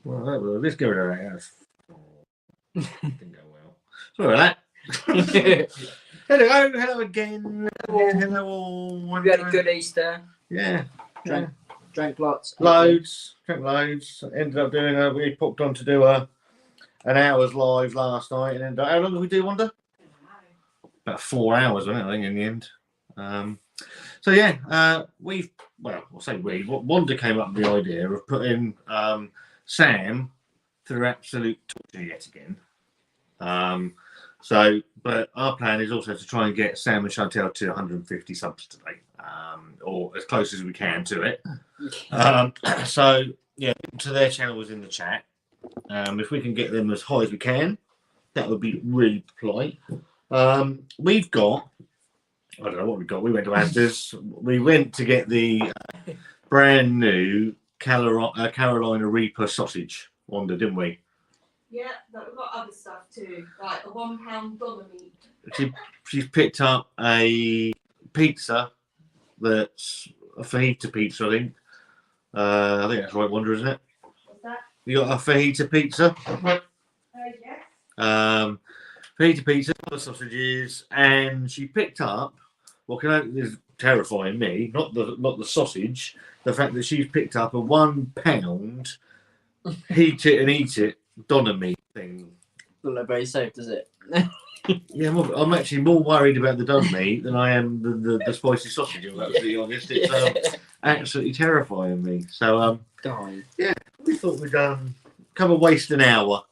Well, let's go to that house. Didn't go well. Sorry about that. Hello again. Hello all. You had a good Easter. Yeah. Drank lots. Drank loads. Ended up doing we popped on to do an hour's live last night, and then how long did we do, Wanda? About 4 hours, wasn't it? I think in the end. So yeah, Wanda came up with the idea of putting Sam through absolute torture yet again. But our plan is also to try and get Sam and Chantel to 150 subs today, or as close as we can to it. So yeah, to their channel was in the chat. If we can get them as high as we can, that would be really polite. We've got, I don't know what we've got. We went to ASDA's. We went to get the brand new Carolina Reaper sausage, Wanda, didn't we? Yeah, but we've got other stuff too, like a £1 dollar meat. She's picked up a pizza that's a fajita pizza, I think. I think that's right, Wanda, isn't it? What's that? You got a fajita pizza? Yes. Fajita pizza, other sausages, and she picked up what is terrifying me, not the sausage, the fact that she's picked up a £1 heat it and eat it Donna meat thing. Doesn't look very safe, does it? Yeah, I'm actually more worried about the done meat than I am the spicy sausage, if I'm absolutely honest. It's absolutely terrifying me. So yeah, we thought we'd come and waste an hour.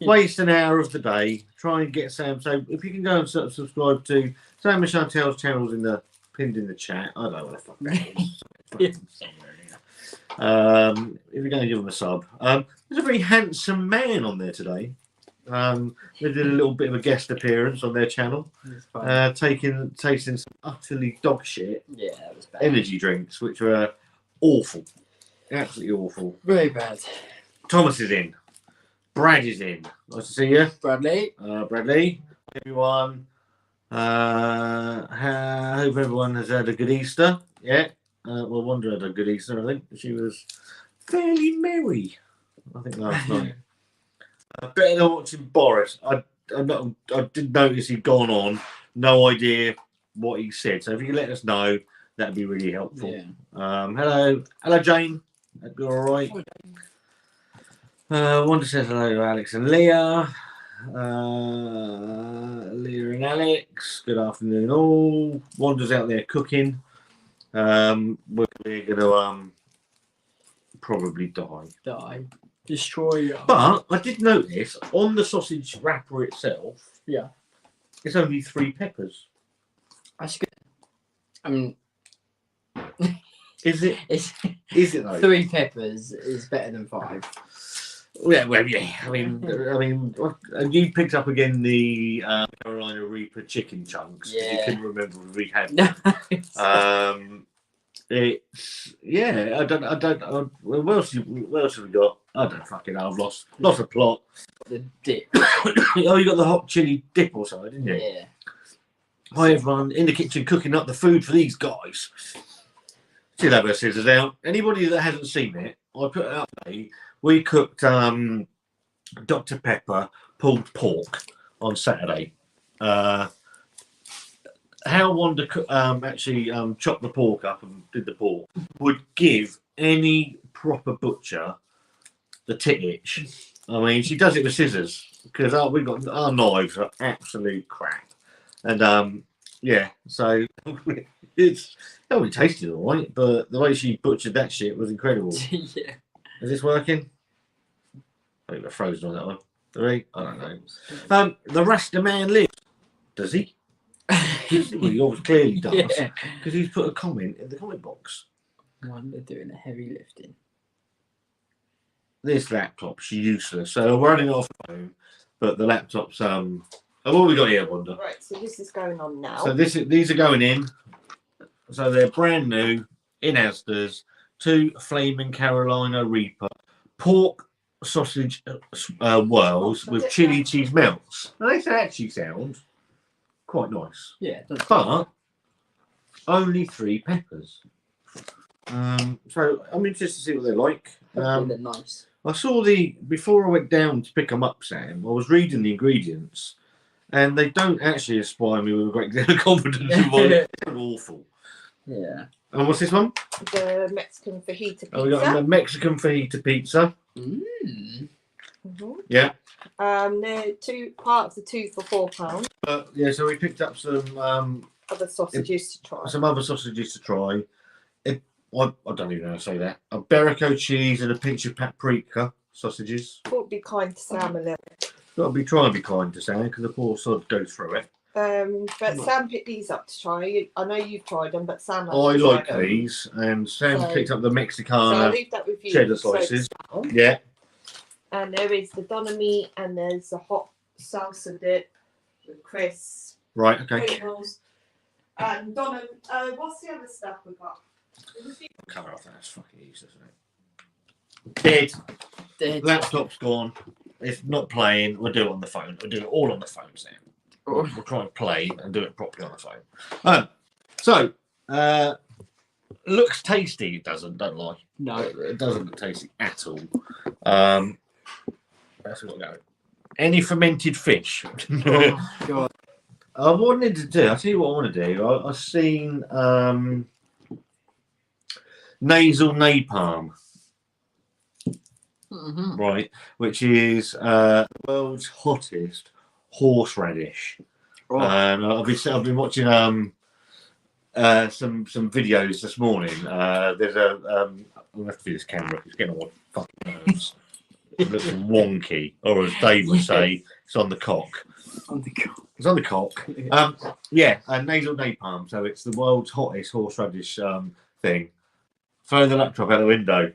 Waste an hour of the day. Try and get Sam. So if you can go and subscribe to Sam and Chantel's channels pinned in the chat. I don't know what the fuck that is. If you're going to give them a sub, there's a very handsome man on there today. They did a little bit of a guest appearance on their channel, tasting some utterly dog shit that was bad. Energy drinks, which were awful, absolutely awful. Very bad. Thomas is in. Brad is in. Nice to see you, Bradley. Bradley, everyone. I hope everyone has had a good Easter. Yeah. Well, Wanda had a good Easter, I think. She was fairly merry, I think, last night. Better than watching Boris. I did notice he'd gone on. No idea what he said. So if you can let us know, that'd be really helpful. Yeah. Hello, Jane. Hope you're all right. Wanda says hello to Alex and Leah. Leah and Alex. Good afternoon, all. Wanda's out there cooking. We're going to probably die. Destroy. But I did notice on the sausage wrapper itself, it's only 3 peppers. That's good. I mean, is it? Is it though? 3 peppers is better than 5. Yeah, well, yeah. I mean, you picked up again the Carolina Reaper chicken chunks. Yeah. You couldn't remember if we had. It's I don't. What else have we got? I don't fucking know. I've lost a plot. The dip. Oh, you got the hot chili dip or something, didn't you? Yeah. Hi everyone, in the kitchen cooking up the food for these guys. She'll have her scissors out. Anybody that hasn't seen it, I put it up there. We cooked Dr. Pepper pulled pork on Saturday. How Wanda actually chopped the pork up and did the pork would give any proper butcher the tit itch. I mean, she does it with scissors because we got our knives are absolute crap, and so it's only tasted all right, but the way she butchered that shit was incredible. Yeah. Is this working? I think we're frozen on that one. I don't know. The Rasta man lives. Does he? Well, he obviously clearly does, because he's put a comment in the comment box. Wonder doing the heavy lifting. This laptop's useless, so we're running off the phone, but the laptop's what have we got here, Wanda? Right, so this is going on now. So these are going in, so they're brand new in Asda's. 2 Flaming Carolina Reaper pork sausage whirls with chili cheese melts. Now, this actually sounds quite nice. Yeah, but only 3 peppers. So I'm interested to see what they're like. They're nice. I saw before I went down to pick them up, Sam. I was reading the ingredients, and they don't actually inspire me with a great deal of confidence in my. They're awful. Yeah. And what's this one? The Mexican fajita pizza. Oh, we got a Mexican fajita pizza. Mm. Yeah. They're part of the 2 for £4. Yeah, so we picked up some Other sausages to try. some other sausages to try. I don't even know how to say that. A Berico cheese and a pinch of paprika sausages. I thought it'd be kind to Sam a little. Got to be trying to be kind to Sam because the poor sod goes through it. But Sam picked these up to try. I know you've tried them, but Sam I hasn't like tried them. these, and Sam So- picked up the So I'll Mexicana leave that with you. cheddar So it's slices. down. Yeah, And there is the doner meat, and there's the hot salsa dip with crisps, right, okay. pickles, and doner. What's the other stuff we got? Cover off, that's fucking useless, isn't it? Dead. Laptop's gone. It's not playing. We'll do it on the phone. We'll do it all on the phone, Sam. We'll try and play and do it properly on the phone. Looks tasty. It doesn't. Don't lie. No. It doesn't look tasty at all. That's what we're going. Any fermented fish? Oh, God. I wanted to do. I'll tell you what I want to do. I've seen nasal napalm, right, which is the world's hottest horseradish. Oh. And I've been watching some videos this morning. There's I'm gonna have to do this camera. It's getting on my fucking nerves. It looks wonky, or as Dave would say, it's on the cock. On the cock. It's on the cock. Nasal napalm. So it's the world's hottest horseradish thing. Throw the laptop out the window.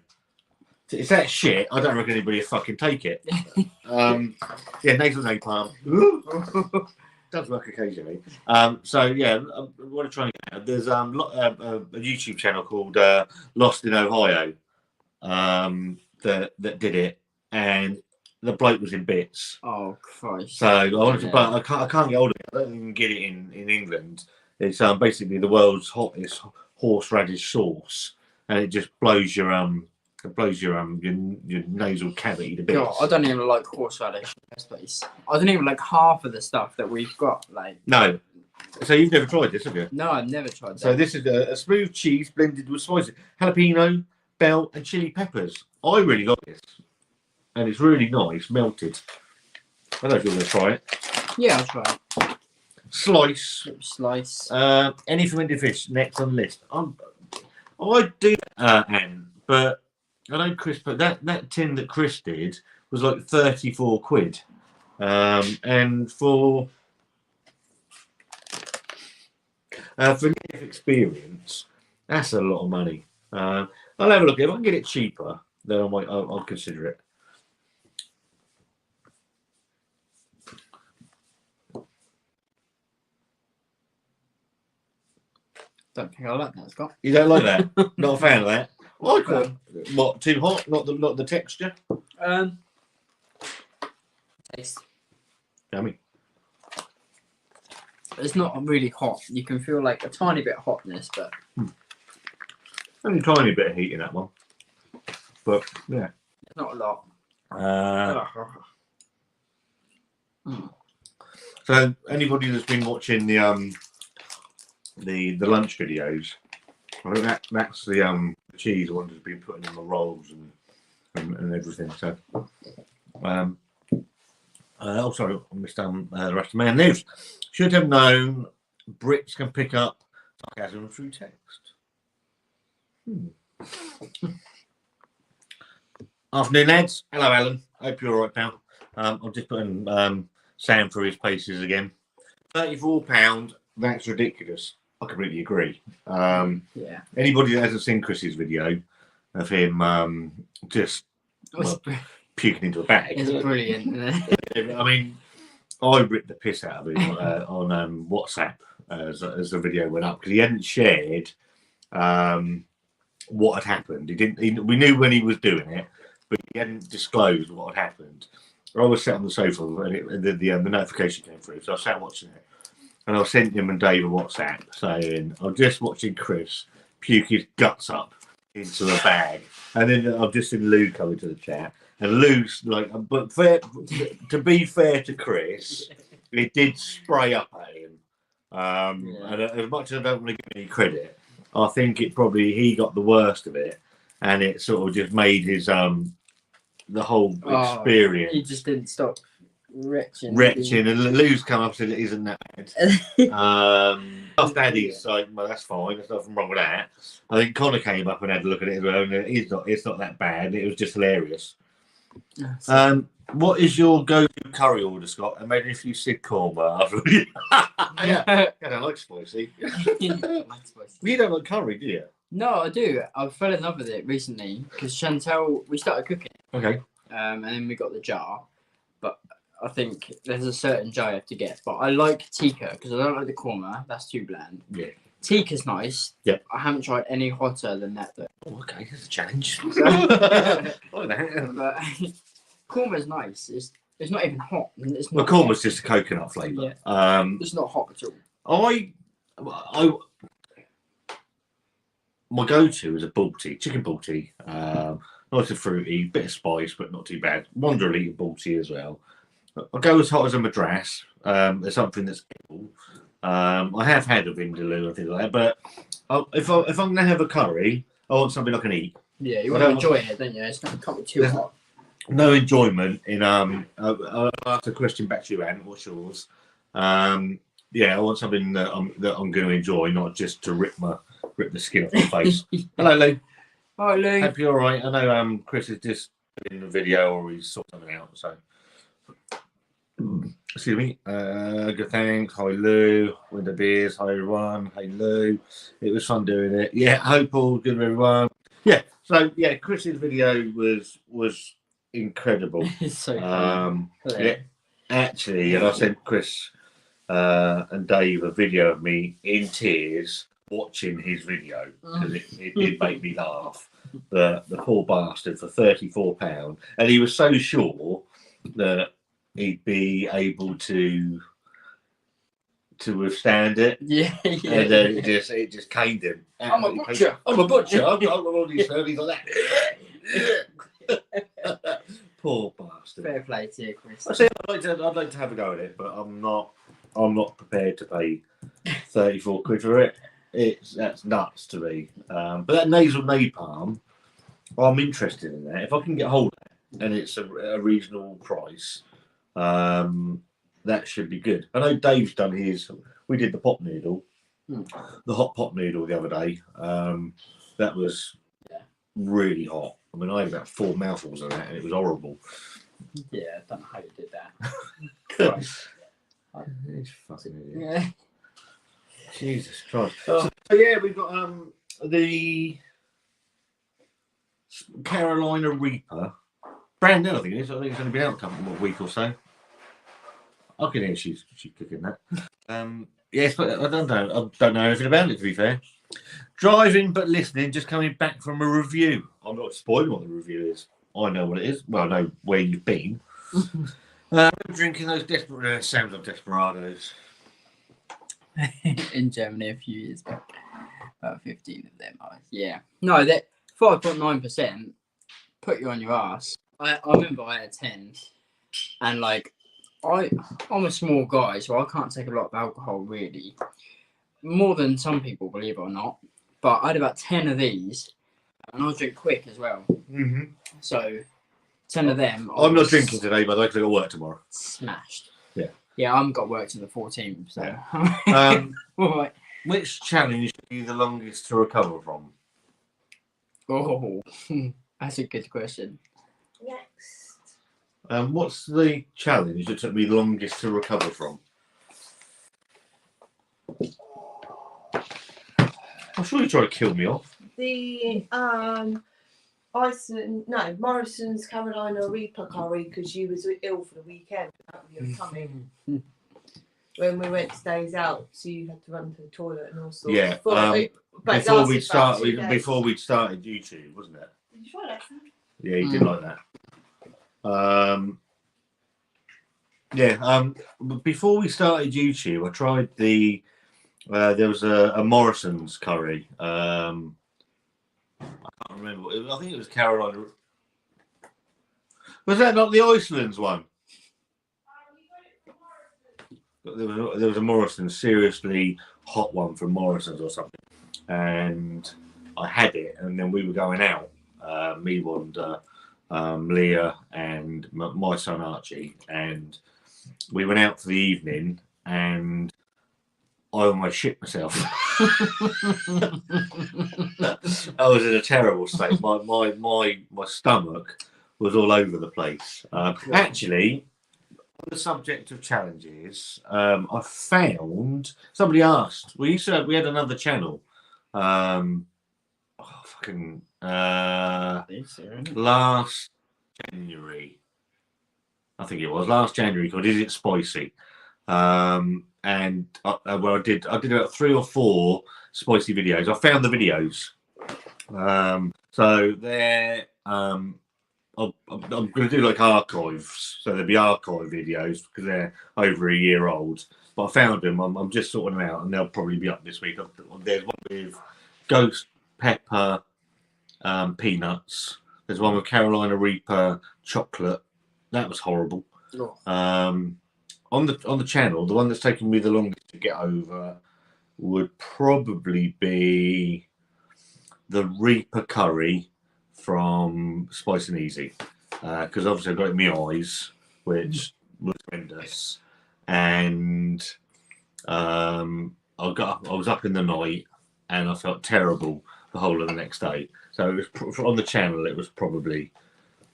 It's that shit. I don't reckon anybody will fucking take it. Nasal napalm. Does work occasionally. I want to try and get. There's a YouTube channel called Lost in Ohio that did it, and the bloke was in bits. Oh Christ! So I wanted to, but I can't get hold of it. I don't even get it in England. It's basically the world's hottest horseradish sauce, and it just blows your your nasal cavity to bits. God, I don't even like horseradish. Please. I don't even like half of the stuff that we've got. Like No. So you've never tried this, have you? no, I've never tried that. So this is a smooth cheese blended with spicy jalapeno, bell, and chili peppers. I really like this, and it's really nice, melted. I don't know if you're going to try it. Yeah, I'll try it. Slice. Slice. Any fermented fish next on the list. I do, Anne, but I know Chris. But that tin that Chris did was like 34 quid, and for near experience, that's a lot of money. I'll have a look. If I can get it cheaper, then I'll consider it. Don't think I like that, Scott. You don't like that? Not a fan of that. I quite. What? Too hot? Not the texture. Taste. Yummy. It's not really hot. You can feel like a tiny bit of hotness, but Only a tiny bit of heat in that one. But yeah. not a lot. So anybody that's been watching the lunch videos, I think that's the cheese one that's been putting in the rolls and everything. So sorry, I missed the rest of man news. Should have known Brits can pick up sarcasm through text. Afternoon, lads. Hello, Alan. Hope you're all right, pal. I'm just putting Sam through his paces again. £34. That's ridiculous. I completely agree. Yeah. Anybody that hasn't seen Chris's video of him just puking into a bag. It's brilliant. I mean, I ripped the piss out of him on WhatsApp as the video went up because he hadn't shared what had happened. We knew when he was doing it, but he hadn't disclosed what had happened. I was sat on the sofa and the notification came through, so I sat watching it. And I sent him and Dave a WhatsApp saying, I'm just watching Chris puke his guts up into the bag. And then I've just seen Lou come into the chat. And Lou's like, but to be fair to Chris, it did spray up at him. And as much as I don't want to give any credit, I think he got the worst of it, and it sort of just made his the whole experience. He just didn't stop retching. And Lou's come up and said it isn't that bad. Daddy's like, well, that's fine. There's nothing wrong with that. I think Connor came up and had a look at it as well, and it's not that bad. It was just hilarious. What is your go-to curry order, Scott? And maybe if you said korma after. I don't like spicy. You don't like curry, do you? No, I do. I fell in love with it recently because Chantel, we started cooking. Okay. And then we got the jar, but I think there's a certain jar you have to get. But I like tikka because I don't like the korma. That's too bland. Yeah. Tikka's nice. Yep. I haven't tried any hotter than that though. Oh, okay, that's a challenge. But korma's nice. It's not even hot. It's not korma's just a coconut flavour. Yeah. It's not hot at all. My go-to is a balti, chicken balti. Nice and fruity, bit of spice, but not too bad. Wonder eating balti as well. I'll go as hot as a madras. There's something that's cool. I have had a vindaloo and things like that, but if I'm going to have a curry, I want something I can eat. Yeah, you want to enjoy it, don't you? It's not, can't be too hot. No enjoyment in I'll ask a question back to you, Anne. What's yours? Yeah, I want something that I'm going to enjoy, not just to rip the skin off my face. Hello, Lou. Hi, Lou. Hope you're all right. I know Chris is just in the video or he's sorting something out. So, excuse me. Good thanks. Hi, Lou. Winter beers. Hi, everyone. Hey, Lou. It was fun doing it. Yeah, hope all good with everyone. Yeah. So yeah, Chris's video was incredible. It's so yeah, actually, and I sent Chris and Dave a video of me in tears watching his video because it did make me laugh. The poor bastard for £34, and he was so sure that he'd be able to withstand it. Yeah. And then it just caned him. I'm a butcher. I'm a butcher. I've got all these servings like that. Poor bastard. Fair play to you, Chris. I say I'd like to have a go at it, but I'm not prepared to pay 34 quid for it. That's nuts to me. But that nasal napalm, I'm interested in that. If I can get hold of it and it's a reasonable price, that should be good. I know Dave's done his. We did the pot noodle, the hot pot noodle the other day. That was really hot. I mean, I had about 4 mouthfuls of that, and it was horrible. Yeah, I don't know how you did that. It's fucking idiot. Yeah. Jesus Christ. So yeah, we've got the Carolina Reaper. Brand new, I think it is. I think it's only been out a week or so. I can hear she's cooking that. Yes, but I don't know anything about it, to be fair. Driving but listening, just coming back from a review. I'm not spoiling what the review is. I know what it is. Well, I know where you've been. Drinking those sounds of Desperados. In Germany a few years back. About 15 of them. Yeah. No, that 5.9% put you on your ass. I remember I had 10, and like I'm a small guy, so I can't take a lot of alcohol really. More than some people, believe it or not. But I had about 10 of these, and I drink quick as well. Mm-hmm. So 10 of them. I'm not drinking today, by the way, because I've got work tomorrow. Smashed. Yeah. Yeah, I haven't got work till the 14th, so. Right. Which challenge are you the longest to recover from? Oh, that's a good question. Next. What's the challenge that took me the longest to recover from? I'm sure you tried to kill me off. The Morrison's Carolina Reaper curry because you was ill for the weekend. You were coming when we went to days out, so you had to run to the toilet and all sorts. Yeah. Before we'd started YouTube, wasn't it? Did you try that? Yeah, he did like that. Before we started YouTube, I tried there was a Morrison's curry. I can't remember. I think it was Carolina. Was that not the Iceland's one? There was a Morrison's, seriously hot one from Morrison's or something, and I had it, and then we were going out, me, Wanda, Leah, and my son Archie, and we went out for the evening, and I almost shit myself. I was in a terrible state. My stomach was all over the place. Actually, on the subject of challenges, I found somebody asked. We had another channel. Last January, I think it was last January, called "Is It Spicy?" And I did about 3 or 4 spicy videos. I found the videos, so they're I'm going to do like archives, so there'll be archive videos because they're over a year old. But I found them. I'm just sorting them out, and they'll probably be up this week. There's one with ghost pepper peanuts. There's one with Carolina Reaper chocolate. That was horrible. Oh. On the channel, the one that's taken me the longest to get over would probably be the Reaper curry from Spice and Easy, because obviously I got it in my eyes, which was horrendous, and I was up in the night, and I felt terrible the whole of the next day. So it was on the channel. It was probably.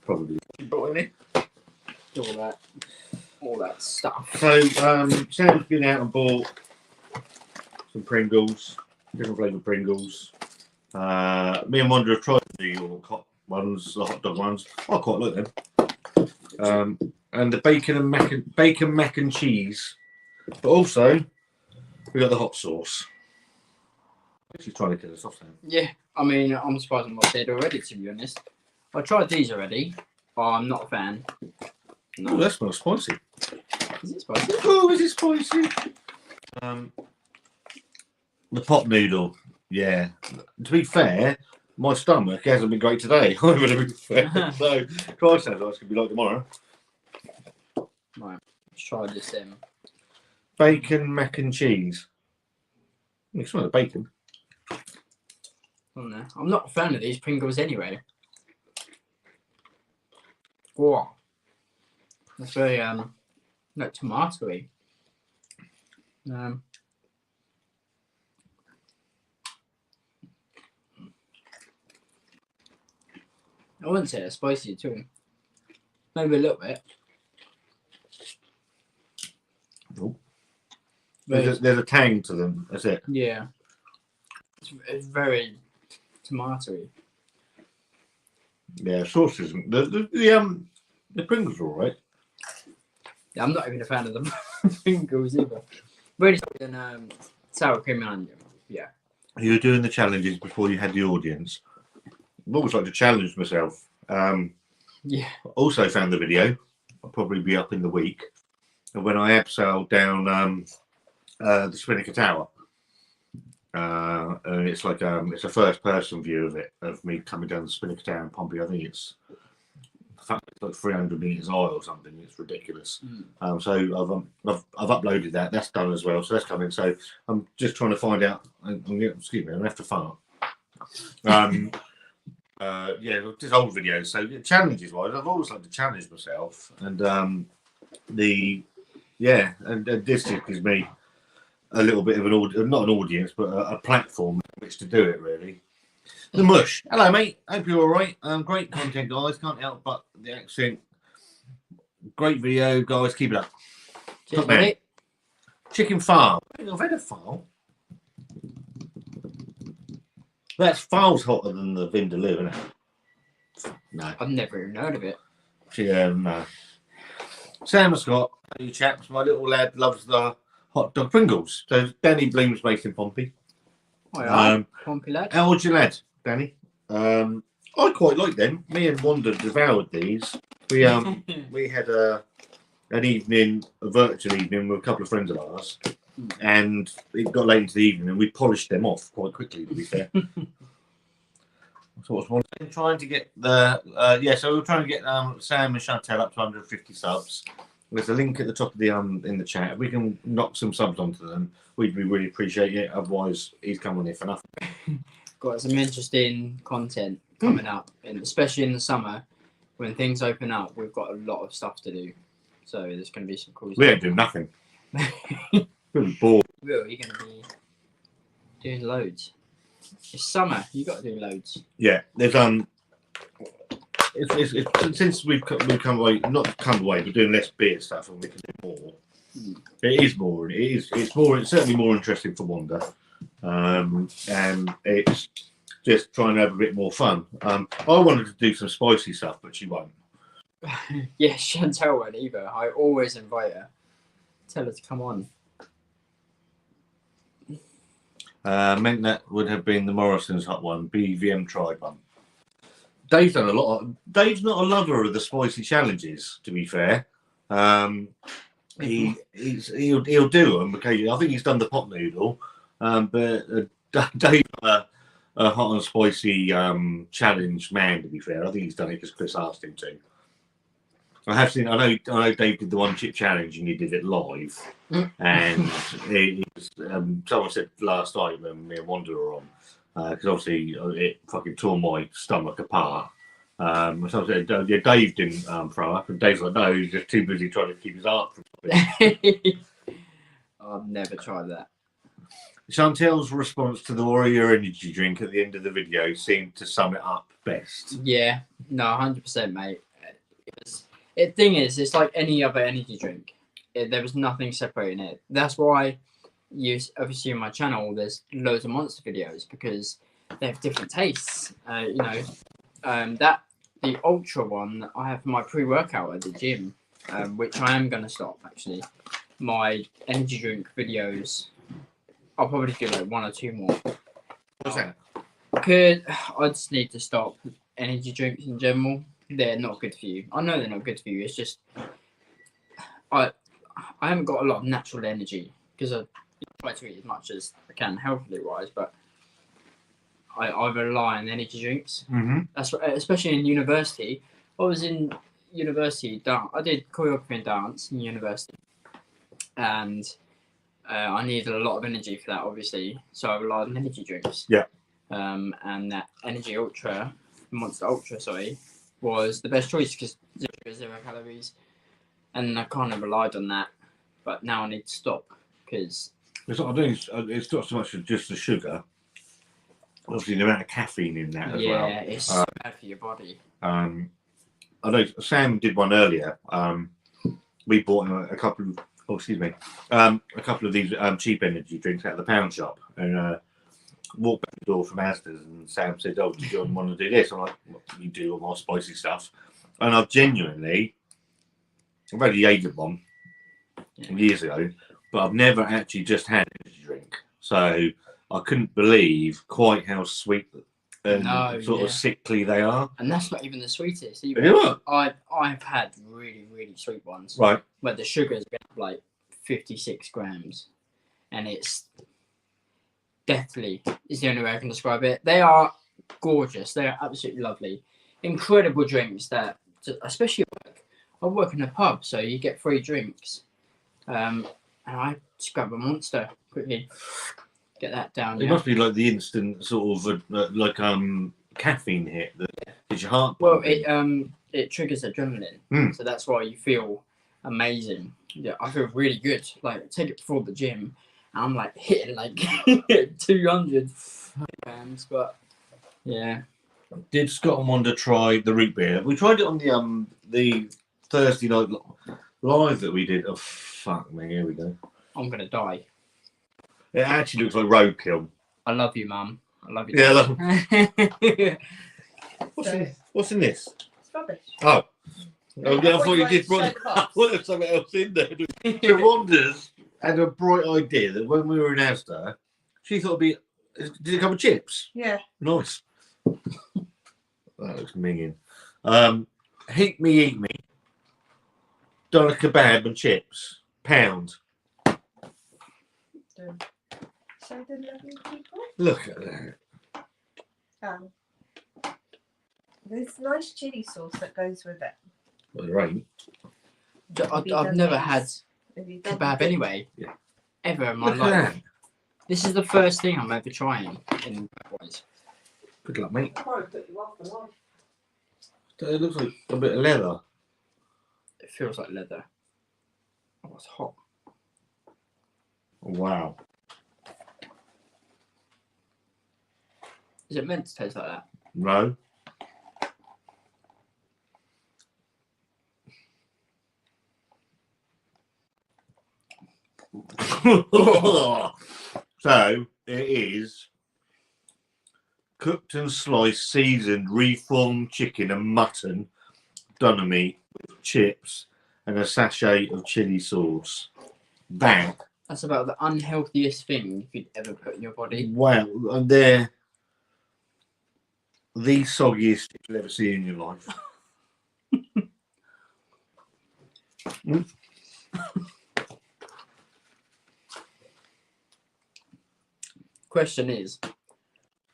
You brought in it? All that stuff. So Sam's been out and bought some Pringles, different flavour Pringles. Me and Wanda have tried the hot ones, the hot dog ones. I quite like them. And the bacon mac and cheese. But also we got the hot sauce. She's trying to kill us off, Sam. Yeah, I mean, I'm surprised I'm not dead already, to be honest. I tried these already, but I'm not a fan. No. Oh, that smells spicy. Is it spicy? Oh, is it spicy? The pot noodle. Yeah. To be fair, my stomach hasn't been great today. I'm going to be fair. So, try sounds like it's going to be like tomorrow. Right, let's try this then. Bacon, mac and cheese. You smell the bacon. Oh, no. I'm not a fan of these Pringles anyway. Wow. That's very, like tomatoey. I wouldn't say it's spicy too. Maybe a little bit. Oh. There's a tang to them. That's it. Yeah. It's very tomatoey. Yeah, sauce isn't. The Pringles are all right. Yeah, I'm not even a fan of the Pringles either. Really than sour cream and onion. Yeah. You were doing the challenges before you had the audience. I've always liked to challenge myself. Yeah. Also found the video. I'll probably be up in the week. And when I abseiled down the Spinnaker Tower. And it's like it's a first person view of it, of me coming down the Spinnaker Tower in Pompey. I think it's like 300 meters high or something. It's ridiculous. So I've uploaded that. That's done as well. So that's coming. So I'm just trying to find out. Excuse me, I'm gonna have to fart. Yeah, just old videos. So challenges wise, I've always liked to challenge myself, and and this just gives me a little bit of not an audience, but a platform in which to do it, really. The Mush. Hello, mate. Hope you're all right. Great content, guys. Can't help but the accent. Great video, guys. Keep it up. Cheers, mate. Chicken farm. I've had a farm. That's far's hotter than the Vindaloo, isn't it? No. I've never even heard of it. No. Sam and Scott, you chaps. My little lad loves the hot dog Pringles. So Danny Bloom's based in Pompey. Oh, yeah. Pompey lad. How old's your lad, Danny? I quite like them. Me and Wanda devoured these. We had an evening, a virtual evening with a couple of friends of ours, and it got late into the evening, and we polished them off quite quickly. To be fair, So what's one thing? Trying to get the so we're trying to get Sam and Chantel up to 150 subs. There's a link at the top of the in the chat. If we can knock some subs onto them, we'd really appreciate it. Otherwise, he's coming here for nothing. Got some interesting content coming up, and especially in the summer when things open up, we've got a lot of stuff to do. So there's going to be some cool stuff. We ain't doing nothing. We're bored. Will, you're going to be doing loads. It's summer. You got to do loads. Yeah, there's It's since we've come away, not come away, but doing less beer stuff, and we can do more. It is more. It's more. It's certainly more interesting for Wanda, and it's just trying to have a bit more fun. I wanted to do some spicy stuff, but she won't. Yeah, Chantel won't either. I always invite her. Tell her to come on. Meant that would have been the Morrison's hot one, BVM tried one. Dave's done a lot. Dave's not a lover of the spicy challenges, to be fair. He'll do them occasionally. I think he's done the pot noodle, but Dave, a hot and spicy challenge man. To be fair, I think he's done it because Chris asked him to. I have seen. I know Dave did the one chip challenge and he did it live, and someone said last night when me and Wanda were on. Because obviously it fucking tore my stomach apart. So I said, yeah, Dave didn't throw up, and Dave's like, no, he's just too busy trying to keep his heart from stopping. I've never tried that. Chantel's response to the Warrior energy drink at the end of the video seemed to sum it up best. Yeah, no, 100%, mate. The thing is, it's like any other energy drink. There was nothing separating it. That's why you obviously on my channel there's loads of monster videos, because they have different tastes. The ultra one that I have for my pre-workout at the gym, which I am going to stop actually. My energy drink videos, I'll probably do like one or two more. What's that? I just need to stop energy drinks in general. They're not good for you. I know they're not good for you. It's just I haven't got a lot of natural energy because I try to eat as much as I can healthily wise, but I rely on energy drinks. Mm-hmm. That's especially in university. I was in university dance. I did choreography and dance in university, and I needed a lot of energy for that, obviously. So I relied on energy drinks. Yeah. And that Energy Ultra, Monster Ultra, sorry, was the best choice because 0 calories, and I kind of relied on that. But now I need to stop because it's not so much just the sugar. Obviously, the amount of caffeine in that as well. Yeah, it's so bad for your body. I know Sam did one earlier. We bought him a couple of these cheap energy drinks out of the pound shop, and walked back the door from ASDA's, and Sam said, "Oh, do you want to do this?" I'm like, well, "You do all my spicy stuff," and I've only ate one years ago, but I've never actually just had an energy drink, so I couldn't believe quite how sweet and of sickly they are. And that's not even the sweetest either. Yeah. I've had really, really sweet ones. Right. Where the sugar's like 56 grams. And it's deathly is the only way I can describe it. They are gorgeous. They are absolutely lovely. Incredible drinks that, especially at work. I work in a pub, so you get free drinks. And I just grab a Monster quickly. Get that down. It must be like the instant sort of caffeine hit that gets your heart pumping. Well, it triggers adrenaline, so that's why you feel amazing. Yeah, I feel really good. Like I take it before the gym, and I'm like hitting like 200 grams. But yeah. Did Scott and Wanda try the root beer? We tried it on the Thursday night live that we did. Oh fuck me! Here we go. I'm gonna die. It actually looks like roadkill. I love you, Mum. I love you. Yeah, I love What's in this? It's rubbish. Oh. I thought you did brought something else in there. So Wanda's had a bright idea that when we were in ASDA, she thought it'd be. Did it come with chips? Yeah. Nice. That looks minging. Heat me, eat me. Doner kebab and chips. £1. So the lovely people. Look at that. Oh. There's nice chili sauce that goes with it. Well, there ain't. I've never had Have you done kebab it? anyway. Yeah. Ever in my Look at life. that. This is the first thing I'm ever trying in ways. Good luck, mate. I'll probably put you off the life. It looks like a bit of leather. It feels like leather. Oh, it's hot. Wow. Is it meant to taste like that? No. So it is cooked and sliced, seasoned, reformed chicken and mutton, doner meat with chips and a sachet of chili sauce. That That's about the unhealthiest thing you could ever put in your body. wow, and they're the soggiest you'll ever see in your life. Question is,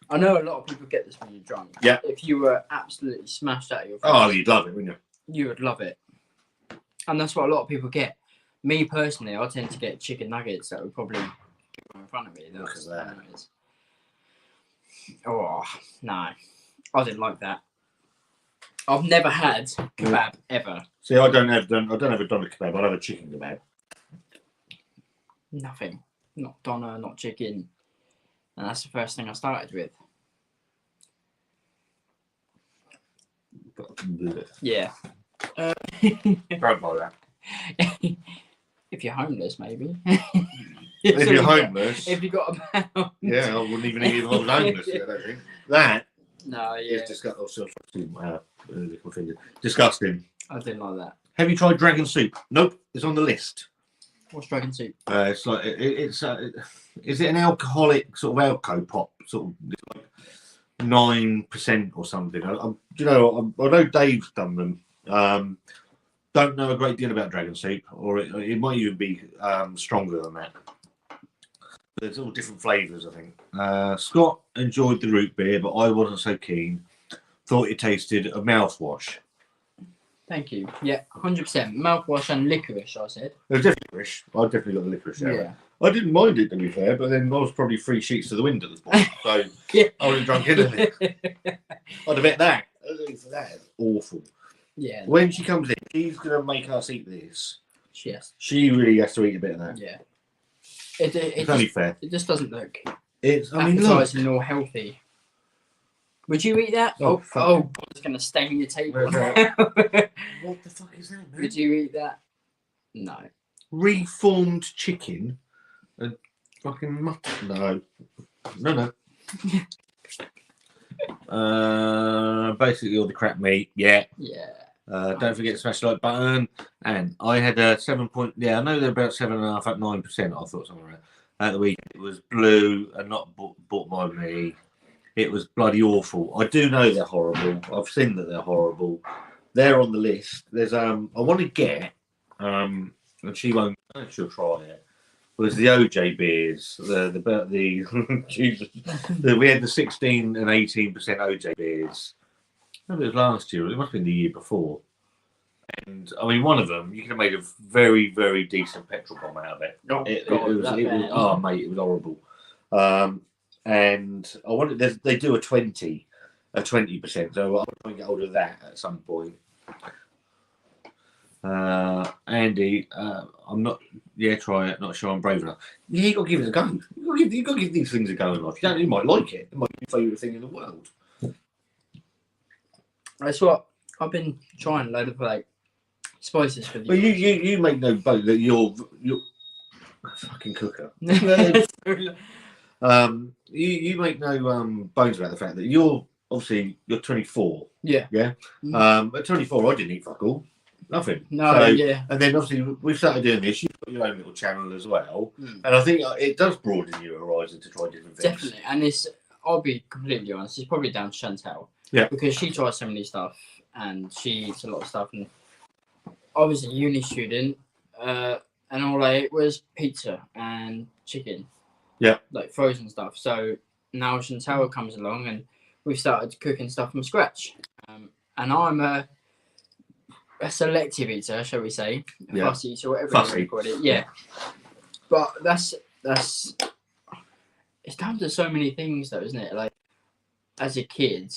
I know a lot of people get this when you're drunk. Yeah. If you were absolutely smashed out of your Oh, face, you'd love it, wouldn't you? you would love it. And that's what a lot of people get. Me personally, I tend to get chicken nuggets that would probably go in front of me. Look at that. Oh, no. I didn't like that. I've never had kebab ever. See, I don't have a doner kebab. I'll have a chicken kebab. Nothing. Not doner, not chicken. And that's the first thing I started with. Yeah. Don't buy that. If you're homeless, maybe. If you're homeless, If you got a pound. yeah, I wouldn't even eat if I was homeless. I don't think that No, yeah. is disgusting. I didn't like that. Have you tried dragon soup? Nope, it's on the list. What's dragon soup? It's like is it an alcoholic sort of alco pop sort of like 9% or something? I know Dave's done them. Don't know a great deal about dragon soup, or it might even be stronger than that. But it's all different flavours, I think. Scott enjoyed the root beer, but I wasn't so keen. Thought it tasted of mouthwash. Thank you. Yeah, 100%. Mouthwash and licorice, I said. It was definitely licorice. I definitely got the licorice out. Yeah. I didn't mind it, to be fair, but then I was probably 3 sheets to the wind at this point, so Yeah. I would have drunk anything. I'd have bet that. That is awful. Yeah. When she comes in, she's going to make us eat this. Yes. She really has to eat a bit of that. Yeah. It's only fair. It just doesn't look I mean, look. appetizing or healthy. Would you eat that? Oh, fuck. It's going to stain your table. Where's What the fuck is that, man? Would you eat that? No. Reformed chicken and fucking mutton. No. Basically all the crap meat. Yeah. Yeah. Don't forget to smash the like button. And I had a 7 point. Yeah, I know they're about 7.5 at 9%. I thought somewhere around at the weekend. It was blue and not bought by me. It was bloody awful. I do know they're horrible. I've seen that they're horrible. They're on the list. There's I want to get and she won't. She'll try it. Was the OJ beers? The Jesus. We had the 16 and 18% OJ beers. I think it was last year. It must have been the year before. And I mean, one of them you could have made a very, very decent petrol bomb out of it. It was oh mate, it was horrible. And I wanted they do a 20%. So I'll try and get hold of that at some point. Andy, I'm not. Yeah, try it. Not sure I'm brave enough. Yeah, you got to give it a go. You got to give these things a go in life. You might like it. It might be your favourite thing in the world. That's what I've been trying. A load of like spices for you. But you make no boat that you're a fucking cooker. You make no bones about the fact that you're 24. Yeah. Yeah. At 24, I didn't eat fuck all. Nothing. No. So, yeah. And then obviously we've started doing this. You've got your own little channel as well, and I think it does broaden your horizon to try different things. Definitely, and I'll be completely honest. It's probably down to Chantal. Yeah. Because she tries so many stuff, and she eats a lot of stuff. And I was a uni student, and all I ate was pizza and chicken. Yeah. Like frozen stuff. So now Chantal comes along, and we've started cooking stuff from scratch. And I'm a selective eater, shall we say? Yeah. Fussy eater, whatever Fussy. you call it. Yeah. But that's it's down to so many things, though, isn't it? Like, as a kid,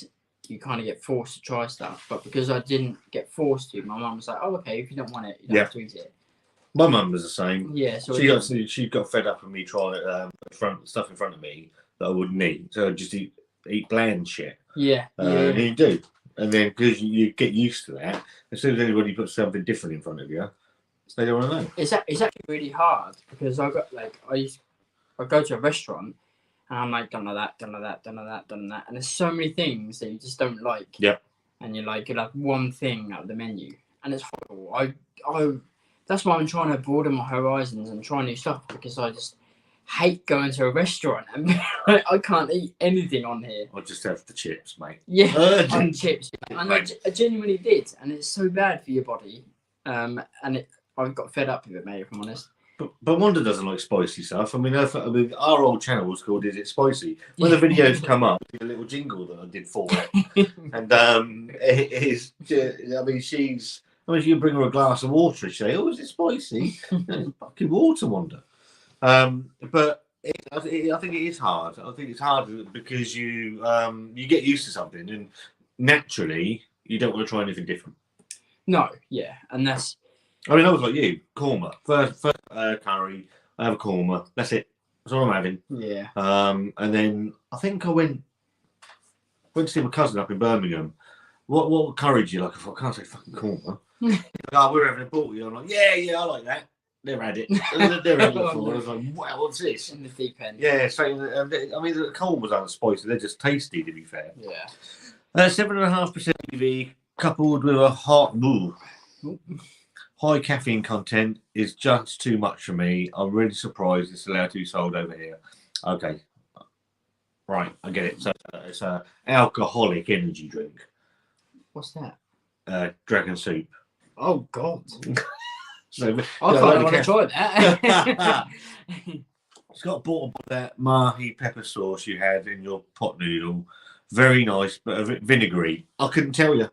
you kind of get forced to try stuff. But because I didn't get forced to, my mum was like, "Oh, okay, if you don't want it, you don't have to eat it." My mum was the same. Yeah, so She got fed up of me trying stuff in front of me that I wouldn't eat. So I'd just eat bland shit. Yeah. And you do. And then because you get used to that, as soon as anybody puts something different in front of you, they don't want to know. It's actually really hard because I go to a restaurant and I'm like, done like that, and there's so many things that you just don't like. Yeah. And you'll have one thing out of the menu, and it's horrible. That's why I'm trying to broaden my horizons and try new stuff, because I just hate going to a restaurant and I can't eat anything on here. I'll just have the chips, mate. Yeah, on chips. And I genuinely did, and it's so bad for your body. I got fed up with it, mate, if I'm honest. But Wanda doesn't like spicy stuff. I mean, our old channel was called "Is It Spicy?" When the videos come up, a little jingle that I did for it, and it is. I mean, if you bring her a glass of water, she'd say, "Oh, is it spicy?" Fucking water, Wanda. But I think it is hard. I think it's hard because you get used to something, and naturally you don't want to try anything different. No, yeah, and that's. I mean, I was like you, korma. First curry, I have a korma. That's it. That's all I'm having. Yeah. And then I think I went to see my cousin up in Birmingham. What curry do you like? I thought, I can't say fucking korma. We're having a barbecue. I'm like, yeah, I like that. Never had it. Never had it before. I was like, wow, what's this? In the deep end. Yeah, so I mean, the kormas aren't spicy. They're just tasty, to be fair. Yeah. 7.5% EV coupled with a high caffeine content is just too much for me. I'm really surprised it's allowed to be sold over here. Okay. Right, I get it. So it's an alcoholic energy drink. What's that? Dragon soup. Oh, God. So I kind of want to try that. It's got a bottle of that mahi pepper sauce you had in your pot noodle. Very nice, but a bit vinegary. I couldn't tell you.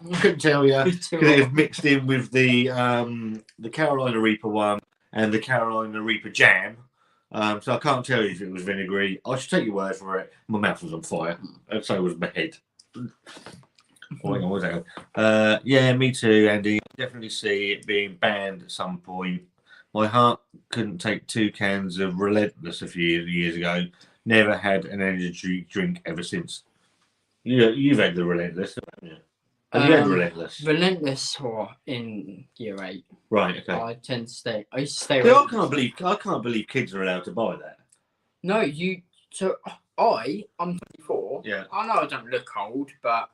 Because it was mixed in with the Carolina Reaper one and the Carolina Reaper jam. So I can't tell you if it was vinegary. I should take your word for it. My mouth was on fire, and so was my head. Oh, hang on, what was that? Yeah, me too, Andy. Definitely see it being banned at some point. My heart couldn't take 2 cans of Relentless a few years ago. Never had an energy drink ever since. You've had the Relentless, haven't you? Have you had Relentless? Relentless in year 8. Right, okay. I used to stay Yeah, away. I can't believe kids are allowed to buy that. No, I'm 24. Yeah. I know I don't look old, but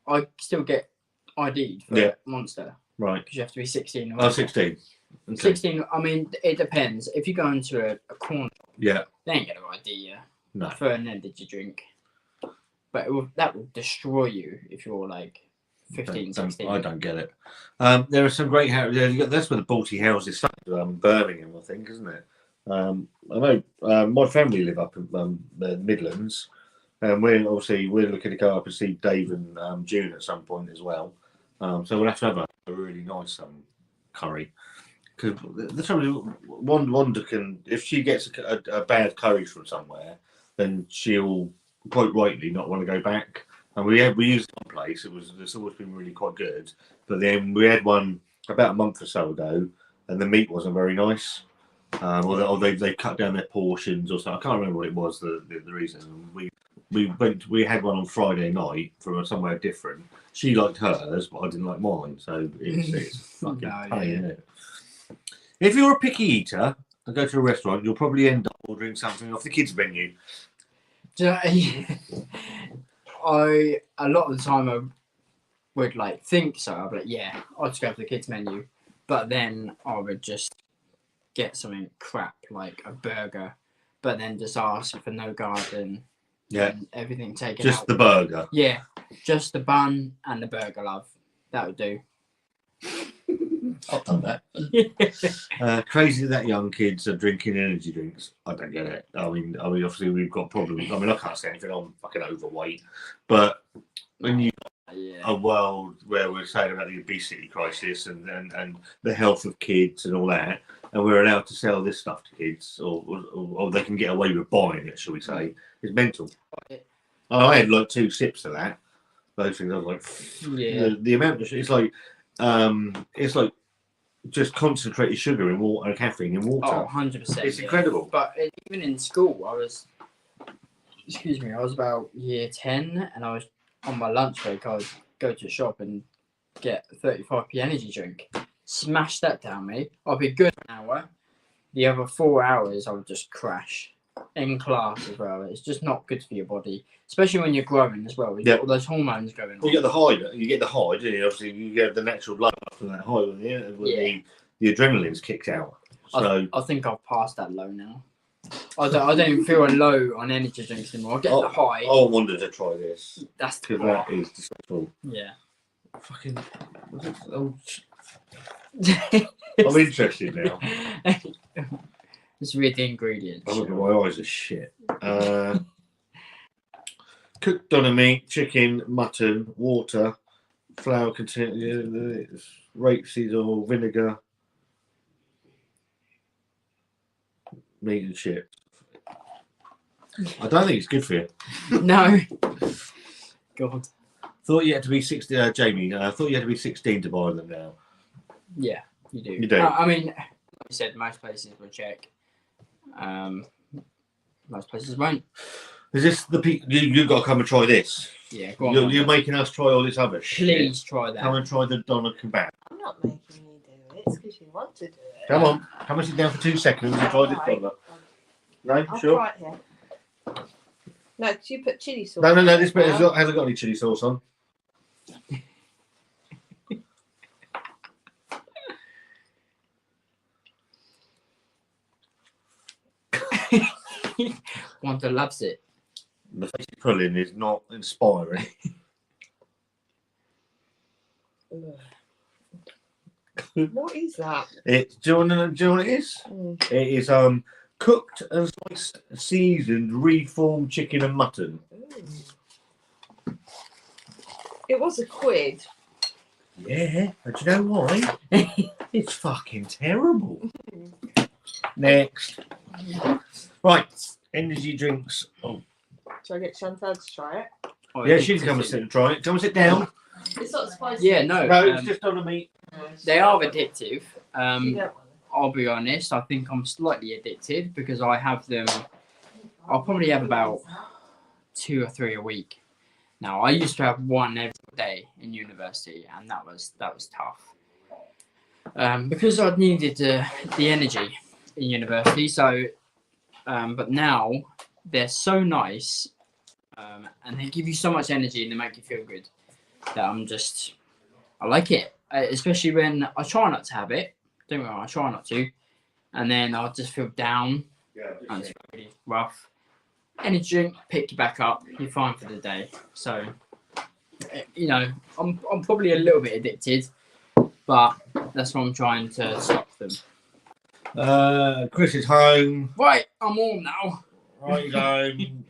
I still get ID'd for Monster. Right. Because you have to be 16. Oh, 16. Okay. 16, I mean, it depends. If you go into a corner, they ain't going to ID you for an energy drink. But that will destroy you if you're like 15, 16. I don't get it. There are some great houses. That's where the Balti houses started, Birmingham, I think, isn't it? I know my family live up in the Midlands, and we're looking to go up and see Dave and June at some point as well. So we'll have to have a really nice curry. Because the trouble is, Wanda can, if she gets a bad curry from somewhere, then she'll quite rightly not want to go back. And we used one place. It's always been really quite good. But then we had one about a month or so ago, and the meat wasn't very nice. Or they cut down their portions or something. I can't remember what it was. The reason we had one on Friday night from somewhere different. She liked hers, but I didn't like mine. So it's fucking pain, isn't it? If you're a picky eater and go to a restaurant, you'll probably end up ordering something off the kids' menu. A lot of the time I would think so. I'd be like, yeah, I'll just go for the kids menu, but then I would just get something crap like a burger, but then just ask for no garden, and everything taken just out. The burger. Yeah, just the bun and the burger, love. That would do. I've done that. Crazy that young kids are drinking energy drinks. I don't get it. I mean, obviously we've got problems. I mean, I can't say anything. I'm fucking overweight, but when you Yeah. a world where we're saying about the obesity crisis and the health of kids and all that, and we're allowed to sell this stuff to kids, or they can get away with buying it, shall we say, is mental. I had like 2 sips of that. Those things, I was like, Yeah. the amount of it's like just concentrated sugar in water and caffeine in water. Oh, 100%. It's incredible. But even in school, I was about year 10, and I was on my lunch break. I would go to the shop and get a 35p energy drink. Smash that down me. I'll be good an hour. The other 4 hours, I would just crash in class as well. It's just not good for your body, especially when you're growing as well. You get all those hormones going on. You get the high. You get the high, don't you? Obviously, you get the natural blood after that high when the adrenaline's kicked out. So I think I've passed that low now. I don't even feel a low on energy drinks anymore. I get the high. I wanted to try this. That's because that is disgusting. Yeah. Fucking. I'm interested now. Just read the ingredients. Oh, look at my eyes are shit. Cooked doner meat, chicken, mutton, water, flour containing rapeseed oil, vinegar, meat and chips. I don't think it's good for you. No. God. Thought you had to be 16, Jamie. I thought you had to be 16 to buy them now. Yeah, you do. You do. I mean, like you said, most places will check. Most places won't. Is this the you got to come and try this? Yeah, go on. You're making us try all this other shit. Please try that. Come and try the doner kebab. I'm not making you do it. It's because you want to do it. Come on. Come and sit down for 2 seconds and try this doner. No, I'll sure. try it here. No, because you put chili sauce. No. on This it bit now. hasn't got any chili sauce on. Wanda loves it. The face you're pulling is not inspiring. What is that? Do you want to know what it is? Mm. It is cooked and sliced, seasoned, reformed chicken and mutton. Ooh. It was a quid. Yeah, but do you know why? It's fucking terrible. Next. Right, energy drinks. Oh. Shall I get Chantal to try it? Oh, Yeah, she can come and sit and try it. Come and sit down. It's not spicy. Yeah, no. No, it's just on the meat. They are addictive. You don't want I'll be honest, I think I'm slightly addicted because I have them. I'll probably have about 2 or 3 a week. Now, I used to have one every day in university, and that was tough. Because I needed the energy in university. So, but now they're so nice, and they give you so much energy and they make you feel good that I like it. Especially when I try not to have it. Don't get me wrong, I try not to, and then I'll just feel down. Yeah, And it's really rough. Energy drink, pick you back up. You're fine for the day. So, you know, I'm probably a little bit addicted, but that's what I'm trying to stop them. Chris is home. Right, I'm warm now. Right,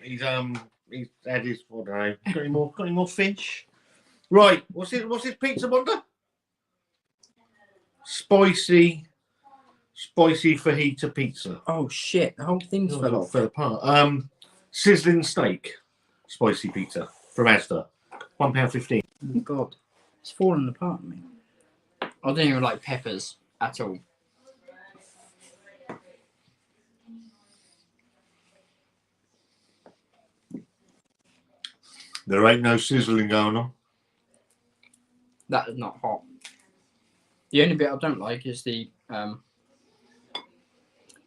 he's home. He's had his what? Got any more fish? Right, what's his pizza, Wanda? Spicy fajita pizza. Oh shit! The whole thing's fell off. Fell apart. Sizzling steak, spicy pizza from ASDA, £1.15. Oh god, it's falling apart on me. I don't even like peppers at all. There ain't no sizzling going on. That is not hot. The only bit I don't like is the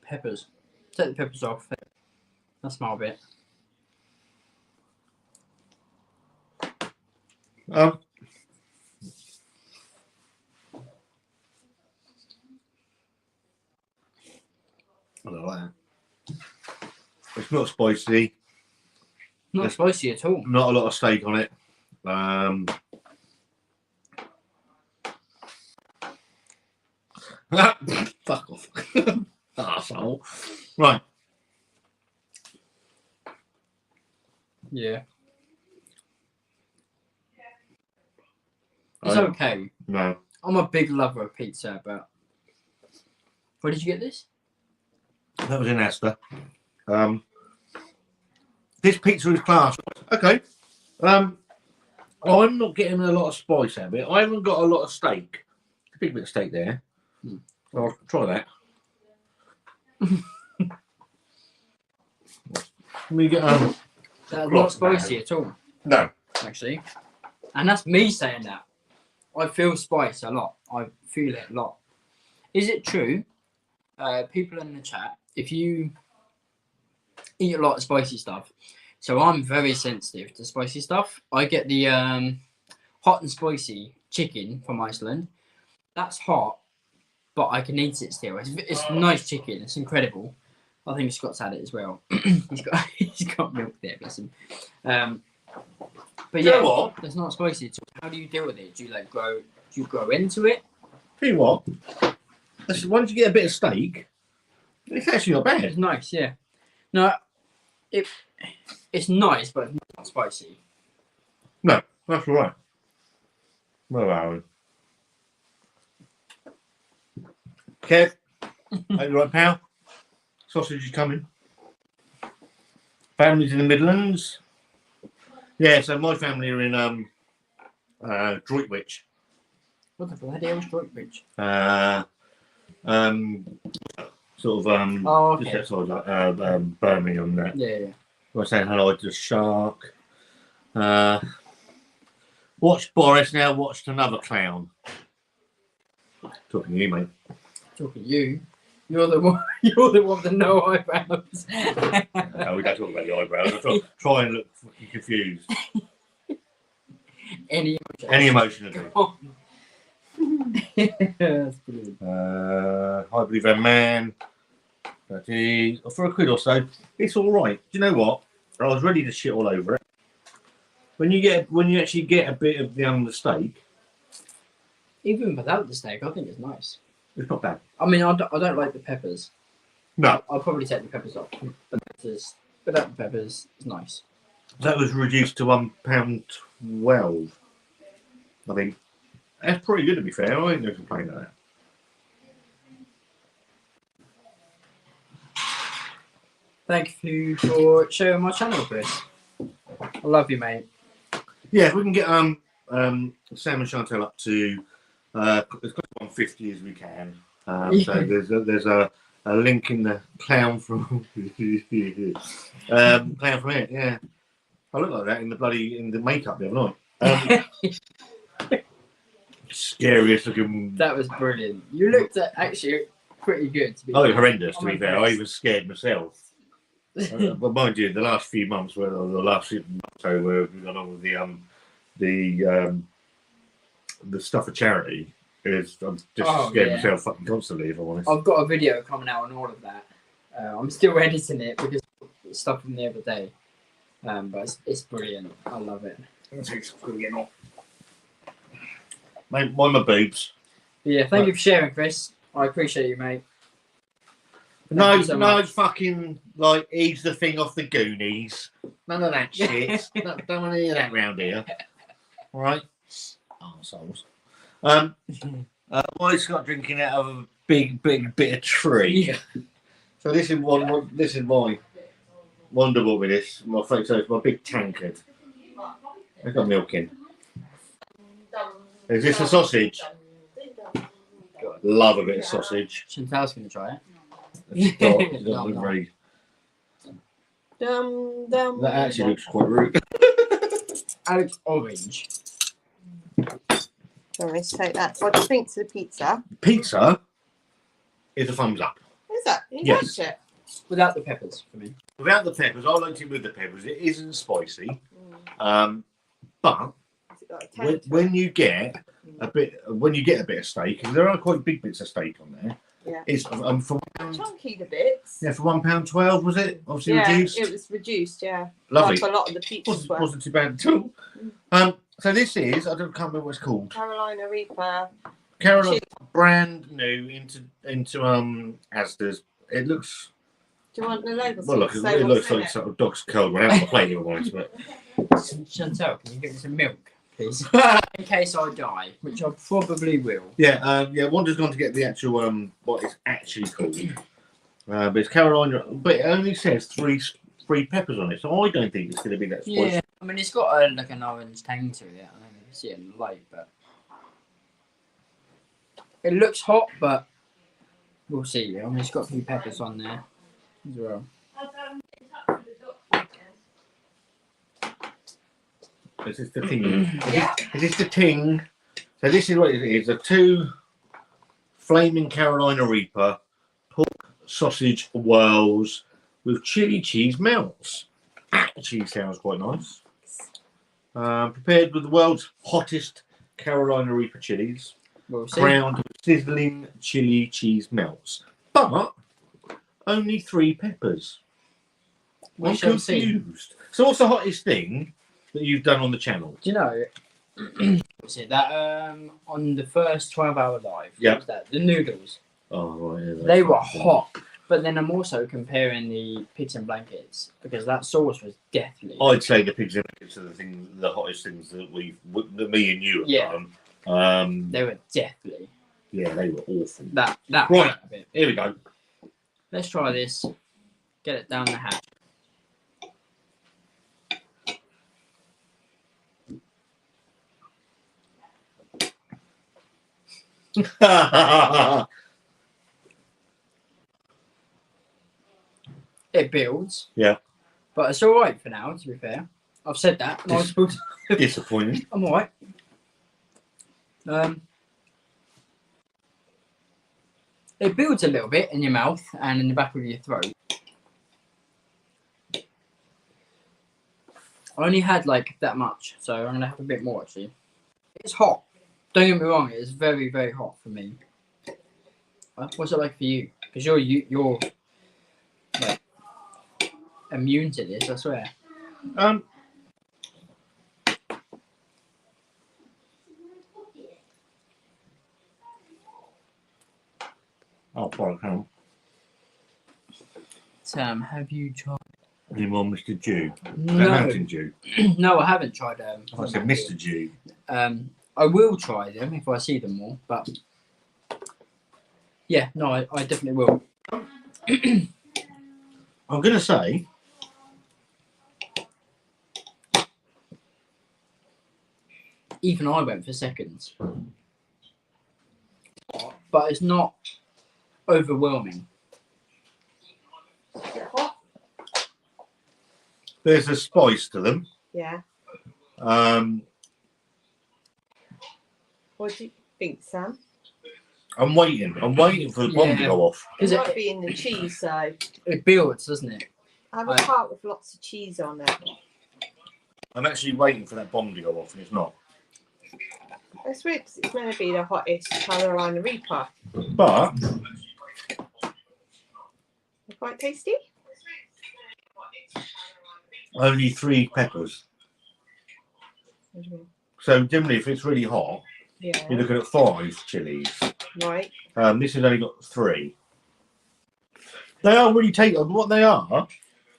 peppers. Take the peppers off. That's my bit. I don't like that. It's not spicy. Not spicy at all. Not a lot of steak on it. Fuck off. Arsehole. Right. Yeah. It's okay. No. I'm a big lover of pizza, but where did you get this? That was in ASDA. This pizza is class. Okay. I'm not getting a lot of spice out of it. I haven't got a lot of steak. A big bit of steak there. I'll try that. Let me get That's not spicy at all. No. Actually. And that's me saying that. I feel spice a lot. I feel it a lot. Is it true, people in the chat, if you eat a lot of spicy stuff, so I'm very sensitive to spicy stuff. I get the hot and spicy chicken from Iceland. That's hot, but I can eat it still. It's nice chicken. It's incredible. I think Scott's had it as well. he's got milk there, bless him. But yeah, you know what? It's not spicy at all. How do you deal with it? Do you grow into it? Tell you what, once you get a bit of steak, it's actually not bad. It's nice, yeah. No, it's nice, but it's not spicy. No, that's all right. Where are we? Kev, are you right, pal? Sausage is coming. Families in the Midlands. Yeah, so my family are in Droitwich. What the bloody hell is Droitwich? Sort of Oh, okay. just outside Birmingham there. Yeah. We're saying hello to Shark. Watched Boris, now watched another clown. Talking to you, mate. Talking to you. You're the one. You're the one with the no eyebrows. No, we don't talk about the eyebrows. I try and look fucking confused. Any emotion at all. That's brilliant. I believe a man. For £1 or so, it's all right. Do you know what? I was ready to shit all over it. When you actually get a bit of the steak, Even without the steak, I think it's nice. it's not bad. I mean, I don't like the peppers. No, I'll probably take the peppers off. But without the peppers, it's nice. that was reduced to £1.12. I think that's pretty good, to be fair. I ain't no complaint of that. Thank you for showing my channel, Chris. I love you, mate. Yeah, if we can get Sam and Chantel up to as close to 150 as we can. So there's a link in the clown from clown from it. Yeah, I look like that in the makeup the other night. Scariest looking. That was brilliant. You looked actually pretty good. To be Horrendous to be fair. I even scared myself. But mind you, the last few months, where we've gone on with the stuff for charity, is I'm just scared myself fucking constantly, if I'm honest. I've got a video coming out on all of that. I'm still editing it because it's stuff from the other day. But it's brilliant. I love it. Mate, mind my boobs. Yeah, thank you for sharing, Chris. I appreciate you, mate. No, you so much. fucking like ease the thing off the Goonies. None of that shit. Don't want to hear that round here. All right, arseholes. Why Scott drinking out of a big bit of tree? Yeah. So this is my wonderful with this. My face, so it's my big tankard. I've got milk in. Is this a sausage? Love a bit of sausage. Chantal's going to try it. That actually looks quite rude. Alex Orange. Sorry, take that. What do you think to the pizza? Pizza is a thumbs up. Is that? You Yes. liked it? Without the peppers for me. Without the peppers, I liked it with the peppers. It isn't spicy, but when you get a bit of steak, and there are quite big bits of steak on there. Yeah. It's for chunky the bits. yeah, for £1.12 was it? Obviously Yeah, reduced. it was reduced. Yeah. Lovely. Like a lot of the pizzas were. Wasn't too bad at all. So this is can't remember what it's called. Carolina Reaper. Carolina, brand new into ASDA's. It looks. Do you want the label? Well, look, it looks like sort of dog's cold one out of the plate, but Chantal, can you give me some milk? please. In case I die, which I probably will. Yeah, Wanda's gone to get the actual what it's actually called. But it's Carolina, but it only says three peppers on it, so I don't think it's going to be that spicy. Yeah, I mean it's got like an orange tang to it. I don't know if you see it in the light, but it looks hot, but we'll see. I mean it's got a few peppers on there as well. This is the thing. This is the ting. So this is what it is: a 2 flaming Carolina Reaper pork sausage whirls with chili cheese melts. Actually, sounds quite nice. Prepared with the world's hottest Carolina Reaper chilies, We'll see. crowned with sizzling chili cheese melts, but only 3 peppers. We I'm shall see. confused. So, what's the hottest thing that you've done on the channel? Do you know? Was it that on the first 12-hour live? Yeah. What was that? The noodles. Oh, right. Yeah, They were hot, but then I'm also comparing the pigs and blankets because that sauce was deathly. I'd say the pigs and blankets are the hottest things that that me and you have done. They were deathly. Yeah, they were awful. That Right. hurt a bit. Here we go. Let's try this. Get it down the hatch. It builds. Yeah. But it's all right for now, to be fair. I've said that multiple times. Disappointing. I'm all right. It builds a little bit in your mouth and in the back of your throat. I only had like that much, so I'm gonna have a bit more actually. It's hot. Don't get me wrong, it is very, very hot for me. What's it like for you? Because you're like immune to this, I swear. Oh, sorry, hang on. Sam, have you tried? Any more Mr. Dew? No, Mountain Dew. no, I haven't tried. I said Mr. Dew. I will try them if I see them more, but yeah, no, I definitely will. I'm going to say Even I went for seconds, but it's not overwhelming. Is it hot? there's a spice to them. Yeah. What do you think, Sam? I'm waiting for the bomb to go off. It Is might it- be in the cheese, so It builds, doesn't it? have a part with lots of cheese on it. I'm actually waiting for that bomb to go off, and it's not. It's weird 'cause it's going to be the hottest Carolina Reaper. But They're quite tasty. only 3 peppers. What do you mean? So generally, if it's really hot, you're Yeah. looking at 5 chilies. Right. This has only got 3. They are really tasty. What they are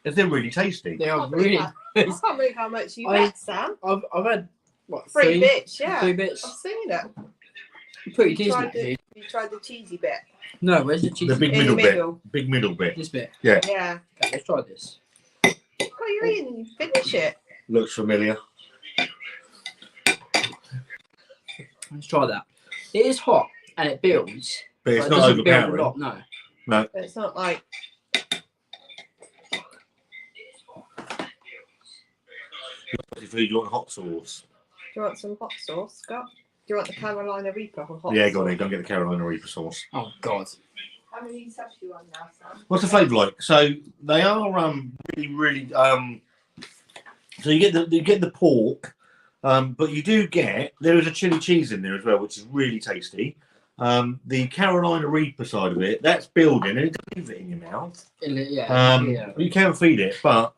is they're really tasty. They are Can't believe really. that. I can't believe how much you I- had, Sam. I've had what 3 bits, yeah. 3 I've bits. seen it. Pretty decent. Tried the, you tried the cheesy bit. No, where's the cheese? The big In middle the bit. middle. Big middle bit. This bit. Yeah. Okay, let's try this. God, you're eating and you finish it. Looks familiar. Let's try that. It is hot and it builds. But it's but it not doesn't build a overpowering. lot, no. No. But it's not like If you want hot sauce. do you want some hot sauce, Scott? Do you want the Carolina Reaper or hot Yeah, sauce? go on then. Don't get the Carolina Reaper sauce. Oh God. How many subs do you want now, Sam? What's the flavour like? So they are really so you get the pork, but you do get there is a chili cheese in there as well, which is really tasty. The Carolina Reaper side of it, that's building and it doesn't leave it in your mouth. Yeah. You can feed it, but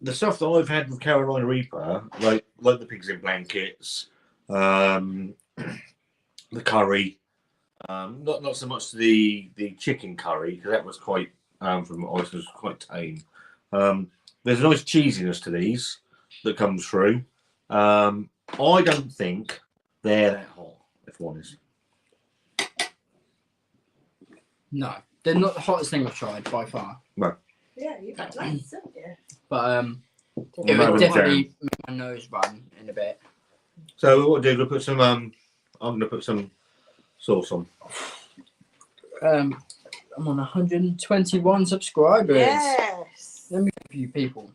the stuff that I've had with Carolina Reaper, like the pigs in blankets, the curry, not so much the chicken curry because that was quite from what I was quite tame. There's a nice cheesiness to these that comes through, and I don't think they're that hot, if I'm honest. No, they're not the hottest thing I've tried by far. Yeah, you've had loads, haven't you? But it Well, would that was definitely make my nose run in a bit. So what do we'll put some I'm gonna put some sauce on. I'm on 121 subscribers. Yes. Let me give you people.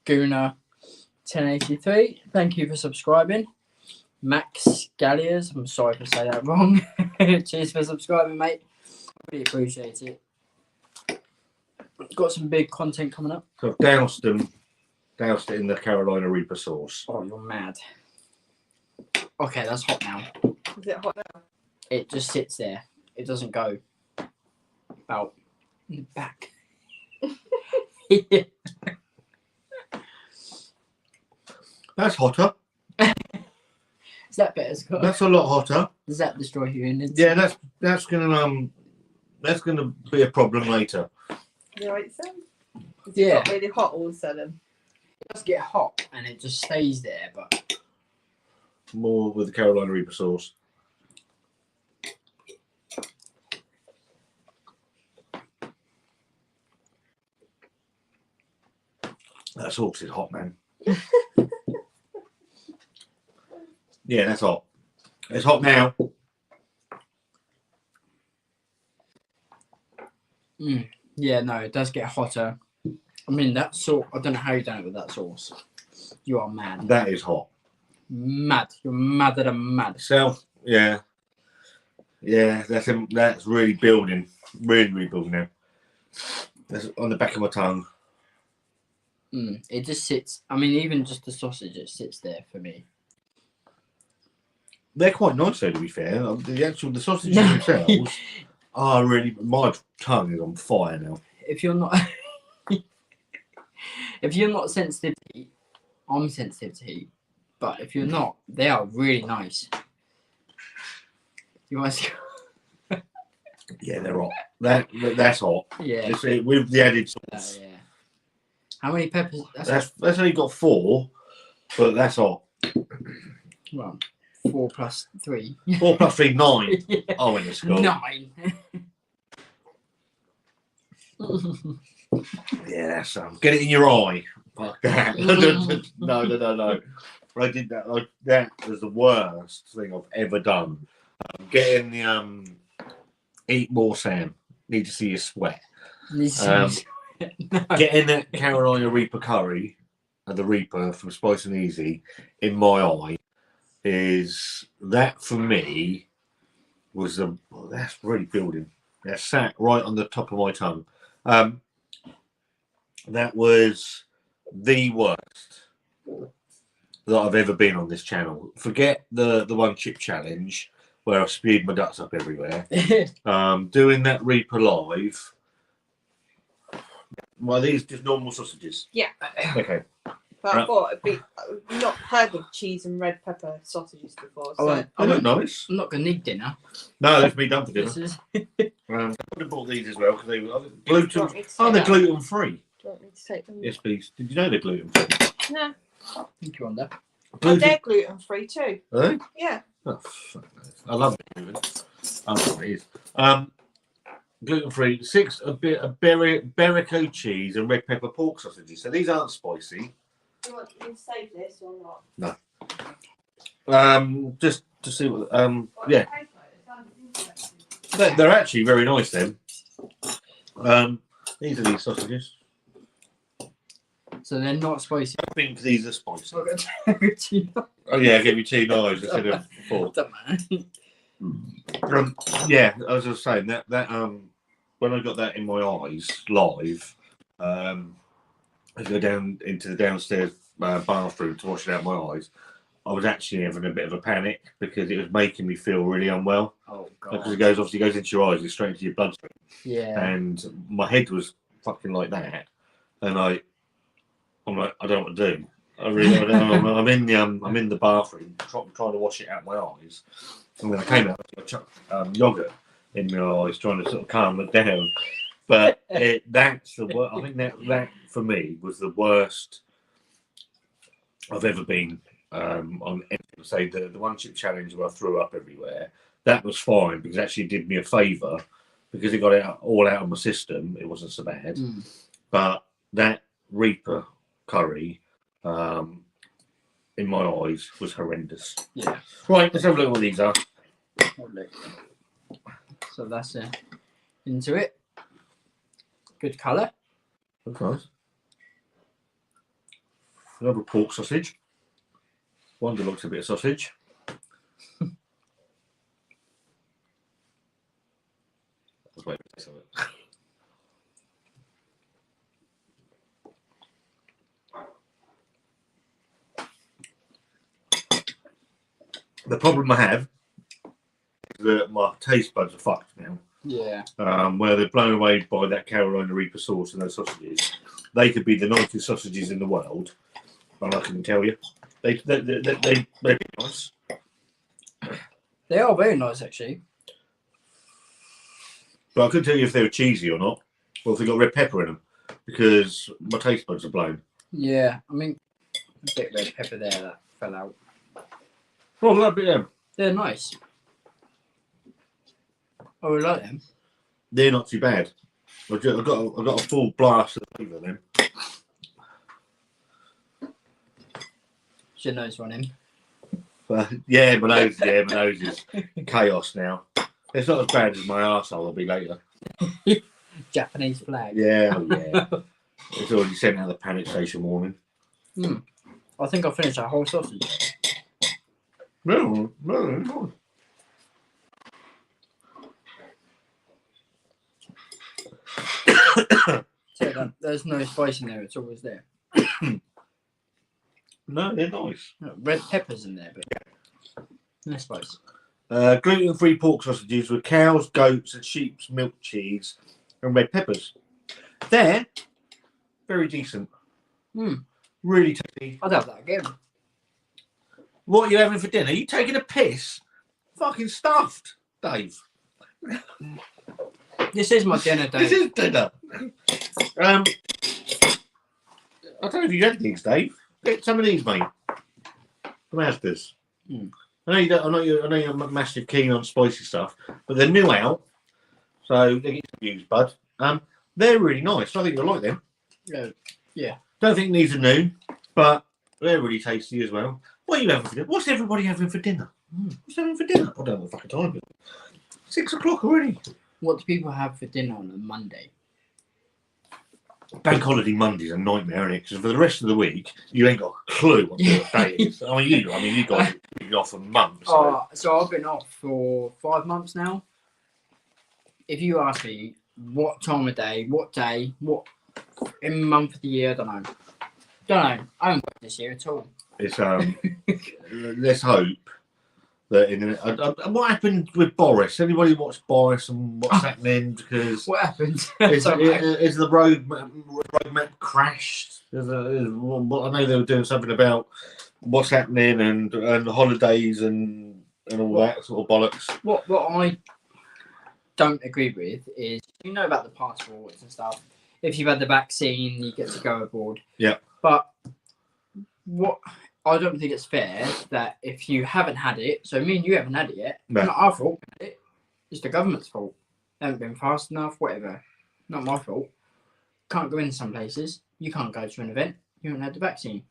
Guna 1083, thank you for subscribing. Max Galliers, I'm sorry if I say that wrong. Cheers for subscribing, mate. Really appreciate it. Got some big content coming up. So I've doused it in the Carolina Reaper sauce. Oh, you're mad. Okay, that's hot now. Is it hot now? It just sits there. It doesn't go out in the back. Yeah. That's hotter. Is that better, Scott? That's a lot hotter. Does that destroy you? Yeah, that's gonna be a problem later. You right, Sam? Yeah. Got really hot all of a sudden. It does get hot and it just stays there, but More with the Carolina Reaper sauce. That sauce is hot, man. Yeah, that's hot. It's hot now. yeah, no, it does get hotter. I mean, that sauce, I don't know how you done it with that sauce. You are mad. That is hot. Mad. You're madder than mad. Self, yeah. Yeah, that's really building. Really building now. That's on the back of my tongue. It just sits. I mean, even just the sausage, it sits there for me. They're quite nice though, to be fair. The sausages themselves are really. My tongue is on fire now. If you're not, if you're not sensitive to heat, I'm sensitive to heat. But if you're not, they are really nice. You want to? Yeah, they're hot. That's hot. Yeah. It's, with the added sauce. Yeah. How many peppers? That's only got 4, but that's hot. Well, 4 plus 3. 4 plus 3, 9. Yeah. Oh, in the school. 9. Yeah, that's get it in your eye. Fuck that. No. I did that. That was the worst thing I've ever done. Getting the eat more, Sam. Need to see you sweat. No. Getting that Carolina Reaper curry and the Reaper from Spice and Easy in my eye is that for me was that's really building. That sat right on the top of my tongue. That was the worst that I've ever been on this channel. Forget the one chip challenge where I spewed my guts up everywhere. Doing that Reaper live. Well, these just normal sausages. Yeah. Okay. But I thought I've not heard of cheese and red pepper sausages before. So. They look nice. I'm not going to need dinner. No, that's me done for dinner. This is... I would have bought these as well because they were gluten. Do you want me to Oh, they're take them? gluten free. Do you want me to take them? Yes, please. Did you know they're gluten free? No. Thank you, Wanda. Oh, they're gluten free too. Are they? Yeah. Oh, fuck knows. I love gluten. I know what it is. Gluten free. 6 a bit of Berrico cheese and red pepper pork sausages. So these aren't spicy. Do you want me to save this or not? Just to see what. Yeah. They're actually very nice then. These are these sausages. So they're not spicy. I think these are spicy. I'm gonna tell you. Oh yeah, I gave you 2 knives instead of 4. Don't matter. Yeah, as I was saying, that when I got that in my eyes live, I go down into the downstairs bathroom to wash it out my eyes. I was actually having a bit of a panic because it was making me feel really unwell. Oh Because god. it goes into your eyes, it's straight into your bloodstream. Yeah. And my head was fucking like that, and I'm like, I don't know what to do. I really, I don't know. I'm in the bathroom trying to wash it out my eyes, and when I came out, I chucked yogurt in my eyes, trying to sort of calm it down. But that's the worst. I think that for me was the worst I've ever been on anything. Say the one chip challenge where I threw up everywhere. That was fine because it actually did me a favour because it got it all out of my system. It wasn't so bad. But that Reaper curry, in my eyes, was horrendous. Yeah. Right, let's have a look at what these are. So that's into it. Good colour. That's nice. Another pork sausage. One that looks a bit of sausage. Let's wait for some of it. The problem I have is that my taste buds are fucked now. Yeah. Where they're blown away by that Carolina Reaper sauce and those sausages. They could be the nicest sausages in the world, and I can tell you, they're nice. They are very nice, actually. But I couldn't tell you if they were cheesy or not, or if they got red pepper in them, because my taste buds are blown. Yeah, I mean, a bit red pepper there that fell out. Oh, look at them. They're nice. I would like them. They're not too bad. I've got a full blast of flavour of them. Your nose running. Yeah, my nose is chaos now. It's not as bad as my arsehole will be later. Japanese flag. Yeah, oh yeah. It's already sent out the panic station warning. I think I finished that whole sausage. No. So there's no spice in there, it's always there. No, they're nice. Red peppers in there, but no spice. Gluten-free pork sausages with cows, goats, and sheep's milk cheese and red peppers. They're very decent. Really tasty. I'd have that again. What are you having for dinner? Are you taking a piss? Fucking stuffed, Dave. This is my dinner, Dave. This is dinner. I don't know if you had these, Dave. Get some of these, mate. From ASDA's. I know you don't. I know you're massive keen on spicy stuff, but they're new out, so they get used, bud. They're really nice. I think you'll like them. Yeah. Don't think these are new, but they're really tasty as well. What are you having for dinner? What's everybody having for dinner? What's having for dinner? I don't know the fucking time. 6 o'clock already. What do people have for dinner on a Monday? Bank holiday Monday's a nightmare, isn't it? Because for the rest of the week, you ain't got a clue what day it is. I mean, you guys have been off for months. So I've been off for 5 months now. If you ask me what time of day, what in month of the year, I don't know. I haven't worked this year at all. It's let's hope that what happened with Boris? Anybody watch Boris and what's happening? Because what happened? is the road map crashed? I know they were doing something about what's happening and holidays and all that sort of bollocks. What I don't agree with is, you know about the passports and stuff. If you've had the vaccine, you get to go abroad. Yeah. But what I don't think it's fair that if you haven't had it, so me and you haven't had it yet, No. not our fault, it's the government's fault. They haven't been fast enough, whatever. Not my fault. Can't go in some places. You can't go to an event. You haven't had the vaccine.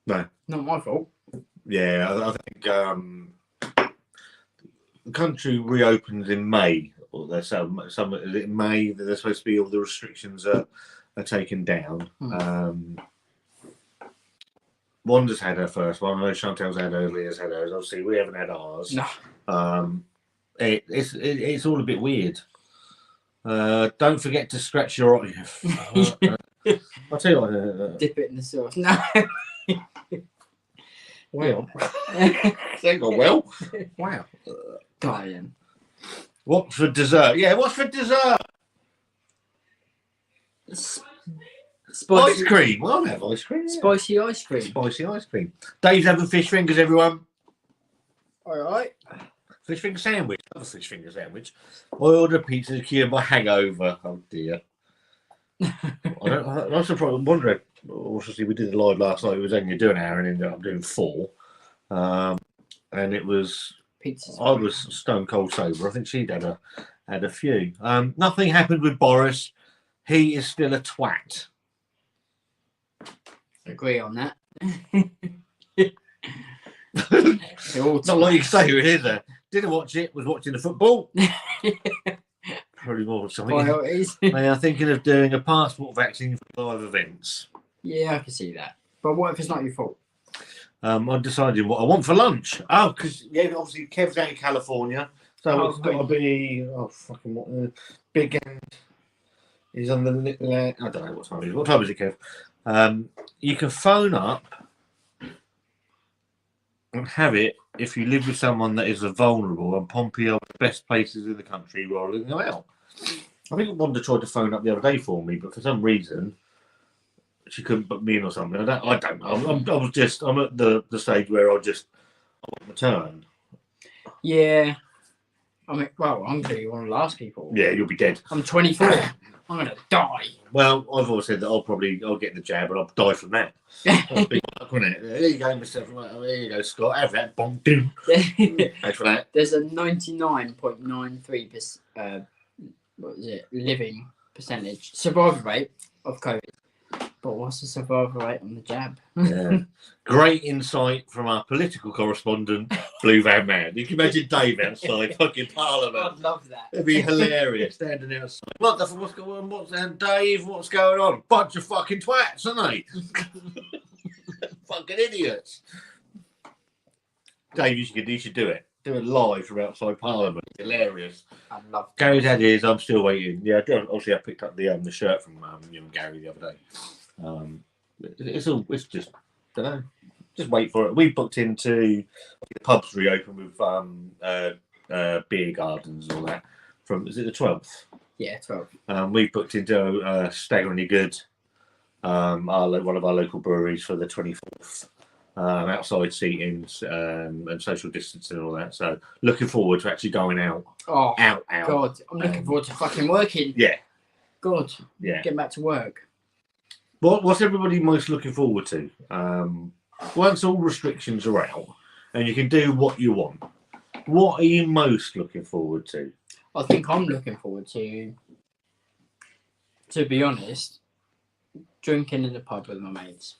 No. Not my fault. Yeah, I think the country reopens in May. Or there's some is it in May that they're supposed to be all the restrictions are taken down. Wanda's had her first one. I know Chantel's had hers, Leah's had hers. Obviously, we haven't had ours. No. It's all a bit weird. Don't forget to scratch your eye. I'll tell you what. Dip it in the sauce. No. Well, they got well. Wow. Dying. What's for dessert? Yeah, what's for dessert? Spicy Ice cream. Well, I'll have ice cream. Yeah. Spicy ice cream. Spicy ice cream. Dave's having fish fingers, everyone. All right. Fish finger sandwich. Another fish finger sandwich. I ordered a pizza to cure my hangover. Oh dear. That's the problem. I'm wondering. Obviously, we did the live last night. It was only doing an hour and ended up doing 4. And it was. Pizza's I was stone cold sober. I think she'd had a few. Nothing happened with Boris. He is still a twat. agree on that. Not like you say it is there. Didn't watch it, was watching the football. Probably more something. Priorities. They are thinking of doing a passport vaccine for live events. Yeah, I can see that. But what if it's not your fault? I'm deciding what I want for lunch. Oh, because obviously Kev's out in California, so it's got to be big end. He's on the I don't know what time it is. What time is it, Kev? You can phone up and have it if you live with someone that is vulnerable, and Pompey are the best places in the country rolling them out. I think Wanda tried to phone up the other day for me, but for some reason she couldn't put me in or something. I don't know. I'm at the stage where I want my turn. Yeah. I mean, well, I'm going to be one of the last people. Yeah, you'll be dead. I'm 24. I'm going to die. Well, I've always said that I'll get the jab and I'll die from that. That's big luck, wouldn't it? There you go, Mr. There you go, Scott. Have that. Bonk, doom. Thanks for that. There's a 99.93% living percentage survival rate of COVID. But what's the survival rate on the jab? Yeah. Great insight from our political correspondent, Blue Van Man. You can imagine Dave outside fucking Parliament. I'd love that. It'd be hilarious standing outside. What the fuck? What's going on? What's that, Dave? What's going on? Bunch of fucking twats, aren't they? Fucking idiots. Dave, you should do it. Do it live from outside Parliament. Hilarious. I'd love that. Gary's had his. I'm still waiting. Yeah, obviously I picked up the shirt from Gary the other day. It's just, I don't know. Just wait for it. We booked into the pubs reopen with beer gardens and all that. Is it the 12th? Yeah, 12. We booked into Staggeringly Good, one of our local breweries for the 24th. Outside seating and social distancing and all that. So looking forward to actually going out. Oh, out. God. I'm looking forward to fucking working. Yeah. God. Yeah. Getting back to work. What's everybody most looking forward to? Once all restrictions are out and you can do what you want, what are you most looking forward to? I think I'm looking forward to be honest, drinking in the pub with my mates.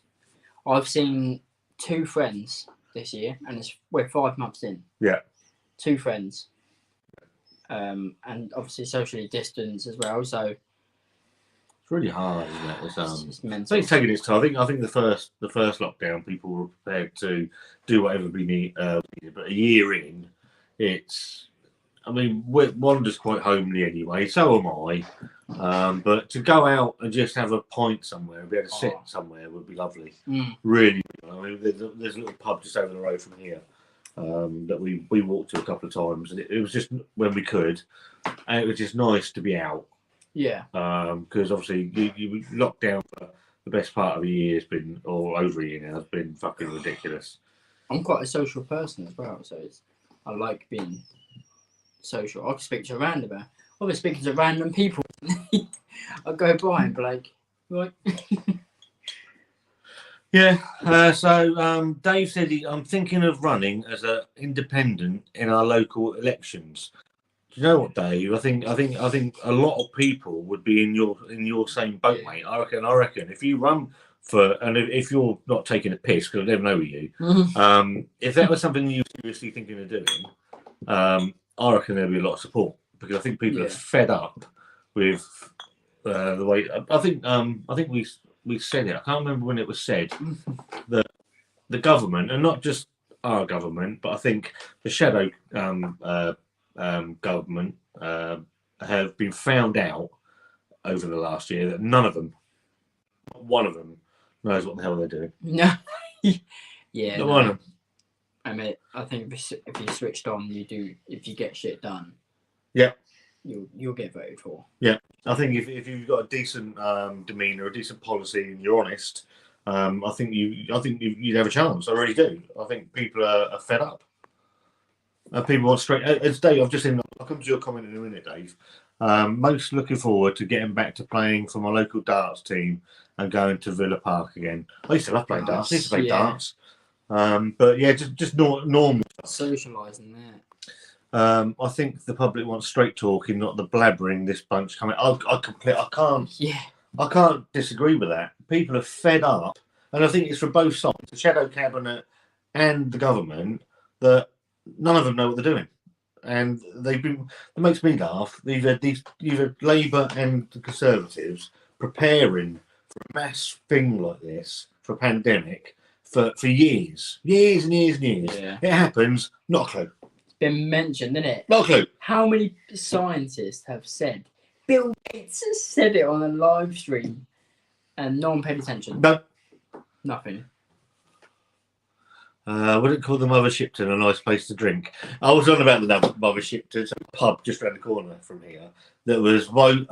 I've seen 2 friends this year, and we're 5 months in. Yeah. 2 friends. And obviously socially distanced as well, so it's really hard, isn't it? It's mental. It's taking its time. I think the first lockdown, people were prepared to do whatever we needed, but a year in, Wanda's quite homely anyway. So am I. But to go out and just have a pint somewhere, and be able to sit somewhere, would be lovely. Really. There's a little pub just over the road from here that we walked to a couple of times, and it was just when we could, and it was just nice to be out. Yeah. Because obviously you locked down for the best part of a year or over a year now, has been fucking ridiculous. I'm quite a social person as well, so I like being social. I can speak to a random. I've been speaking to random people. I go by and be like, right. Yeah. So Dave said I'm thinking of running as an independent in our local elections. Do you know what, Dave? I think a lot of people would be in your same boat, mate. I reckon if you run and if you're not taking a piss, because I never know you, if that was something you were seriously thinking of doing, I reckon there'd be a lot of support, because I think people are fed up with the way. I think we said it. I can't remember when it was said that the government, and not just our government, but I think the shadow government have been found out over the last year that none of them, not one of them, knows what the hell they're doing. No. Yeah. Not one of them. I mean, I think if you switched on, if you get shit done. Yeah. You'll get voted for. Yeah. I think if you've got a decent demeanour, a decent policy, and you're honest, I think you'd have a chance. I really do. I think people are fed up. People want straight. As Dave, I've just seen. I'll come to your comment in a minute, Dave. Most looking forward to getting back to playing for my local darts team and going to Villa Park again. I used to love playing darts. I used to play darts. But yeah, just normal. Socialising there. I think the public wants straight talking, not the blabbering. This bunch coming. I can't. Yeah. I can't disagree with that. People are fed up, and I think it's from both sides, the shadow cabinet and the government, that none of them know what they're doing. And they've been. It makes me laugh. You've had Labour and the Conservatives preparing for a mass thing like this, for a pandemic, for years and years and years. Yeah. It happens. Not a clue. Been mentioned, isn't it? Not a clue. How many scientists have said? Bill Gates has said it on a live stream, and no one paid attention. No. Nothing. Wouldn't call the Mother Shipton a nice place to drink. I was on about the Mother Shipton, it's a pub just around the corner from here that was on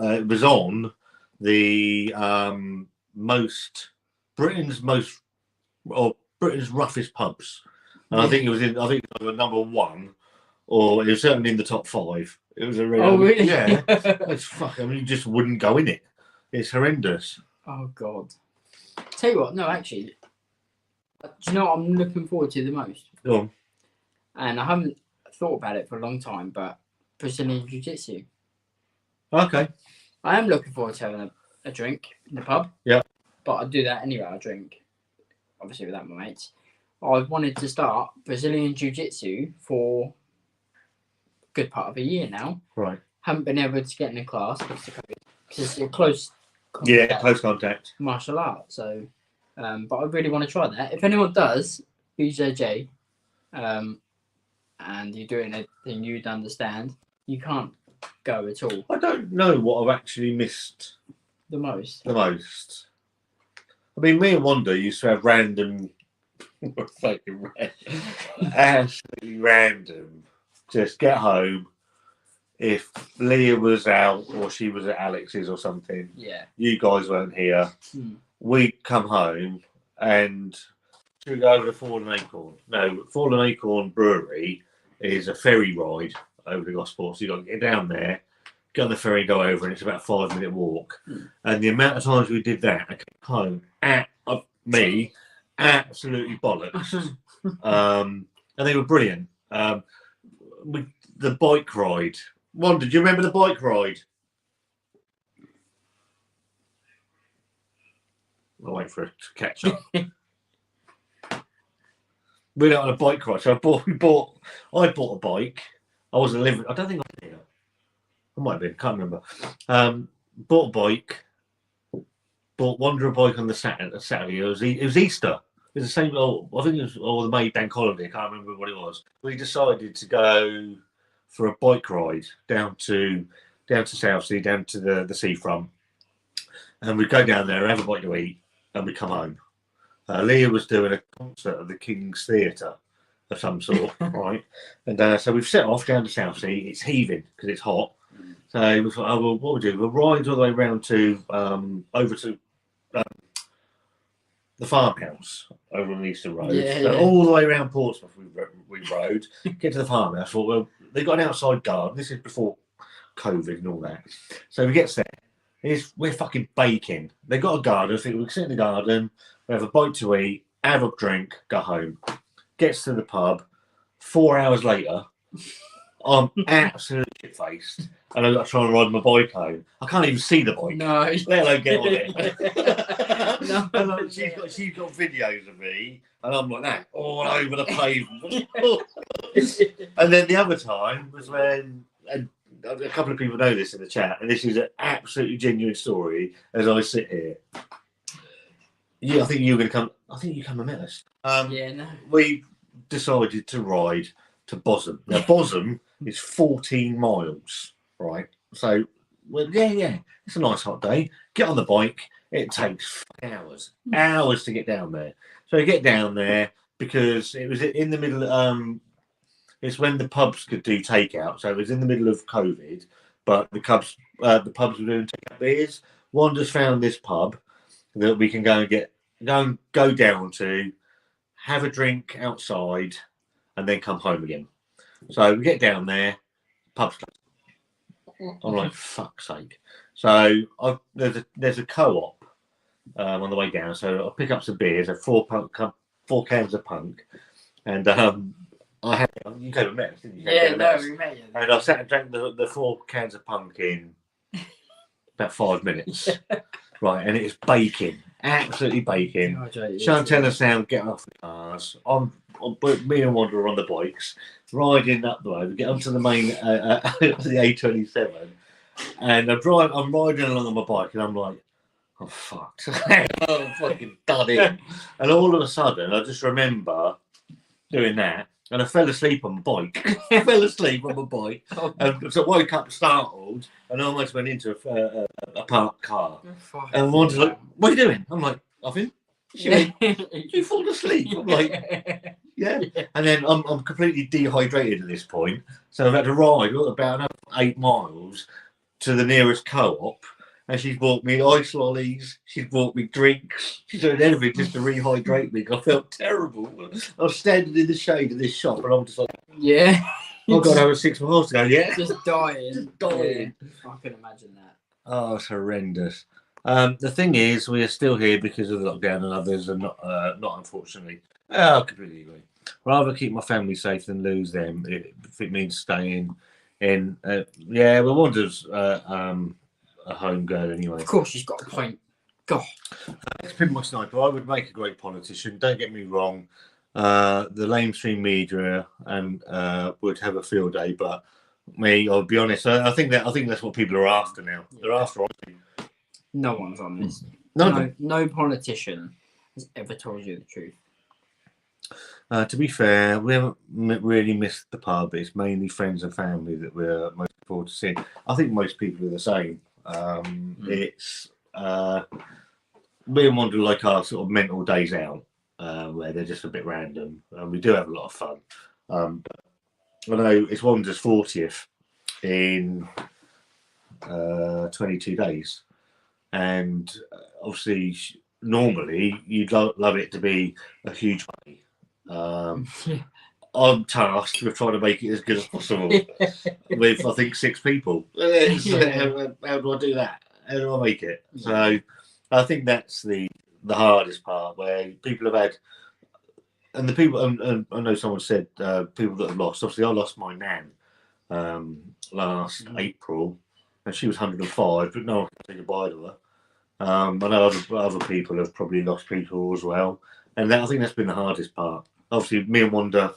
the Britain's roughest pubs. And I think it was number 1. Or it was certainly in the top 5. It was a real. Oh, really? Yeah. It's fuck. I mean, you just wouldn't go in it. It's horrendous. Oh God. Tell you what, no, actually, do you know what I'm looking forward to the most? Go on. And I haven't thought about it for a long time, but Brazilian Jiu-Jitsu. Okay. I am looking forward to having a drink in the pub. Yeah. But I do that anyway. I drink, obviously, without my mates. I've wanted to start Brazilian Jiu-Jitsu for good part of a year now. Right. Haven't been able to get in a class because it's a close contact, Yeah, close contact. martial art. So, but I really want to try that. If anyone does, BJJ, and you're doing it and you'd understand, you can't go at all. I don't know what I've actually missed The most. the most. I mean, me and Wanda used to have random, fucking absolutely random. Just get home. If Leah was out or she was at Alex's or something, Yeah. you guys weren't here, we'd come home and we'd go over to Fallen Acorn. No, Fallen Acorn Brewery is a ferry ride over the Gosport. So you've got to get down there, get on the ferry, go over, and it's about a 5-minute walk. And the amount of times we did that, I came home me absolutely bollocks. And they were brilliant. The bike ride. Wanda, do you remember the bike ride? I'll wait for it to catch up. We went on a bike ride. So I bought a bike. I wasn't living. I don't think I was here. I might have been. Can't remember. Bought a bike. Bought Wanda a bike on the Saturday. It was Easter. It was the same. I think it was the May Bank holiday. I can't remember what it was. We decided to go for a bike ride down to Southsea, down to the seafront, and we'd go down there, have a bite to eat, and we'd come home. Leah was doing a concert at the King's Theatre of some sort, right? And so we've set off down to Southsea. It's heaving because it's hot. So it was like, oh, well, what we do? We'll ride all the way around to over to the farmhouse over on Eastern Road. Yeah, So yeah. all the way around Portsmouth we rode, get to the farmhouse. Thought, well, they got an outside garden. This is before COVID and all that. So we get there. We're fucking baking. They got a garden. I think we can sit in the garden, we have a bite to eat, have a drink, go home. Gets to the pub. 4 hours later, I'm absolutely shit-faced. And I've got to try and ride my bike home. I can't even see the bike. No. Let alone get on it. No. And like, she's got videos of me, and I'm like that, all over the pavement. And then the other time was when, and a couple of people know this in the chat, and this is an absolutely genuine story as I sit here. Yeah, I think you were going to come. I think you come and met us. Yeah, no. We decided to ride to Bosham. Now, Bosham is 14 miles, right? So, well, yeah, it's a nice hot day. Get on the bike. It takes hours to get down there. So you get down there because it was in the middle. It's when the pubs could do takeout. So it was in the middle of COVID, but the pubs were doing takeout beers. Wanda's found this pub that we can go down to, have a drink outside, and then come home again. So we get down there, pub's closed. I'm like, fuck's sake. So there's a co-op on the way down. So I pick up some beers, four cans of punk, and I had you came and met us, didn't you? Yeah, no, we met you. And I sat and drank the 4 cans of punk in about 5 minutes. Right, and it's baking, absolutely baking. Chantel and Sam get off the cars. Me and Wanda are on the bikes, riding up the road. We get onto the main the A27, and I'm riding along on my bike, and I'm like, oh fuck, I'm fucking done in. And all of a sudden, I just remember doing that. And I fell asleep on my bike. And so I woke up startled and I almost went into a parked car. And Wanda's like, what are you doing? I'm like, nothing. She went, you fall asleep? I'm like, yeah. And then I'm completely dehydrated at this point. So I've had to ride about another 8 miles to the nearest co-op. And she's bought me ice lollies, she's bought me drinks, she's doing everything just to rehydrate me. I felt terrible. I was standing in the shade of this shop and I'm just like, yeah. I've got over 6 miles to go, yeah? Just dying. Dying. Yeah. I can imagine that. Oh, it's horrendous. The thing is, we are still here because of the lockdown and others are not unfortunately. I completely agree. Rather keep my family safe than lose them if it means staying in. Yeah, well, Wanda's a home girl anyway. Of course, she's got a point. God. It's pretty much sniper. I would make a great politician. Don't get me wrong. The lamestream media and would have a field day, but me, I'll be honest. I think that's what people are after now. They're after. No one's honest. No. No politician has ever told you the truth. To be fair, we haven't really missed the pub. It's mainly friends and family that we're most forward to seeing. I think most people are the same. It's we and Wanda like our sort of mental days out, where they're just a bit random, and we do have a lot of fun. I know it's Wanda's 40th in 22 days, and obviously normally you'd love it to be a huge party. I'm tasked with trying to make it as good as possible with, I think, 6 people. How do I do that? How do I make it? So I think that's the hardest part, where people have had, and the people, and I know someone said people that have lost. Obviously, I lost my nan last April, and she was 105, but no one can say goodbye to her. I know other people have probably lost people as well, and I think that's been the hardest part. Obviously, me and Wanda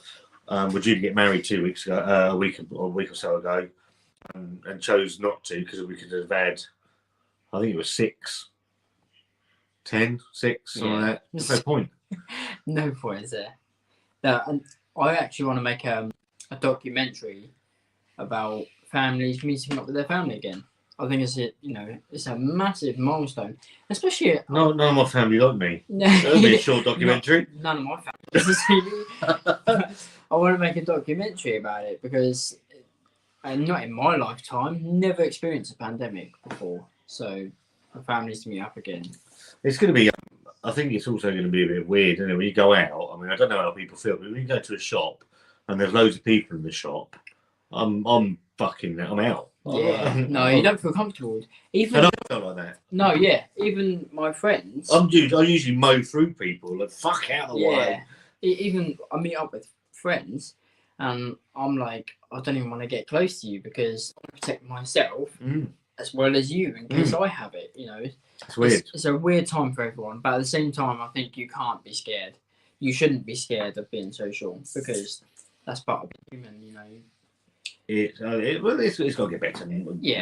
were due to get married 2 weeks ago, a week or so ago, and chose not to because we could have had, I think it was 6, 10, 6, something like that. There's no point. No point, is there? No, and I actually want to make a documentary about families meeting up with their family again. I think it's a massive milestone, especially. None of my family like me. No, That'll be a short documentary. None of my family. I want to make a documentary about it because, not in my lifetime, never experienced a pandemic before. So, for families to meet up again. It's going to be. I think it's also going to be a bit weird, isn't it? When you go out, I mean, I don't know how people feel, but when you go to a shop and there's loads of people in the shop, I'm out. Yeah, no, you don't feel comfortable. Even I don't feel like that. No, yeah, even my friends. I usually mow through people, like fuck out of the way. Even I meet up with friends, and I'm like, I don't even want to get close to you because I want to protect myself as well as you in case I have it. It's weird. It's a weird time for everyone, but at the same time, I think you can't be scared. You shouldn't be scared of being social because that's part of being human. It's got to get back to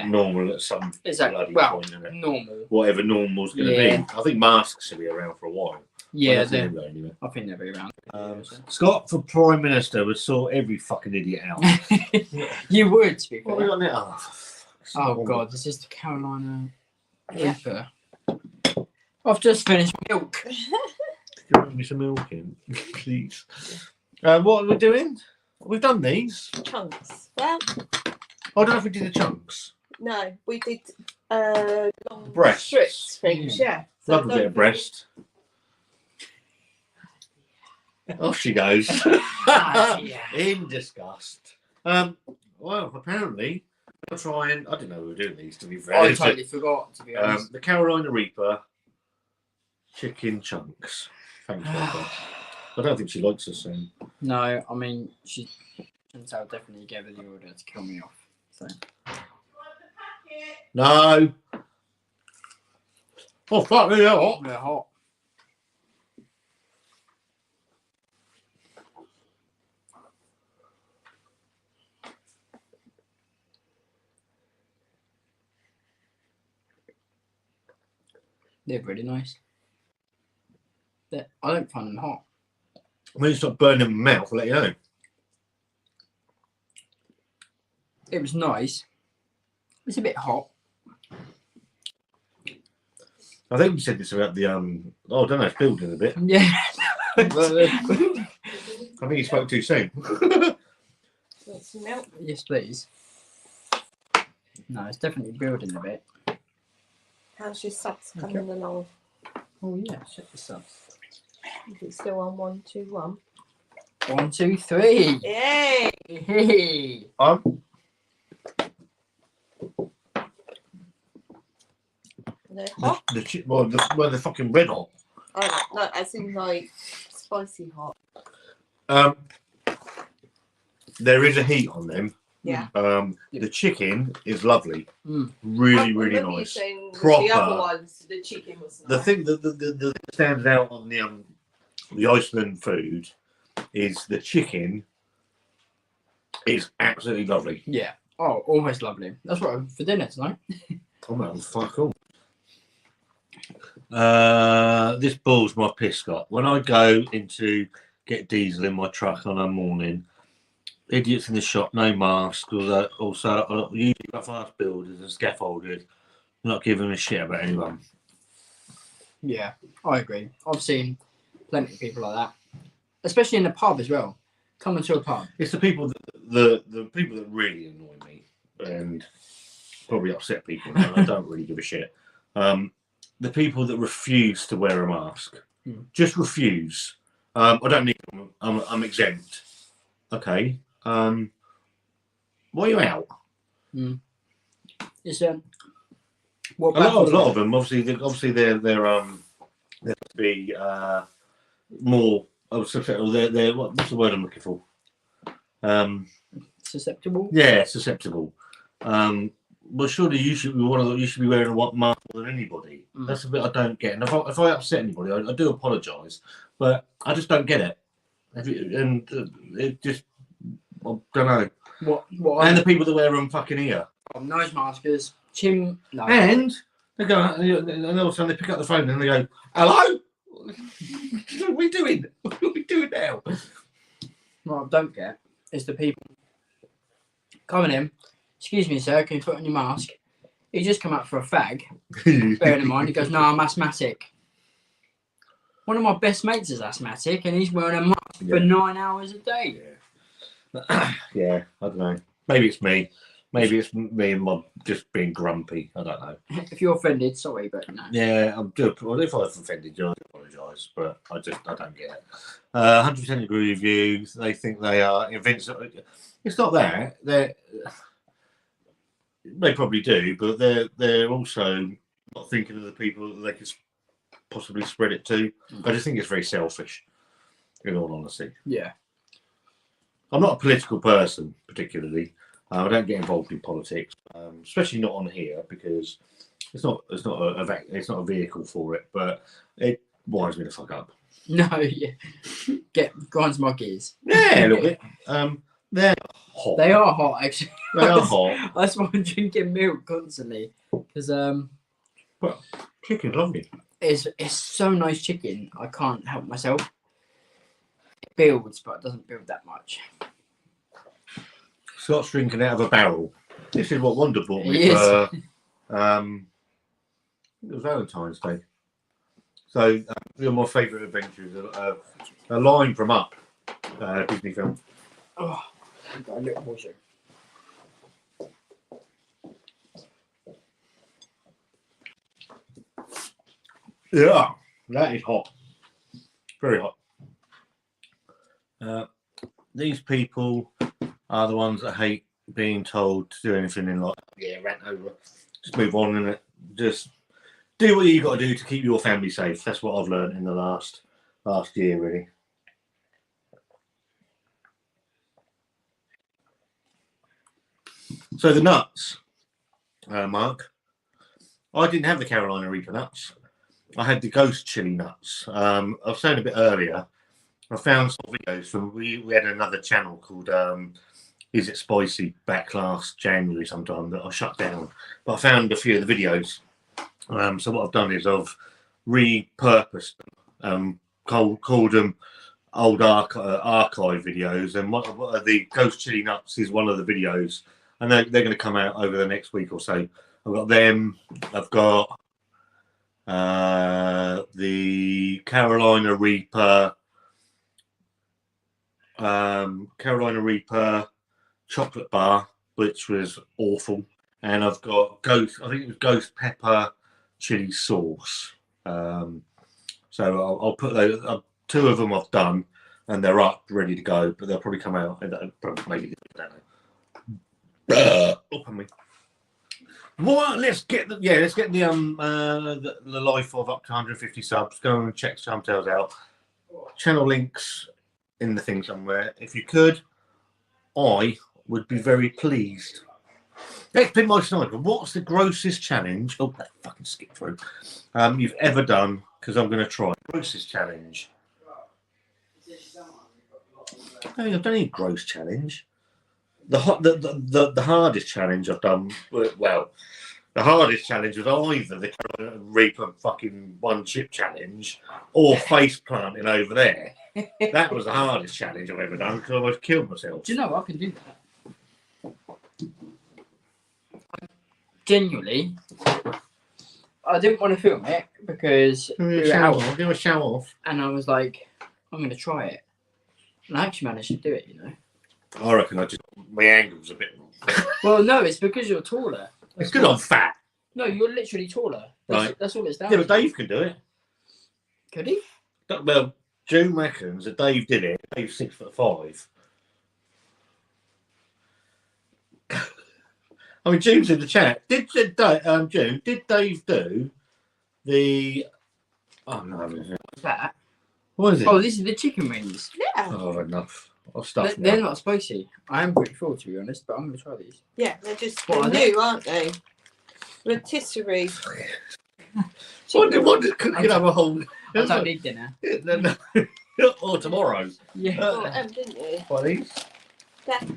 normal at some bloody point, isn't it? Normal. Whatever normal's going to be. I think masks should be around for a while. Yeah, I think they'll be around. Scott for Prime Minister would sort every fucking idiot out. You would, to be fair. What have we got now? Oh God, this is the Carolina Reaper. I've just finished milk. Give me some milk in, please. What are we doing? We've done these. Chunks. Well, I don't know if we did the chunks. no, we did long Breasts. strips things, yeah. So Love a bit of breast. Off she goes. Yeah. In disgust. Well, apparently, I'm trying. I didn't know we were doing these, to be fair. I totally forgot, to be honest. The Carolina Reaper chicken chunks. Thanks, Rebecca. I don't think she likes us soon. No, I mean, Chantal definitely gave her the order to kill me off. So. No. Oh, fuck me, they're hot. They're hot. They're really nice. I don't find them hot. When you start burning in my mouth, I'll let you know. It was nice. It's a bit hot. I think we said this about the I don't know, it's building a bit. Yeah. I think you spoke too soon. Want some milk? Yes, please. No, it's definitely building a bit. How's your subs coming along? Oh yeah, check this up. Is it still on 1, 2, 1? 1, 2, 3. Yay! Hey. They're hot? They're fucking red hot. Oh, no, as in like spicy hot. There is a heat on them. Yeah. The chicken is lovely. Mm. Really, I really remember you nice. saying with Proper. the other ones, the chicken was nice. The thing that the stands out on the Iceland food is the chicken is absolutely lovely. Yeah. Oh, almost lovely. That's what I'm for dinner tonight. Oh man, fuck all. This balls my piss, Scott. When I go into get diesel in my truck on a morning, idiots in the shop, no mask, also usually fast builders and scaffolders, not giving a shit about anyone. Yeah, I agree. I've seen plenty of people like that, especially in the pub as well. Coming to a pub. It's the people the people that really annoy me and probably upset people. And I don't really give a shit. The people that refuse to wear a mask, just refuse. I don't need them. I'm exempt. Okay. Why are you out? It's A lot of them, obviously they're to be more. What's the word I'm looking for? susceptible. Yeah, susceptible. Well, surely you should be wearing a mask more than anybody. That's a bit I don't get. And if I upset anybody, I do apologise, but I just don't get it. It just I don't know. What? And the people that wear them fucking ear. Nose maskers, chin. No. And they go, and all of a sudden they pick up the phone and they go, "Hello, what are we doing? What are we doing now?" What I don't get is the people coming in. Excuse me, sir, can you put on your mask? He just come out for a fag. Bearing in mind, he goes, "No, I'm asthmatic." One of my best mates is asthmatic, and he's wearing a mask for 9 hours a day. Yeah, I don't know. Maybe it's me. Maybe it's me and my just being grumpy. I don't know. If you're offended, sorry, but no. Yeah, I'm good. Well, if I've offended you, I apologise, but I don't get it. 100% agree with you. They think they are invincible. It's not that. They probably do, but they're also not thinking of the people that they could possibly spread it to. I just think it's very selfish, in all honesty. Yeah. I'm not a political person, particularly. I don't get involved in politics, especially not on here because it's not a vehicle for it. But it winds me the fuck up. No, yeah. Grinds my gears. Yeah, a little bit. They're hot. They are hot, actually. They are hot. That's why I'm drinking milk constantly because But chicken's lovely. it's so nice chicken. I can't help myself. It builds, but it doesn't build that much. Scott's drinking out of a barrel. This is what Wanda bought me Yes. for. It was Valentine's Day. So one of my favourite adventures, a line from Up, Disney film. Oh, I've got a little more sugar. Yeah, that is hot. Very hot. These people are the ones that hate being told to do anything in like, yeah, rant over. Just move on and just do what you got to do to keep your family safe. That's what I've learned in the last year, really. So the nuts, Mark. I didn't have the Carolina Reaper nuts. I had the ghost chili nuts. I was saying a bit earlier, I found some videos from, we had another channel called Is It Spicy back last January sometime that I shut down. But I found a few of the videos. So what I've done is I've repurposed them, called them old archive videos. And what the ghost chili nuts is one of the videos. And they're going to come out over the next week or so. I've got them. I've got the Carolina Reaper chocolate bar, which was awful, and I've got ghost. I think it was ghost pepper chili sauce. So I'll put those. Two of them I've done, and they're up, ready to go. But they'll probably come out. Maybe I don't know. Open me. Well, let's get the life of up to 150 subs. Go and check Chumtails out. Channel links in the thing somewhere. If you could, I would be very pleased. Let's pick my sniper. What's the grossest challenge? Oh, that fucking skipped through. You've ever done? Because I'm going to try. Grossest challenge. I have done any gross challenge. The hardest challenge I've done. Well, the hardest challenge was either the Carolina Reaper fucking one chip challenge or face planting over there. That was the hardest challenge I've ever done because I almost killed myself. Do you know I can do that? Genuinely, I didn't want to film it because we were out, do a show off. and I was like, I'm going to try it. And I actually managed to do it, you know. I reckon my angle's a bit wrong. Well, no, it's because you're taller. It's because I'm fat. No, you're literally taller. Right. That's all it's down Yeah, to. but Dave can do it. Could he? Well, June reckons that Dave did it. Dave's 6'5". I mean, June's in the chat. June, did Dave do the... Oh, no. What's that? What is it? Oh, this is the chicken wings. Yeah. Oh, enough. I'll stuff They're not spicy. I am pretty full, to be honest, but I'm going to try these. Yeah, they're just What are new, aren't they? Rotisserie. What did cooking have a whole... I don't need dinner. Or tomorrow. Yeah. Didn't you? What are these? That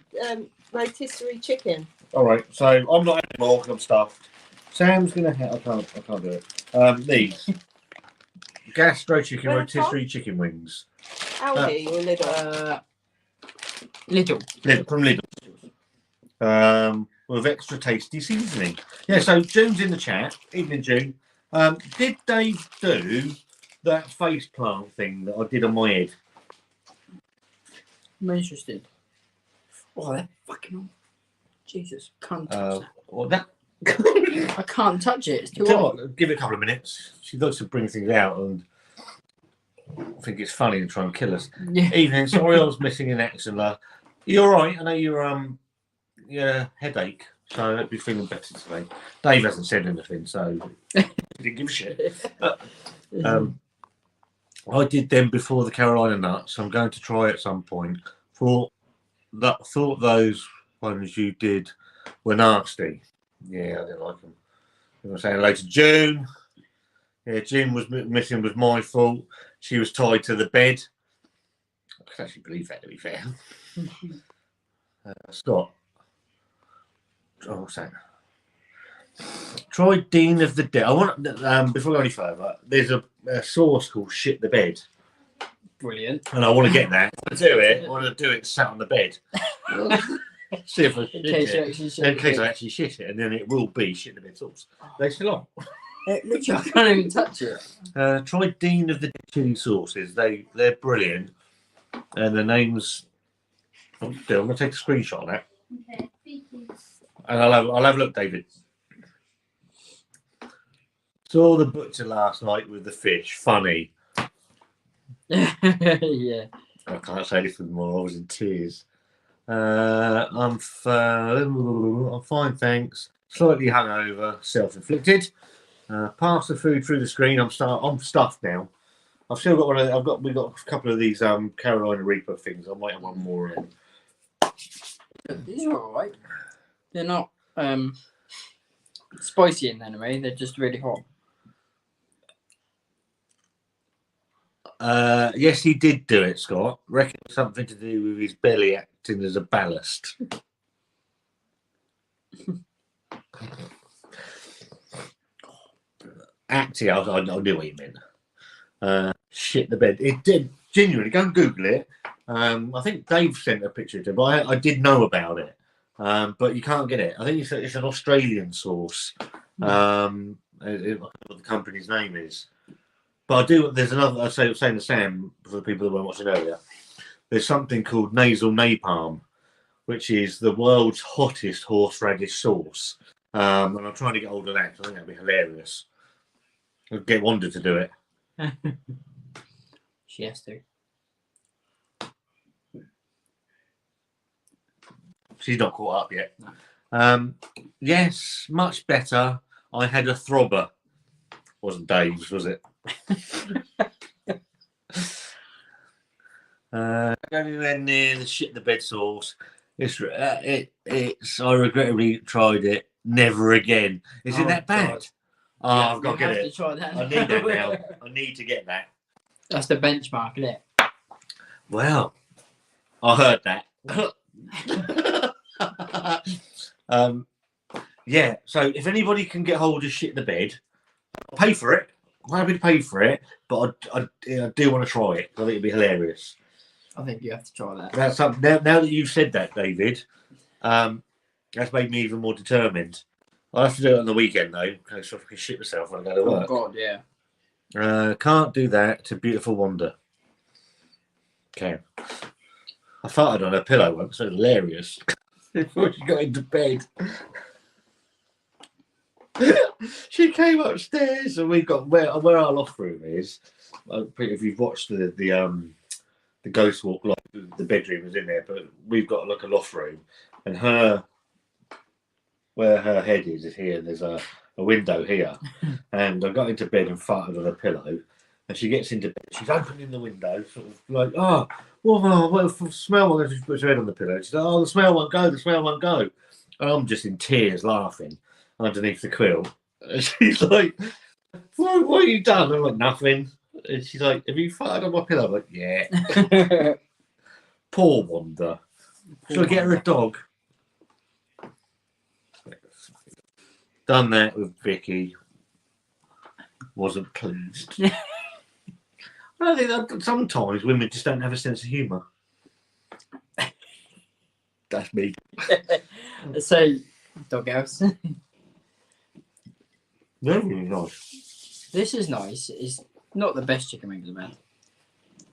rotisserie chicken. All right, so I'm not anymore because I'm stuffed. Sam's gonna have. I can't do it. These gastro chicken Where rotisserie chicken wings. Aldi or Lidl? Little. From Lidl. With extra tasty seasoning. Yeah. So June's in the chat. Evening, June. Did Dave do that face plant thing that I did on my head? I'm interested. Oh, they're fucking on. Jesus, can't touch that. Well, that. I can't touch it. It's too hot. Give it a couple of minutes. She likes to bring things out and I think it's funny to try and kill us. Yeah. Evening, sorry I was missing in action. You all right? I know you're headache, so I hope you're feeling better today. Dave hasn't said anything, so he didn't give a shit. I did them before the Carolina nuts. I'm going to try at some point. Thought those ones you did were nasty. Yeah, I didn't like them. I was saying hello to June. Yeah, June was missing was my fault. She was tied to the bed. I can actually believe that, to be fair. Scott. Oh, what's that? Try Dean of the Dead. I want before we go any further. There's a sauce called Shit the Bed. Brilliant. And I want to get that. I want to do it sat on the bed. See if I In case I actually shit it, and then it will be shit the bed sauce. They still on. Literally, I can't even touch it. Try Dean of the Dead chili sauces. They're brilliant. And the names. I'm going to take a screenshot of that. Okay. And I'll have a look, David. Saw the butcher last night with the fish. Funny. Yeah. I can't say anything more. I was in tears. I'm fine, thanks. Slightly hungover, self-inflicted. Pass the food through the screen. I'm stuffed now. I've still got one. We've got a couple of these Carolina Reaper things. I might have one more in. These are alright. They're not spicy in any way. They're just really hot. Yes, he did do it, Scott. Reckon something to do with his belly acting as a ballast. Actually, I knew what you meant. Shit the bed. It did. Genuinely, go and Google it. I think Dave sent a picture to it, but I did know about it. But you can't get it. I think it's an Australian source. What the company's name is. But I do. There's another. I was saying to Sam for the people that weren't watching earlier. There's something called nasal napalm, which is the world's hottest horseradish sauce. And I'm trying to get hold of that because I think that'd be hilarious. I'll get Wanda to do it. She has to. She's not caught up yet. No. Yes, much better. I had a throbber. Wasn't Dave's, was it? Anywhere near the shit the bed sauce. It's I regrettably tried it. Never again. Is it that bad? God. Oh, Yeah, I've got to get it. try that. I need that now. I need to get that. That's the benchmark, isn't it? Well, I heard that. Yeah, so if anybody can get hold of shit in the bed, I'll pay for it. I'm happy to pay for it, but I do want to try it. I think it'd be hilarious. I think you have to try that. That's up, now that you've said that, David, that's made me even more determined. I'll have to do it on the weekend though, so I can shit myself when I go to work. Oh God, yeah. Can't do that to beautiful Wanda. Okay. I farted on her pillow once, so it was hilarious. Before she got into bed. She came upstairs and we've got where our loft room is. If you've watched the Ghost Walk, like the bedroom is in there, but we've got like a loft room, and where her head is here. There's a window here, and I got into bed and farted on a pillow, and she gets into bed. She's opening the window, sort of like, what smell? She puts her head on the pillow. She's like, oh, the smell won't go. The smell won't go. And I'm just in tears, laughing underneath the quilt. And she's like, what have you done? I'm like, nothing. And she's like, have you farted on my pillow? I'm like, yeah. Poor Wanda. Shall I get her a dog? Done that with Vicky. Wasn't pleased. I think that sometimes women just don't have a sense of humour. That's me. So, dog house. They're really nice. This is nice. It's not the best chicken wings I've had.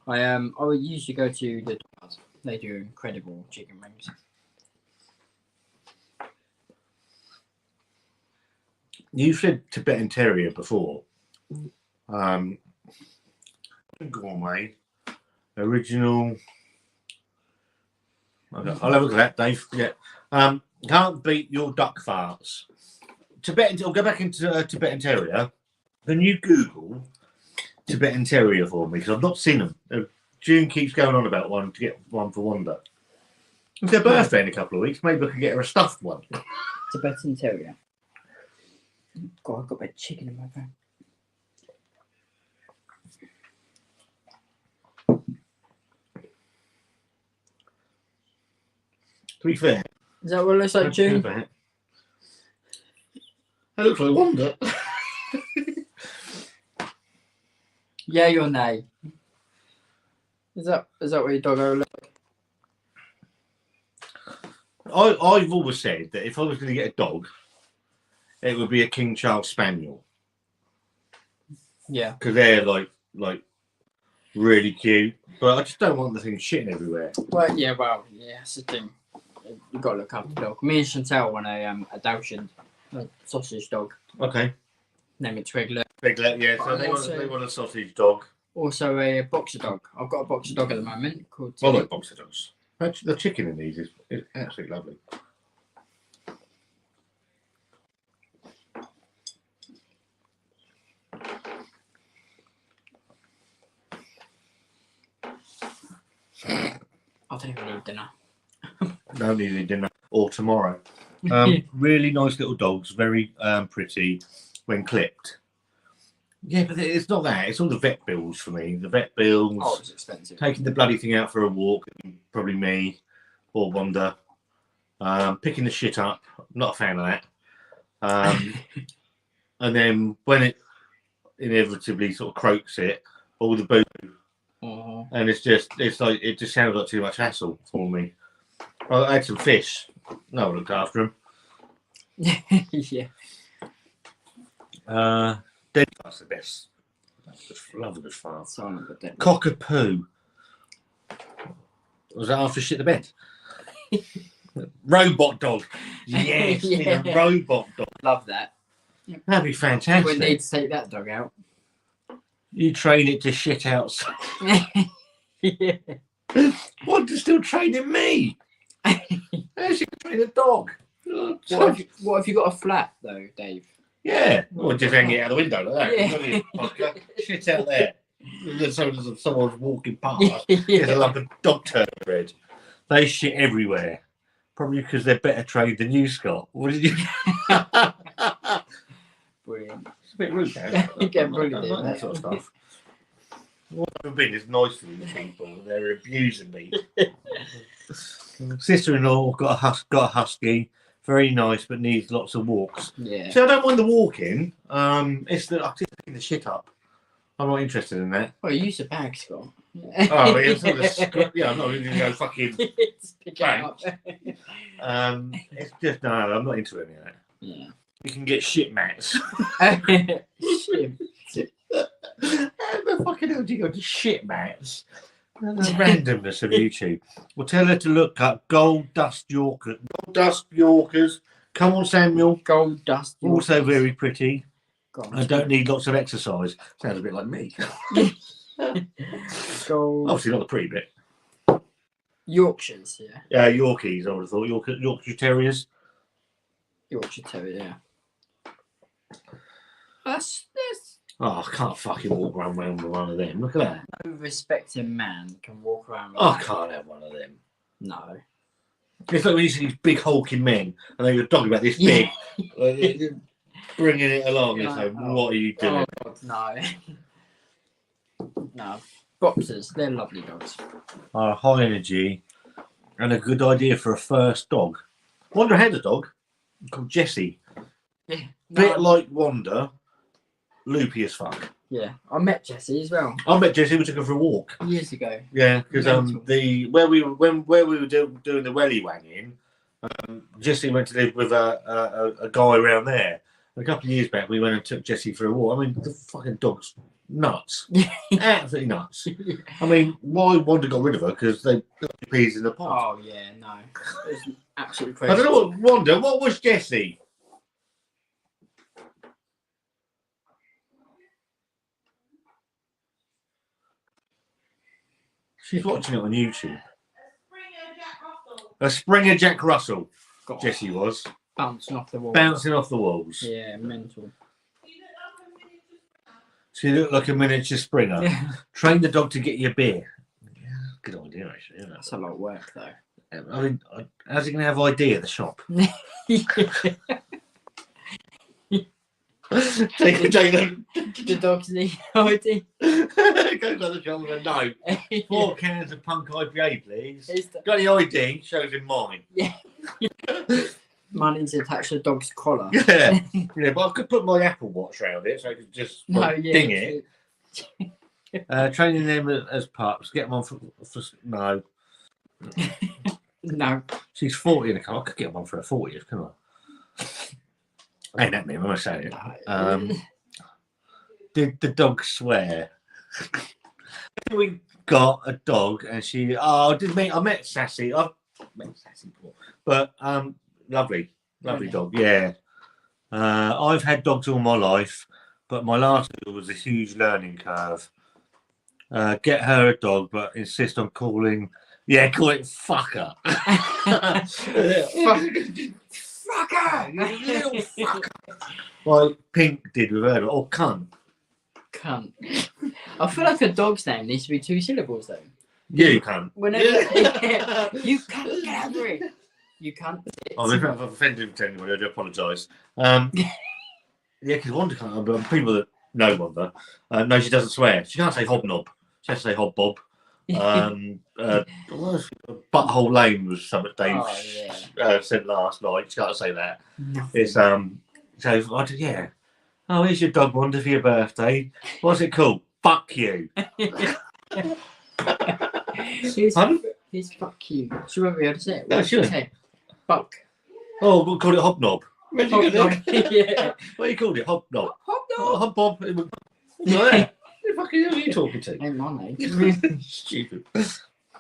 I would usually go to the Dogs. They do incredible chicken wings. You said Tibetan Terrier before. Gourmet. Original. I'll have a look at that, Dave. Yeah. Can't beat your duck farts. I'll go back into Tibetan Terrier. Can you Google Tibetan Terrier for me? Because I've not seen them. June keeps going on about one to get one for Wanda. It's their birthday in a couple of weeks. Maybe I can get her a stuffed one. Tibetan Terrier. God, I've got a bit of chicken in my phone. To be fair. Is that what it looks like, June? That looks like Wanda. Yay or nay? Is that what your dog looks like? I've always said that if I was going to get a dog, it would be a King Charles Spaniel. Yeah. Because they're like really cute. But I just don't want the thing shitting everywhere. Well, yeah, that's the thing. You've got to look after the dog. Me and Chantal want a Dalshian, a sausage dog. Okay. Name it's Regular. Regular, yeah. So they want a sausage dog. Also a boxer dog. I've got a boxer dog at the moment called I like boxer dogs. The chicken in these is absolutely lovely. I don't even need dinner. Don't need any dinner or tomorrow. Really nice little dogs, very pretty when clipped. Yeah, but it's not that. It's all the vet bills for me. The vet bills, Oh, it's expensive. taking the bloody thing out for a walk, probably me or Wanda. Picking the shit up, not a fan of that. And then when it inevitably sort of croaks it, all the boo. And it just sounds like too much hassle for me. I had some fish. No one looked after them. Yeah. That's the best. Love a good farm. Silent but deadly. Cockapoo. Was that after shit the bed? Robot dog. Yes, Yeah. a robot dog. Love that. That'd be fantastic. We need to take that dog out. You train it to shit outside. Yeah. What, to still training me? How's she train a dog? What if you got a flat though, Dave? Yeah, or just hang it out the window like that. Yeah. Fucker. Shit out there. Someone's walking past. There's a lump of dog turd bread. They shit everywhere. Probably because they're better trained than you, Scott. What did you? Brilliant. It's a bit rude, Get bullied I in like that sort of stuff. What I've been is nice to these people. They're abusing me. Sister-in-law got a husky. Very nice, but needs lots of walks. Yeah. So I don't mind the walking. It's the I'm just picking the shit up. I'm not interested in that. Well, you use a bag, Scott. Oh, yeah, I'm not even gonna go fucking. Just pick it up. It's just no, I'm not into any of that. Yeah. You can get shit mats. Shit. How the fucking hell do you go to shit mats? The randomness of YouTube. We'll tell her to look up Gold Dust Yorkers. Gold Dust Yorkers. Come on, Samuel. Gold dust. Also very pretty. God. I don't need lots of exercise. Sounds a bit like me. Gold. Obviously not the pretty bit. Yorkshires, yeah. Yeah, Yorkies, I would have thought. Yorkshire Terriers. Yorkshire Terrier, yeah. That's Oh, I can't fucking walk around with one of them. Look at that. no respecting man can walk around with Oh, I that. can't have one of them. No. It's like when you see these big hulking men and they're talking about this big, bringing it along. It's like, what are you doing? Oh, God, no. No. Boxers, they're lovely dogs. Are high energy and a good idea for a first dog. Wanda had a dog called Jessie. Yeah. Bit like Wanda, loopy as fuck. Yeah. I met Jessie as well I met Jessie. We took her for a walk. years ago. Yeah, because Mental. where we were doing the welly wanging, Jessie went to live with a guy around there. A couple of years back, we went and took Jessie for a walk. I mean, the fucking dog's nuts, absolutely nuts. I mean, why Wanda got rid of her? Because they peas in the pot. Oh yeah, no. It was absolutely crazy. I don't know what Wanda. What was Jessie? She's watching it on YouTube. A Springer Jack Russell. God, Jessie was bouncing off the wall. bouncing off the walls. Yeah, mental. She looked like a miniature Springer. Yeah. Train the dog to get you a beer. Yeah, good idea, actually. Isn't it? That's a lot of work though. I mean, how's he going to have ID at the shop? Take The dogs need ID. Goes to the shop with a note. 4 cans of Punk IPA, please. Got the ID? Shows him mine. Yeah. Money's attached to the dog's collar. Yeah, yeah, but I could put my Apple Watch around it so I could just ding it. Training them as pups. Get them on for no. No. She's 40 in a car. I could get one for her 40th, couldn't I? Ain't that me? I'm gonna say it. Did the dog swear? We got a dog, and she. Oh, I met Sassy. I've met Sassy before, but lovely Really? dog. Yeah. I've had dogs all my life, but my last dog was a huge learning curve. Get her a dog, but insist on calling Yeah, call it fucker. Fucker, you little fucker. Like Pink did with her. Oh, cunt. Cunt. I feel like a dog's name needs to be 2 syllables though. You cunt. Whenever you can't get out of it. You can't. If I've offended anybody, I do apologise. Yeah, because Wanda can't. But people that know Wanda know she doesn't swear. She can't say hobnob. She has to say hobbob. Butthole Lane was something Dave said last night. She can't say that. It's so I did, yeah. Oh, here's your dog Wanda for your birthday. What's it called? Fuck you. He's fuck you. She won't be able to say it. No, she won't. Say? Fuck. Oh, we'll call it hobnob. Hobnob. Yeah. What do you called it? Hobnob. Hobnob. Hobbob. Yeah. Who the fuck are you talking to? Ain't my name. Stupid.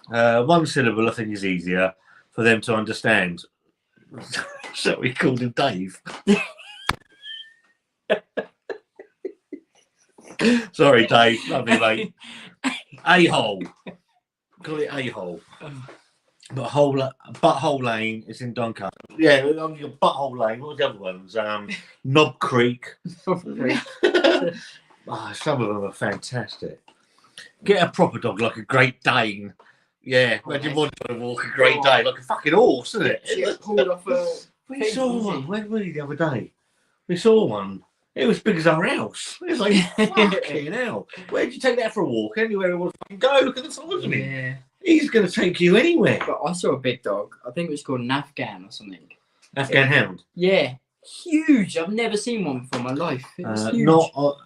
One syllable, I think, is easier for them to understand. So we called him Dave. Sorry, Dave. Love you, mate. A-hole. Call it A-hole. But Butthole Lane is in Doncaster. Yeah, Butthole Lane. What was the other ones? Knob Creek. Some of them are fantastic. Get a proper dog like a Great Dane. Yeah, imagine one trying to walk a Great Dane like a fucking horse, isn't it? She got pulled off a. We saw one. Where were we the other day? We saw one. It was big as our house. It was like, fucking hell. Where'd you take that for a walk? Anywhere it was, go. Look at the size of him. Yeah. He's going to take you anywhere. But I saw a big dog. I think it was called an Afghan or something. Afghan hound. Yeah. Huge. I've never seen one before in my life. It was huge. Not of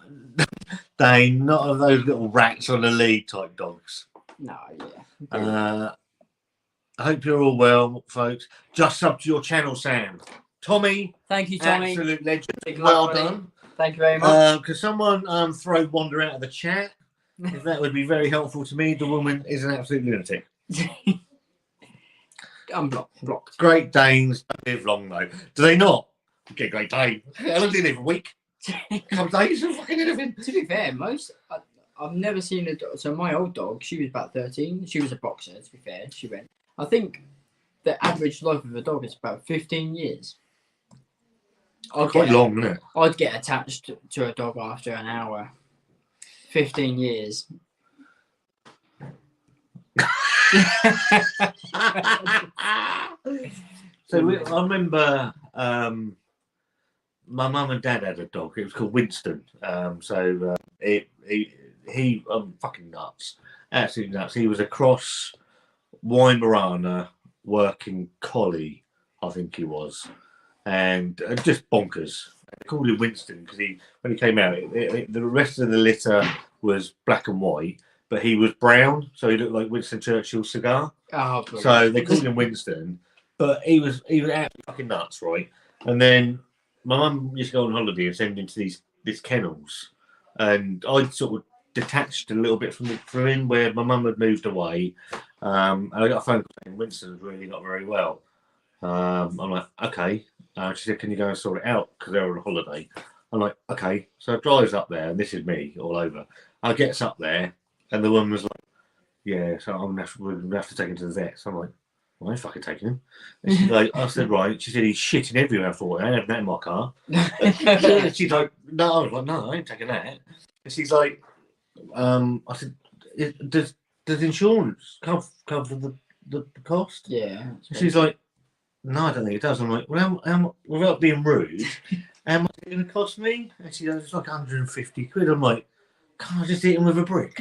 those little rats on the lead type dogs. No, yeah. I hope you're all well, folks. Just sub to your channel, Sam. Tommy. Thank you, Tommy. Absolute legend. Big Well love, buddy. done. Thank you very much. Could someone throw Wanda out of the chat? If that would be very helpful to me. The woman is an absolute lunatic. I'm blocked. Great Danes don't live long though. Do they not? Get Great Dane. How long do they live? A week? A couple of days? Fucking anything. To be fair, I've never seen a dog. So my old dog, she was about 13. She was a boxer, to be fair. She went. I think the average life of a dog is about 15 years. Quite long, isn't it? I'd get attached to a dog after an hour. 15 years. So I remember my mum and dad had a dog. It was called Winston. He fucking nuts, absolutely nuts. He was a cross Weimaraner working collie, I think he was, and just bonkers. They called him Winston because when he came out, the rest of the litter was black and white, but he was brown, so he looked like Winston Churchill's cigar. Oh, so they called him Winston, but he was absolutely fucking nuts, right? And then my mum used to go on holiday and send him to these kennels, and I'd sort of detached a little bit from him where my mum had moved away, and I got a phone call saying Winston's really not very well. I'm like, okay. She said, can you go and sort it out because they're on holiday? I'm like, okay. So I drives up there, and this is me all over. I gets up there, and the woman was like, yeah, so we're gonna have to take him to the vet. So I'm like, well, I ain't fucking taking him. And she's like, I said, right. She said, he's shitting everywhere. I thought, I ain't having that in my car. She's like, no. I was like, no, I ain't taking that. And she's like, I said, does insurance cover the cost? Yeah. She's like, no, I don't think it does. I'm like, well, without being rude, how much is it going to cost me? And she goes, it's like 150 quid. I'm like, can't I just eat him with a brick?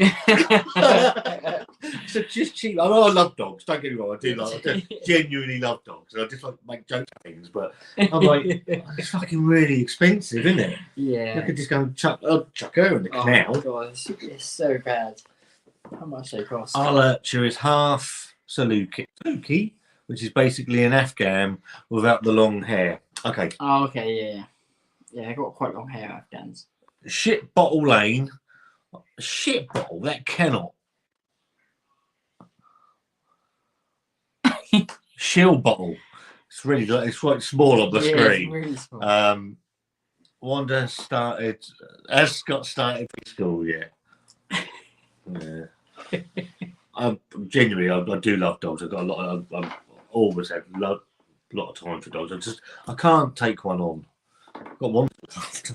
So just cheap. I mean, I love dogs. Don't get me wrong. I genuinely love dogs. I just like make jokes and things. But I'm like, it's fucking really expensive, isn't it? Yeah. I could just go and chuck her in the canal. Oh, God. It's so bad. How much they cost? Archer is half Saluki, which is basically an Afghan without the long hair. Okay. Oh, okay, yeah. Yeah, I got quite long hair, Afghans. Shit Bottle Lane. Shit bottle, that cannot. Shill bottle. It's quite small on the screen. It's really small. Wanda has got started school yet. Yeah. Genuinely, I do love dogs. I've got a lot. I've always had a lot of time for dogs. I can't take one on. I've got one. So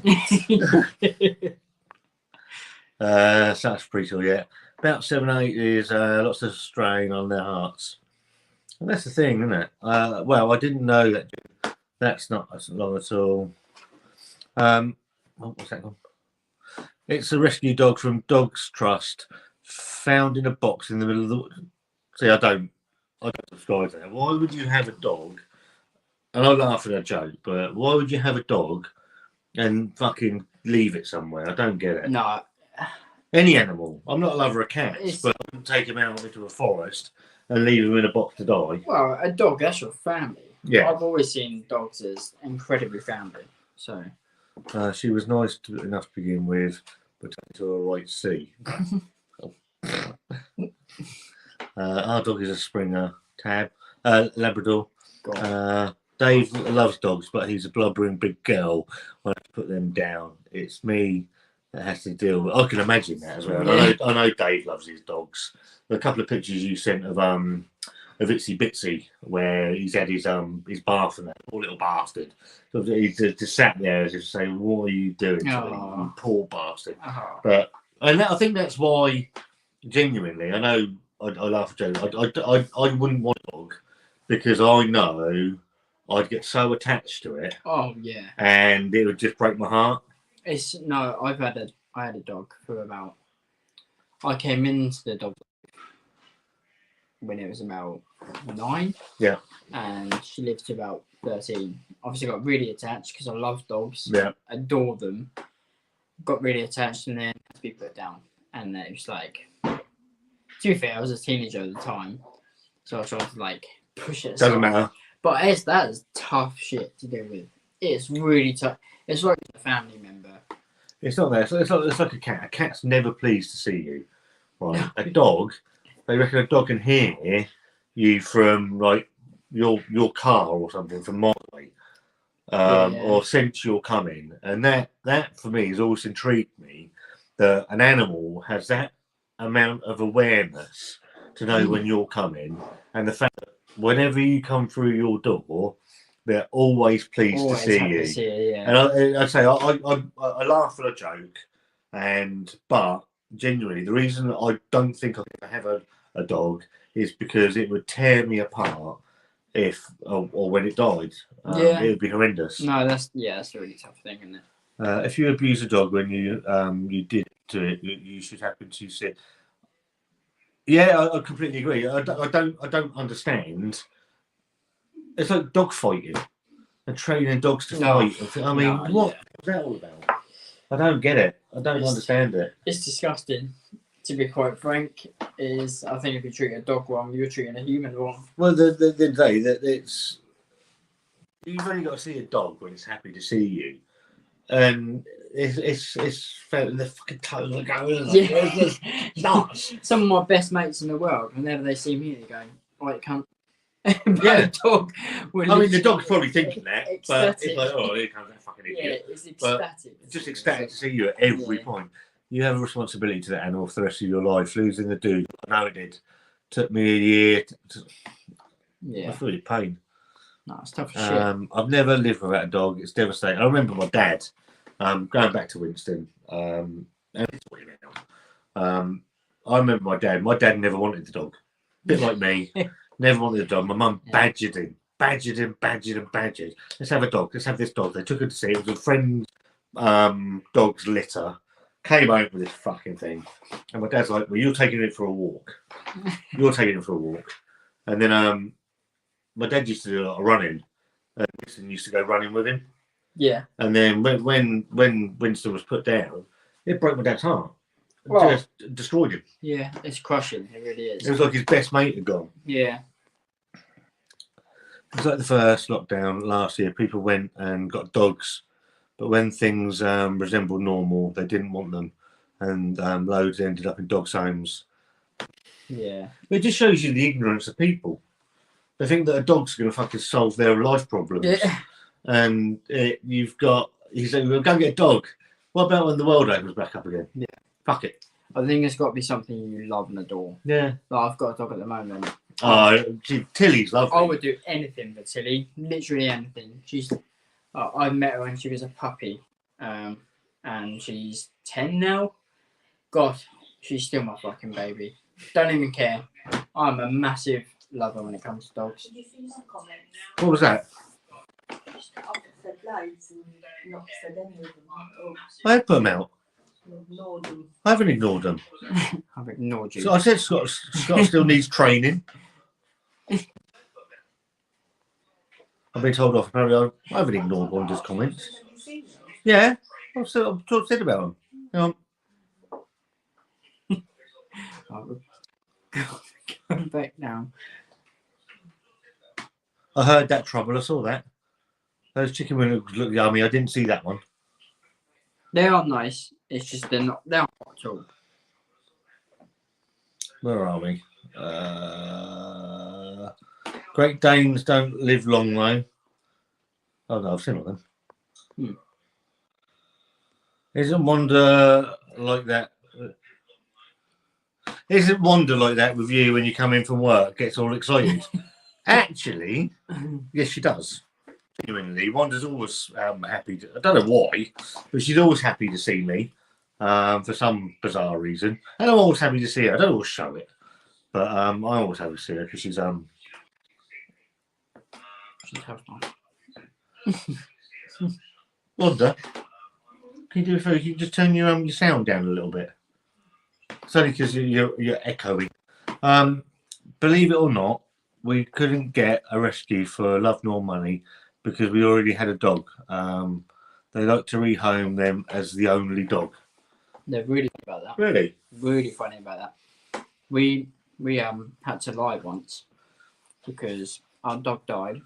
that's pretty cool. Yeah, about 7 or 8 years. Lots of strain on their hearts. And that's the thing, isn't it? Well, I didn't know that. That's not long at all. What's that called? It's a rescue dog from Dogs Trust, found in a box in the middle of the. See, I don't subscribe to that. Why would you have a dog? And I laugh at a joke, but why would you have a dog and fucking leave it somewhere? I don't get it. No. Any animal. I'm not a lover of cats, but I wouldn't take him out into a forest and leave him in a box to die. Well, a dog, that's your family. Yeah. I've always seen dogs as incredibly family. So. She was nice enough to begin with, but to a right C. Our dog is a Springer Tab, Labrador. Dave loves dogs, but he's a blubbering big girl. When I put them down, it's me that has to deal with. I can imagine that as well. Yeah. I know Dave loves his dogs. A couple of pictures you sent of Itsy Bitsy, where he's had his bath and that poor little bastard. So he's just sat there as if saying, "What are you doing, you poor bastard?" But I think that's why, genuinely, I know I laugh at Joe. I wouldn't want a dog because I know I'd get so attached to it. Oh yeah. And it would just break my heart. I had a dog for about. I came into the dog when it was about 9. Yeah. And she lived to about 13. Obviously got really attached because I love dogs. Yeah. Adore them. Got really attached and then had to be put down. And then it was like, to be fair, I was a teenager at the time. So I tried to like push it aside. Doesn't matter. But that is tough shit to deal with. It's really tough. It's like a family member. It's not there. It's like a cat. A cat's never pleased to see you. Right. A dog, they reckon a dog can hear you from like your car or something from miles away, or sense you're coming. And that for me has always intrigued me, that an animal has that amount of awareness to know when you're coming, and the fact that whenever you come through your door, they're always pleased to see you. And I say I laugh at a joke, but genuinely the reason I don't think I can have a dog is because it would tear me apart if or when it died. It would be horrendous. No, that's a really tough thing, isn't it? If you abuse a dog when you did to it, you should happen to sit. Yeah, I completely agree. I don't understand. It's like dog fighting and training dogs to fight. I mean, what is that all about? I don't get it. I don't understand it. It's disgusting. To be quite frank, I think if you treat a dog wrong, you're treating a human wrong. Well, the day that it's you've only got to see a dog when it's happy to see you, and it's the fucking toes are going. It's nuts. Some of my best mates in the world, whenever they see me, they go, "Right, cunt." Yeah, dog. I mean, the dog's probably thinking that, but it's like, "Oh, here comes that fucking idiot." Yeah, it's ecstatic. But just ecstatic to see you at every point. You have a responsibility to that animal for the rest of your life. Losing the dude, I know it did. Took me a year. I feel your pain. No, it's tough as shit. I've never lived without a dog. It's devastating. I remember my dad, going back to Winston, and it's weird now. I remember my dad. My dad never wanted the dog. A bit like me. Never wanted a dog. My mum badgered him. Let's have a dog. Let's have this dog. They took her to see it. It was a friend's dog's litter. Came home with this fucking thing. And my dad's like, "Well, you're taking it for a walk. And then my dad used to do a lot of running. And Winston used to go running with him. Yeah. And then when Winston was put down, it broke my dad's heart. Well, just destroyed him. Yeah, it's crushing. It really is. It was like his best mate had gone. Yeah. It was like the first lockdown last year. People went and got dogs, but when things resembled normal, they didn't want them, and loads ended up in dogs' homes. Yeah. It just shows you the ignorance of people. They think that a dog's going to fucking solve their life problems. Yeah. And you say, "Well, go and get a dog." What about when the world opens back up again? Yeah. Fuck it. I think it's got to be something you love and adore. Yeah. Like I've got a dog at the moment. Oh, Tilly's lovely. I would do anything for Tilly, literally anything. She's, I met her when she was a puppy, and she's 10 now. God, she's still my fucking baby. Don't even care. I'm a massive lover when it comes to dogs. Did you see some comments? What was that? I've said loads and not said any of them. Oh, I had put them out. ignored them. I haven't ignored them. I've ignored you. So I said Scott still needs training. I've been told off. Apparently, I haven't ignored Wanda's comments. Have you seen them? Yeah, I've said about them. I'll go back now. I heard that trouble. I saw that. Those chicken wings look yummy. I didn't see that one. They are nice. It's just they're not at all. Where are we? Great Danes don't live long though. Oh no, I've seen all them. Isn't Wanda like that? Isn't Wanda like that with you when you come in from work? Gets all excited. Actually, yes, she does. Genuinely, Wanda's always happy. I don't know why, but she's always happy to see me for some bizarre reason. And I'm always happy to see her. I don't always show it, but I'm always happy to see her because she's She's tough one. Wanda, can you do a favor? Can you just turn your sound down a little bit? It's only because you're echoing. Believe it or not, we couldn't get a rescue for Love Nor Money because we already had a dog. They like to rehome them as the only dog. They're really funny about that. Really? Really funny about that. We had to lie once because our dog died,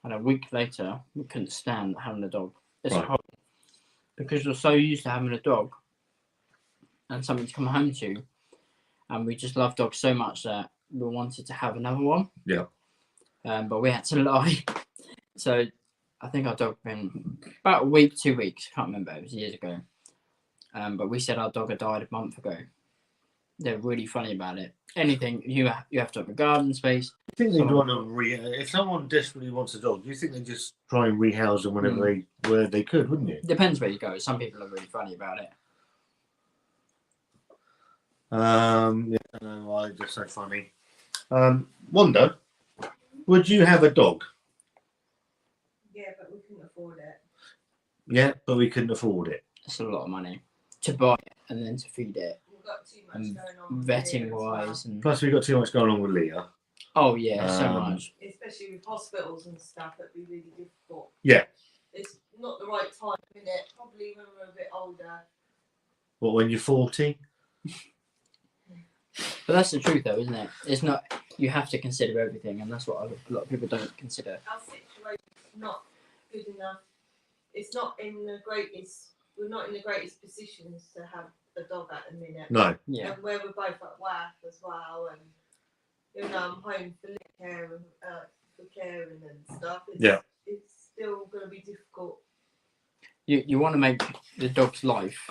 and a week later we couldn't stand having a dog. It's Right. horrible because we're so used to having a dog and something to come home to, and we just love dogs so much that we wanted to have another one. Yeah. But we had to lie. So I think our dog been about a week, 2 weeks. Can't remember. It was years ago. But we said our dog had died a month ago. They're really funny about it. Anything you have to have a garden space. I think they'd want to if someone desperately wants a dog, do you think they just try and rehouse them whenever where they could, wouldn't you? Depends where you go. Some people are really funny about it. Yeah, no, I just so funny. Wanda, would you have a dog? Yeah, but we couldn't afford it. Yeah, but we couldn't afford it. It's a lot of money to buy it and then to feed it, We've got too much and going on. vetting here as well. wise, and Plus, we've got too much going on with Leah. oh yeah, so Um, much. Especially with hospitals and stuff, that'd be really difficult. Yeah. It's not the right time, is it? Probably when we're a bit older. What, when you're 40? But that's the truth, though, isn't it? It's not. You have to consider everything, and that's what a lot of people don't consider. Our situation's not good enough. It's not in the greatest. We're not in the greatest positions to have a dog at the minute. No. Yeah. And where we're both at work as well, and you know, I'm home for care and for caring and stuff. It's still going to be difficult. You want to make the dog's life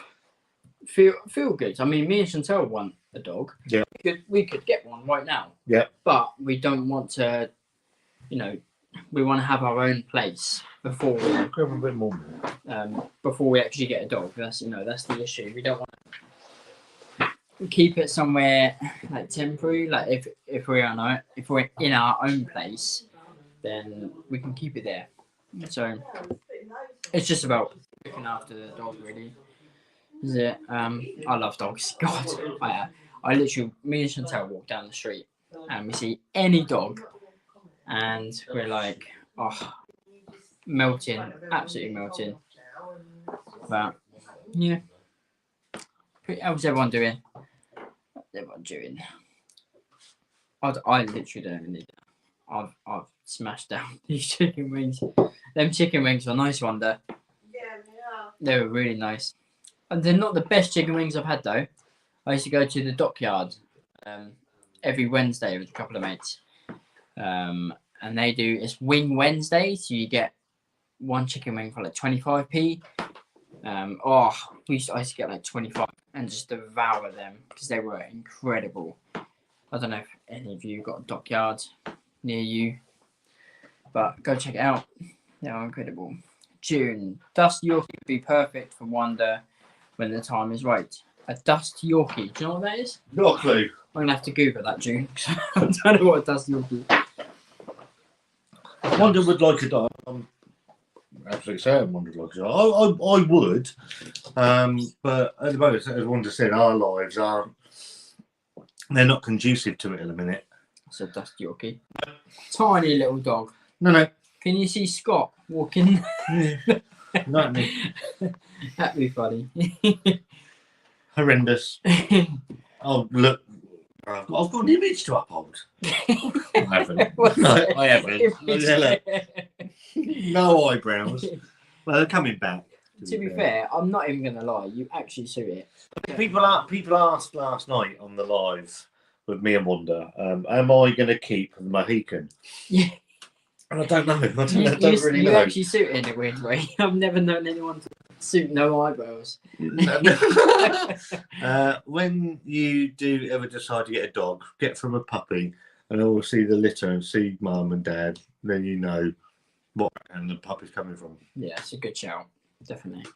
feel good. I mean, me and Chantel want a dog. Yeah. We could get one right now. Yeah. But we don't want to, we want to have our own place before Grab a bit more. before we actually get a dog. That's the issue. We don't want to keep it somewhere like temporary. Like if we're in our own place, then we can keep it there. So it's just about looking after the dog, really. Is it? I love dogs. God, I literally, me and Chantel walk down the street and we see any dog, and we're like, oh, melting, absolutely melting. But yeah, how's everyone doing? What's everyone doing? I literally don't even need that. I've smashed down these chicken wings. Them chicken wings were nice, Wanda. Yeah, they are. They were really nice. And they're not the best chicken wings I've had, though. I used to go to the dockyard every Wednesday with a couple of mates. And they do, it's Wing Wednesday, so you get one chicken wing for like 25p. I used to get like 25 and just devour them because they were incredible. I don't know if any of you got a dockyard near you, but go check it out. They are incredible. June, dust Yorkie would be perfect for Wonder when the time is right. A dust Yorkie, do you know what that is? Not a clue. I'm gonna have to Google that, June. I don't know what a dust Yorkie is. Wonder would like a dog. I'm absolutely certain Wonder would like a dog. I would, but at the moment, as Wanda said, our lives they're not conducive to it at the minute. It's a dust Yorkie. Tiny little dog. No. Can you see Scott walking? Not me. That'd be funny. Horrendous. Oh, look. I've got an image to uphold. I haven't. No, I haven't. No eyebrows. Well, they're coming back. To be fair, I'm not even gonna lie. You actually suit it. People asked last night on the live with me and Wanda, am I going to keep the Mohican? Yeah. And I don't know. I don't really you know. actually suit it in a weird way. I've never known anyone to suit no eyebrows. When you do ever decide to get a dog, get from a puppy and all see the litter and see mum and dad, then you know what and the puppy's coming from. Yeah, it's a good shout. Definitely.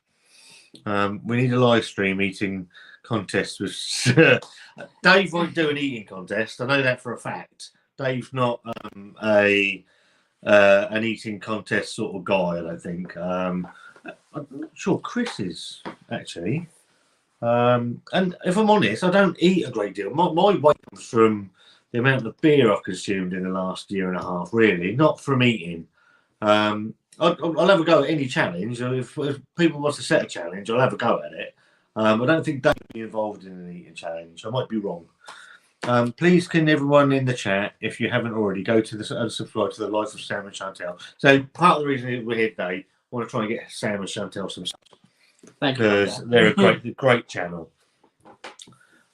We need a live stream eating contest with Dave won't do an eating contest. I know that for a fact. Dave's not an eating contest sort of guy, I don't think. I'm not sure Chris is actually. And if I'm honest, I don't eat a great deal. My weight comes from the amount of beer I've consumed in the last year and a half, really, not from eating. I'll have a go at any challenge. If people want to set a challenge, I'll have a go at it. I don't think Dave will be involved in an eating challenge. I might be wrong. Please, can everyone in the chat, if you haven't already, go to the subscribe to the Life of Sam and Chantel. So part of the reason we're here today, I want to try and get Sam and Chantel some stuff. Thank you. Because they're a great channel.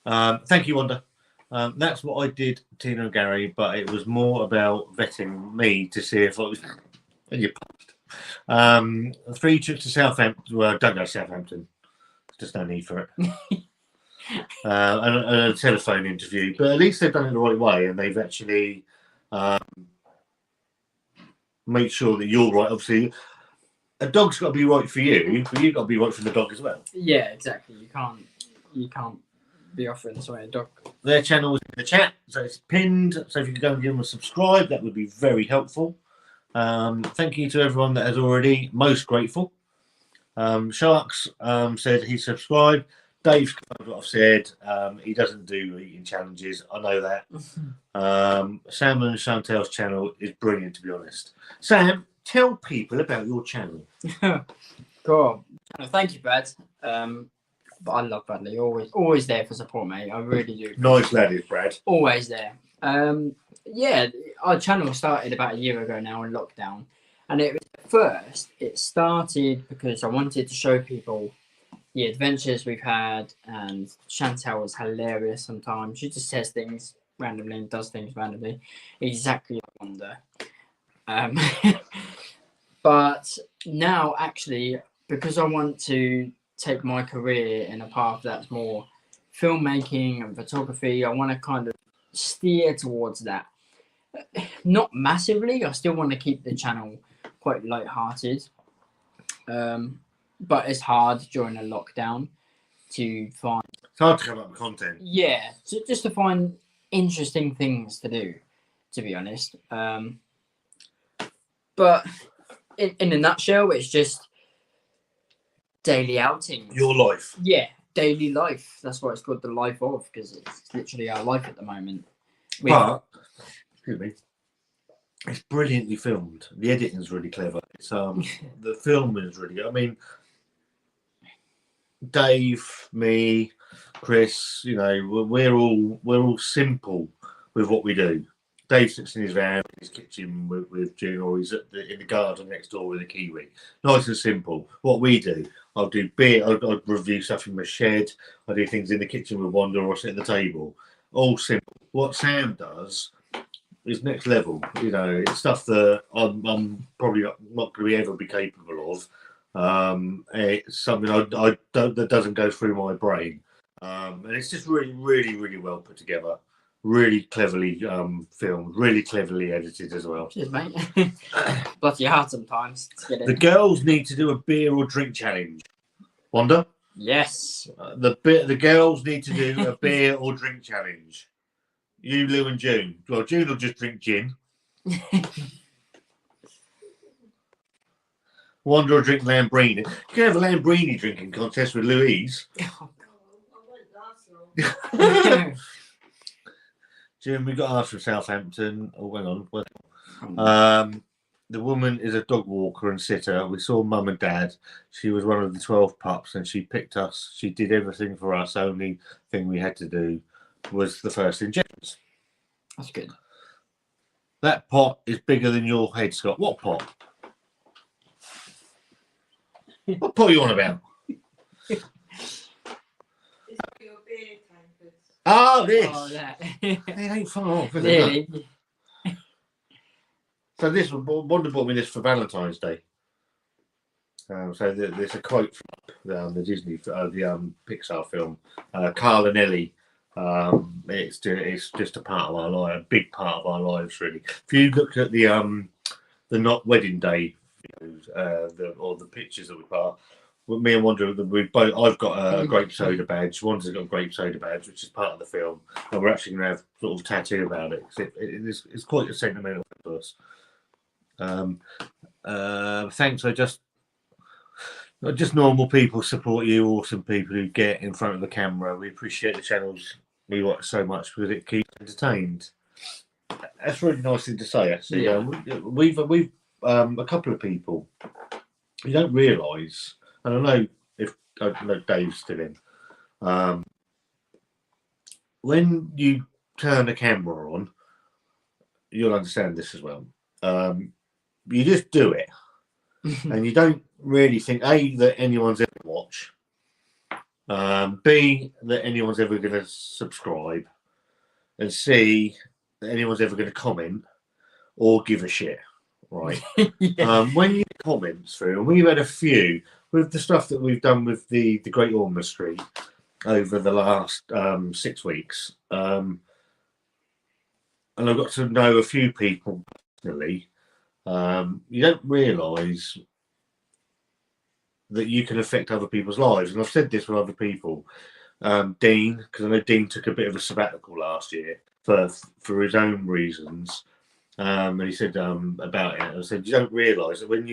Thank you, Wanda. That's what I did, Tina and Gary, but it was more about vetting me to see if I was. And you passed. 3 trips to Southampton. Well, don't go to Southampton. There's just no need for it. And a telephone interview, but at least they've done it the right way, and they've actually made sure that you're right. Obviously, a dog's got to be right for you, but you've got to be right for the dog as well. Yeah, exactly. You can't be offering something a dog. Their channel is in the chat, so it's pinned. So if you can go and give them a subscribe, that would be very helpful. Thank you to everyone that has already. Most grateful. Sharks said he subscribed. Dave's covered what I've said. He doesn't do eating challenges. I know that. Sam and Chantel's channel is brilliant, to be honest. Sam, tell people about your channel. Cool. Thank you, Brad. But I love Bradley. Always there for support, mate. I really do. Nice lad is Brad. Always there. Yeah, our channel started about a year ago now in lockdown, and it started because I wanted to show people the adventures we've had, and Chantel was hilarious sometimes. She just says things randomly and does things randomly, exactly like Wanda. But now, actually, because I want to take my career in a path that's more filmmaking and photography, I want to kind of steer towards that. Not massively. I still want to keep the channel quite light-hearted. But it's hard during a lockdown to find. It's hard to come up with content. Yeah, just to find interesting things to do, to be honest. But in a nutshell, it's just daily outings. Your life. Yeah, daily life. That's why it's called the life of, because it's literally our life at the moment. But, excuse me, it's brilliantly filmed. The editing is really clever. It's the film is really good. I mean, Dave, me, Chris, you know, we're all simple with what we do. Dave sits in his van, in his kitchen with June, or he's in the garden next door with a kiwi. Nice and simple. What we do, I'll do beer, I'll review stuff in my shed, I do things in the kitchen with Wanda, or sit at the table. All simple. What Sam does is next level. You know, it's stuff that I'm probably not going to ever be capable of. It's something I don't that doesn't go through my brain, and it's just really well put together, really cleverly filmed, really cleverly edited as well. Cheers, mate. Bloody hard sometimes to get The in. girls need to do a beer or drink challenge. Wanda, Yes. the girls need to do a beer or drink challenge. You, Lou, and June. Well, June will just drink gin. Wanda will drink Lambrini. You can have a Lambrini drinking contest with Louise. Oh, I won't last long. June, we got asked from Southampton. Oh, hang on. The woman is a dog walker and sitter. We saw mum and dad. She was one of the 12 pups and she picked us. She did everything for us. Only thing we had to do was the first injections. That's good. That pot is bigger than your head, Scott. What pot? What pot are you on about? It's for your beer tankers. Oh, this. Oh, that. It ain't far off, is it? Really? So this Wanda bought me this for Valentine's Day. So there's a quote from the Disney, the Pixar film, Carl and Ellie. It's just a part of our life, a big part of our lives, really. If you look at the not wedding day videos, or the pictures that we put up, with me and Wanda, we both. I've got a grape soda badge. Wanda's got a grape soda badge, which is part of the film, and we're actually going to have sort of a tattoo about it. It's quite a sentimental for us. Thanks. So just normal people support you, awesome people who get in front of the camera. We appreciate the channels we watch so much because it keeps entertained. That's really nice thing to say, actually. Yeah. We've a couple of people you don't realise, and I know Dave's still in. When you turn the camera on, you'll understand this as well. You just do it, and you don't really think A, that anyone's ever watch, B, that anyone's ever going to subscribe, and C, that anyone's ever going to comment or give a shit, right? Yeah. When you comments through, and we've had a few with the stuff that we've done with the Great Ormond Street over the last 6 weeks, and I've got to know a few people personally. You don't realise that you can affect other people's lives, and I've said this with other people. Dean, because I know Dean took a bit of a sabbatical last year for his own reasons, and he said about it. I said you don't realise that when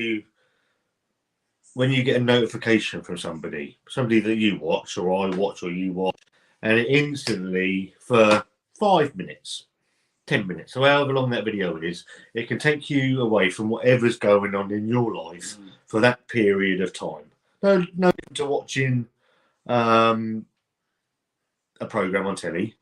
you get a notification from somebody that you watch or I watch or you watch, and it instantly for 5 minutes. 10 minutes, or however long that video is, it can take you away from whatever's going on in your life for that period of time. No to watching a program on telly,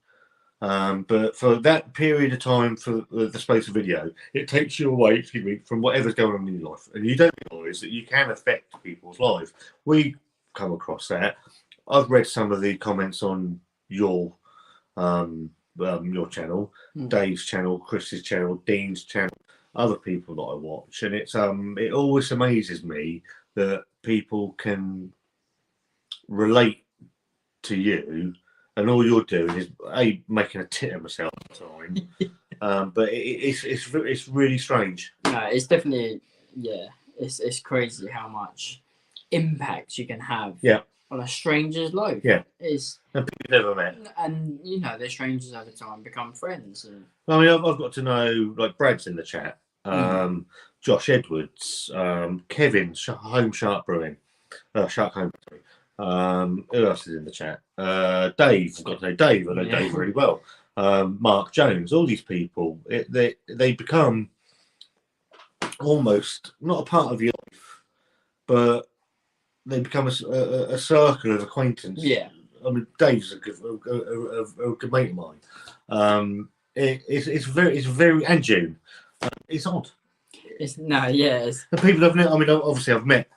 but for that period of time, for the space of video, it takes you away, from whatever's going on in your life, and you don't realise that you can affect people's lives. We come across that. I've read some of the comments on your channel, Dave's channel, Chris's channel, Dean's channel, other people that I watch, and it's it always amazes me that people can relate to you, and all you're doing is making a tit of myself at the time. But it's really strange. No, it's definitely it's crazy how much impact you can have. Yeah. On a stranger's life. Yeah. Is And people you've never met. And they're strangers over time, become friends. And I mean, I've got to know, like, Brad's in the chat, Josh Edwards, Kevin, Home Shark Brewing, Shark Home. Who else is in the chat? Dave. I've got to know Dave. I know Dave really well. Mark Jones. All these people, they become almost not a part of your life, but they become a circle of acquaintance. Yeah. I mean, Dave's a good mate of mine. It's very, and June. It's odd. The people I've met. I mean, obviously I've met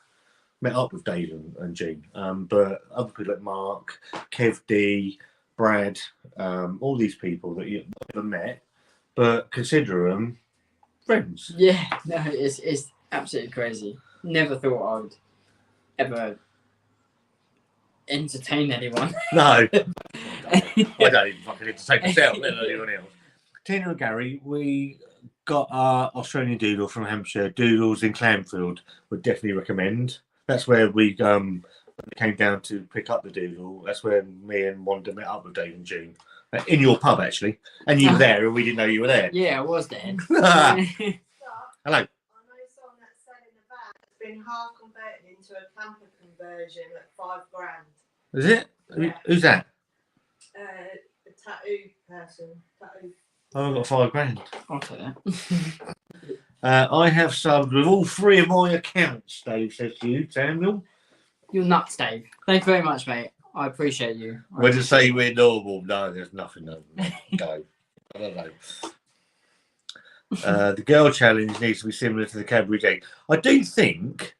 up with Dave and June, but other people like Mark, Kev D, Brad, all these people that you've never met, but consider them friends. Yeah, no, it's absolutely crazy. Never thought I would ever entertain anyone. No. I don't even fucking entertain myself, let alone anyone else. Tina and Gary, we got our Australian Doodle from Hampshire. Doodles in Clanfield would definitely recommend. That's where we came down to pick up the Doodle. That's where me and Wanda met up with Dave and June. In your pub, actually. And you were there, and we didn't know you were there. Yeah, I was there. Hello. I know someone that's selling a van that's been half converted into a camper conversion at $5,000. Is it? Yeah. Who's that? A tattoo person. Tattoo. Oh, I've got $5,000. I'll take that. I have subbed with all 3 of my accounts, Dave says to you, Samuel. You're nuts, Dave. Thank you very much, mate. I appreciate you. When to say we're normal, no, there's nothing. No. I don't know. The girl challenge needs to be similar to the Cadbury egg. I do think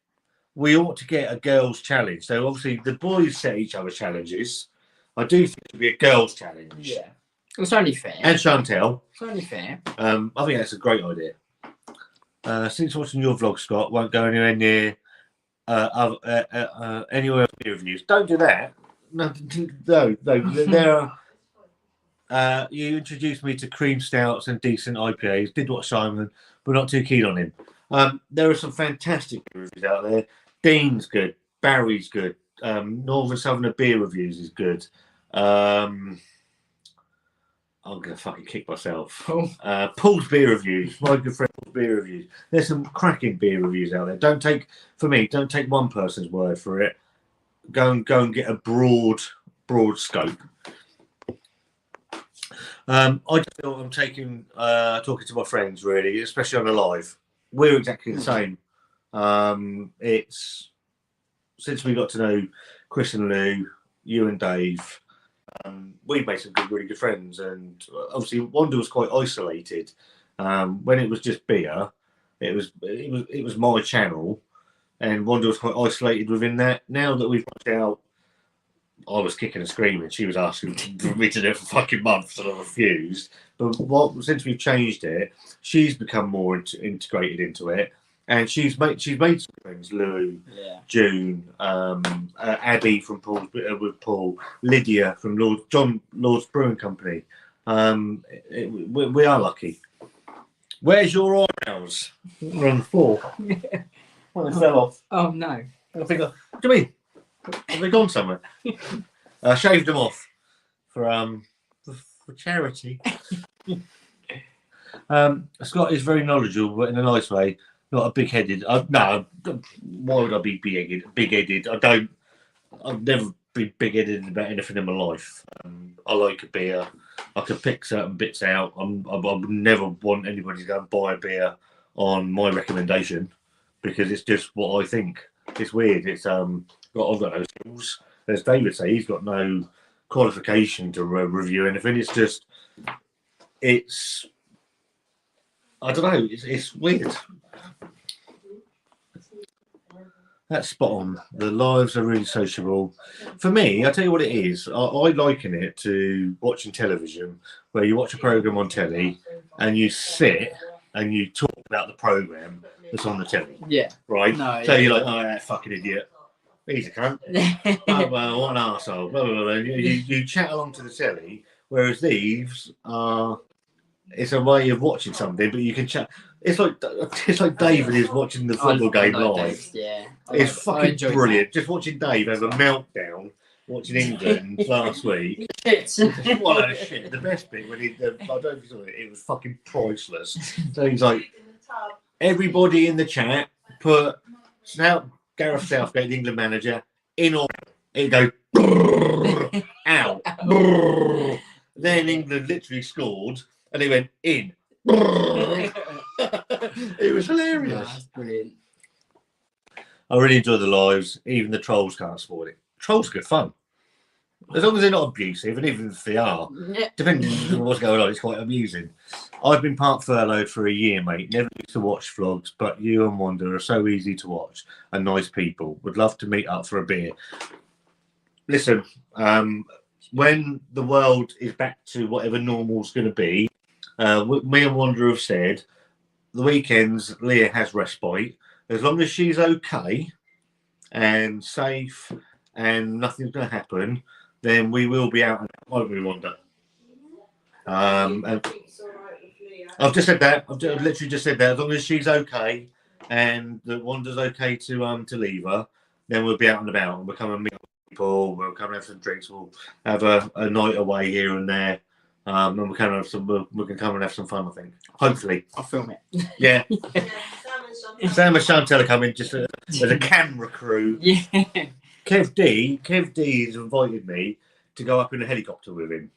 we ought to get a girls challenge. So obviously the boys set each other challenges. I do think it should be a girls challenge. Yeah. It's only fair. And Chantel. It's only fair. I think that's a great idea. Since watching your vlog, Scott, won't go anywhere near anywhere else near reviews. Don't do that. No. There are. You introduced me to cream stouts and decent IPAs. Did watch Simon, but not too keen on him. There are some fantastic reviews out there. Dean's good. Barry's good. Northern Southerner Beer Reviews is good. I'm gonna fucking kick myself. Cool. Paul's Beer Reviews, my good friend Paul's Beer Reviews. There's some cracking beer reviews out there. Don't take one person's word for it. Go and get a broad scope. I just feel I'm talking to my friends really, especially on a live. We're exactly the same. It's since we got to know Chris and Lou, you and Dave. We've made some really good friends, and obviously Wanda was quite isolated. When it was just beer, it was my channel, and Wanda was quite isolated within that. Now that we've got out, I was kicking and screaming. She was asking for me to do it for fucking months, and I refused. But since we've changed it, she's become more integrated into it. And she's made some friends, Lou, June, Abby from with Paul, Lydia from Lord's Brewing Company. We are lucky. Where's your eyebrows? We're on the floor. Well, they fell off. Oh no! I think. What do you mean? Have they gone somewhere? Shaved them off for charity. Scott is very knowledgeable, but in a nice way. Not a big-headed. No, why would I be big-headed? I've never been big-headed about anything in my life. I like a beer. I can pick certain bits out. I would never want anybody to go and buy a beer on my recommendation because it's just what I think. It's weird. I've got no skills. As David say, he's got no qualification to review anything. I don't know. It's weird. That's spot on. The lives are really sociable. For me, I'll tell you what it is. I liken it to watching television, where you watch a program on telly and you sit and you talk about the program that's on the telly. Yeah. Right? No, so you're like, oh, that fucking idiot. He's a cunt. Well, what an arsehole. Blah, blah, blah. You chat along to the telly, whereas these are... It's a way of watching something, but you can chat. It's like David is watching the football game live. Yeah, it's fucking brilliant. Just watching Dave have a meltdown watching England last week. What a shit! The best bit when I don't know if you saw it. It was fucking priceless. So he's like, everybody in the chat put Gareth Southgate, the England manager, in order. It goes out. Then England literally scored. And he went in. It was hilarious. That's brilliant. I really enjoy the lives. Even the trolls can't spoil it. Trolls are good fun. As long as they're not abusive, and even if they are, depending on what's going on, it's quite amusing. I've been part furloughed for a year, mate. Never used to watch vlogs, but you and Wanda are so easy to watch and nice people. Would love to meet up for a beer. Listen, when the world is back to whatever normal's going to be, me and Wanda have said the weekends Leah has respite. As long as she's okay, and safe and nothing's going to happen, then we will be out and about, won't we, Wanda? And I've just said that. I've literally just said that. As long as she's okay and that Wanda's okay to leave her, then we'll be out and about and we'll come and meet people. We'll come and have some drinks. We'll have a night away here and there. And we can come and have some fun, I think. Hopefully. I'll film it. Yeah. Sam and Chantel are coming just as Yeah. a camera crew. Yeah. Kev D has invited me to go up in a helicopter with him.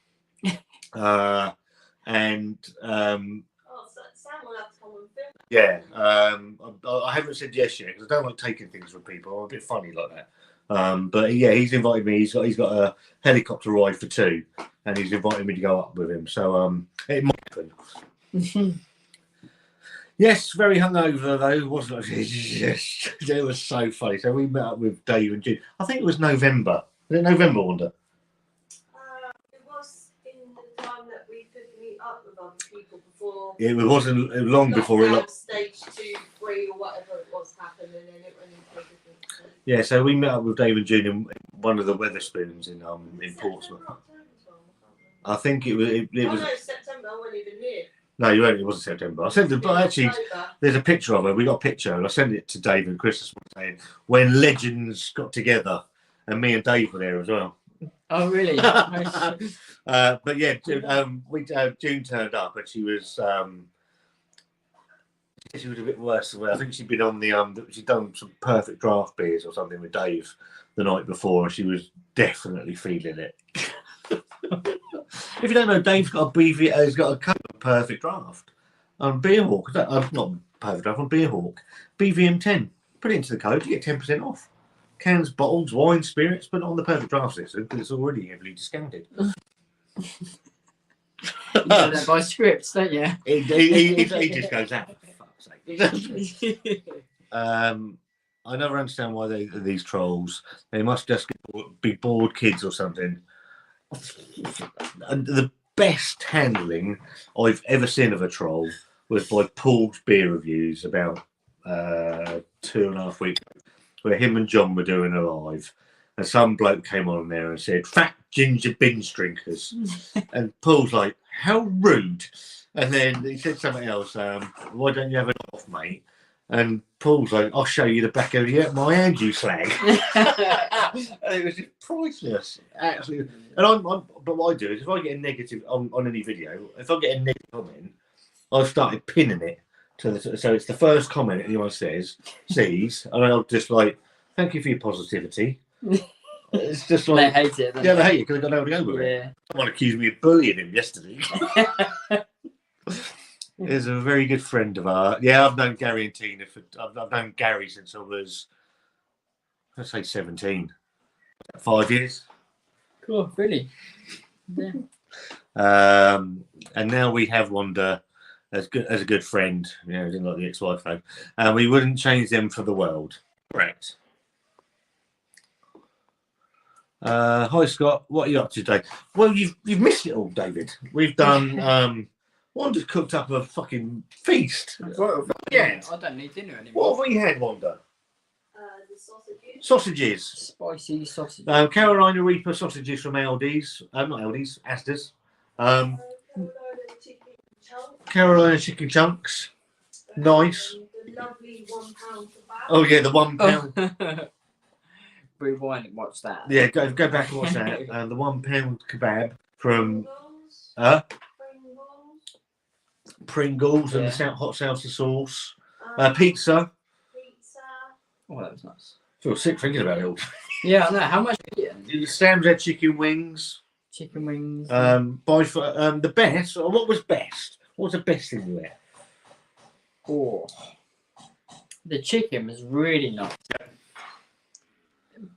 And Sam will have to come and film. yeah, I haven't said yes yet because I don't like taking things from people. I'm a bit funny like that. But yeah, he's invited me. He's got a helicopter ride for 2, and he's invited me to go up with him. So it might happen. Yes, very hungover though, wasn't it? Yes, it was so funny. So we met up with Dave and June. I think it was November. Was it November, Wanda? It was in the time that we could meet up with other people before. It wasn't long before it. Stage 2, 3, or whatever it was happened, and then it went into a different stage. Yeah, so we met up with Dave and June in one of the Weatherspoons in Portsmouth. I think it was. It was. No, September. I wasn't even here. No, you weren't. It wasn't September. I sent it, but actually, there's a picture of her. We got a picture, and I sent it to Dave and Chris saying when legends got together, and me and Dave were there as well. Oh, really? But yeah, June turned up, and she was a bit worse as well. I think she'd been on the she'd done some perfect draft beers or something with Dave the night before, and she was definitely feeling it. If you don't know, Dave's got a BV. He's got a code of perfect draft on Beerhawk. Not perfect draft on Beerhawk. BVM10. Put it into the code, you get 10% off. Cans, bottles, wine, spirits, but on the perfect draft system because it's already heavily discounted. You know that by scripts, don't you? He just goes out. For fuck's sake. I never understand why these trolls. They must just be bored kids or something. And the best handling I've ever seen of a troll was by Paul's beer reviews about 2.5 weeks ago, where him and John were doing a live, and some bloke came on there and said, "Fat ginger binge drinkers," and Paul's like, "How rude!" And then he said something else. Why don't you have an off, mate? And Paul's like, "I'll show you the back of my hand, you slag." And it was just priceless, absolutely. And but what I do is if I get a negative on any video, if I get a negative comment, I've started pinning it to so it's the first comment anyone sees, and I'll just like, "Thank you for your positivity." It's just like they hate it. Yeah, they hate it because I got nowhere to go with it. Someone accused me of bullying him yesterday. He's a very good friend of ours. Yeah, I've known Gary and Tina I've known Gary since I was, let's say, 17. 5 years. Cool, really. Yeah. And now we have Wanda as a good friend. You know, didn't like the ex-wife though. And we wouldn't change them for the world. Correct. Hi Scott, what are you up to today? Well, you've missed it all, David. We've done Wanda's cooked up a fucking feast. Well, yeah. I don't need dinner anymore. What have we had, Wanda? The sausages. Sausages. Spicy sausage. Carolina Reaper sausages from Aldi's. Not Aldi's, Asda's. Carolina chicken chunks. Nice. The lovely £1 kebab. Oh yeah, the £1. Rewind and watch that. Yeah, go back and watch that. The £1 kebab from Pringles and the hot salsa sauce. Pizza. Oh, that was nice. I feel sick thinking about it all. Yeah, I know. How much are you eating? Sam's had chicken wings. Chicken wings. The best. What was best? What was the best thing you had? Oh, the chicken was really nice,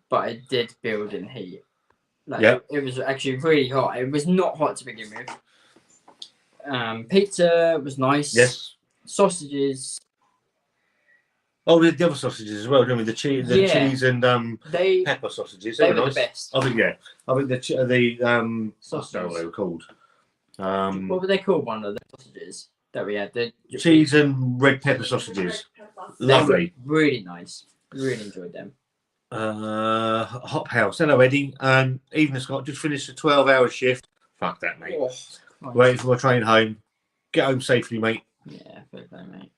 but it did build in heat. It was actually really hot. It was not hot to begin with. Pizza was nice. Yes. Sausages. Oh, the other sausages as well, didn't we? The cheese and pepper sausages. They were nice. the best. I think I think the sausages. I don't know what they were called. What were they called? One of the sausages that we had. The cheese and red pepper sausages. Lovely. Really nice. Really enjoyed them. Hop House. Hello, Eddie. Evening, Scott. Just finished a 12-hour shift. Fuck that, mate. Oh, Waiting for my train home. Get home safely, mate. yeah, fair play, mate.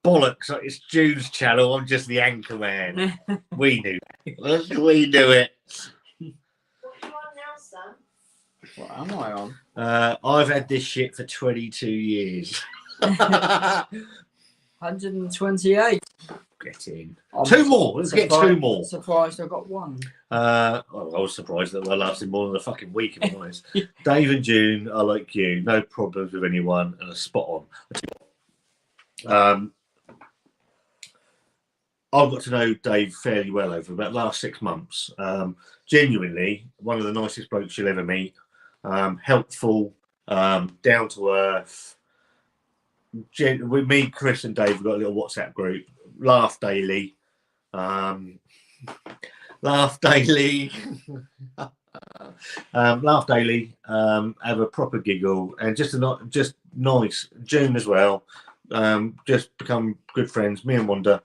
Bollocks. It's June's channel. I'm just the anchor man. We knew it. We knew it. What are you on now, Sam? What am I on? I've had this shit for 22 years. 128. Get in. I'm Two more. Let's get two more. Surprised I got one. Well, I was surprised that I lasted more than a fucking week, if I'm honest. Dave and June are like you. No problems with anyone and a spot on. I've got to know Dave fairly well over about the last 6 months. Genuinely, one of the nicest blokes you'll ever meet. Helpful, down to earth. With me, Chris and Dave, we've got a little WhatsApp group. Laugh daily. Laugh daily. Laugh daily. Have a proper giggle. And just nice. June as well. Just become good friends. Me and Wanda.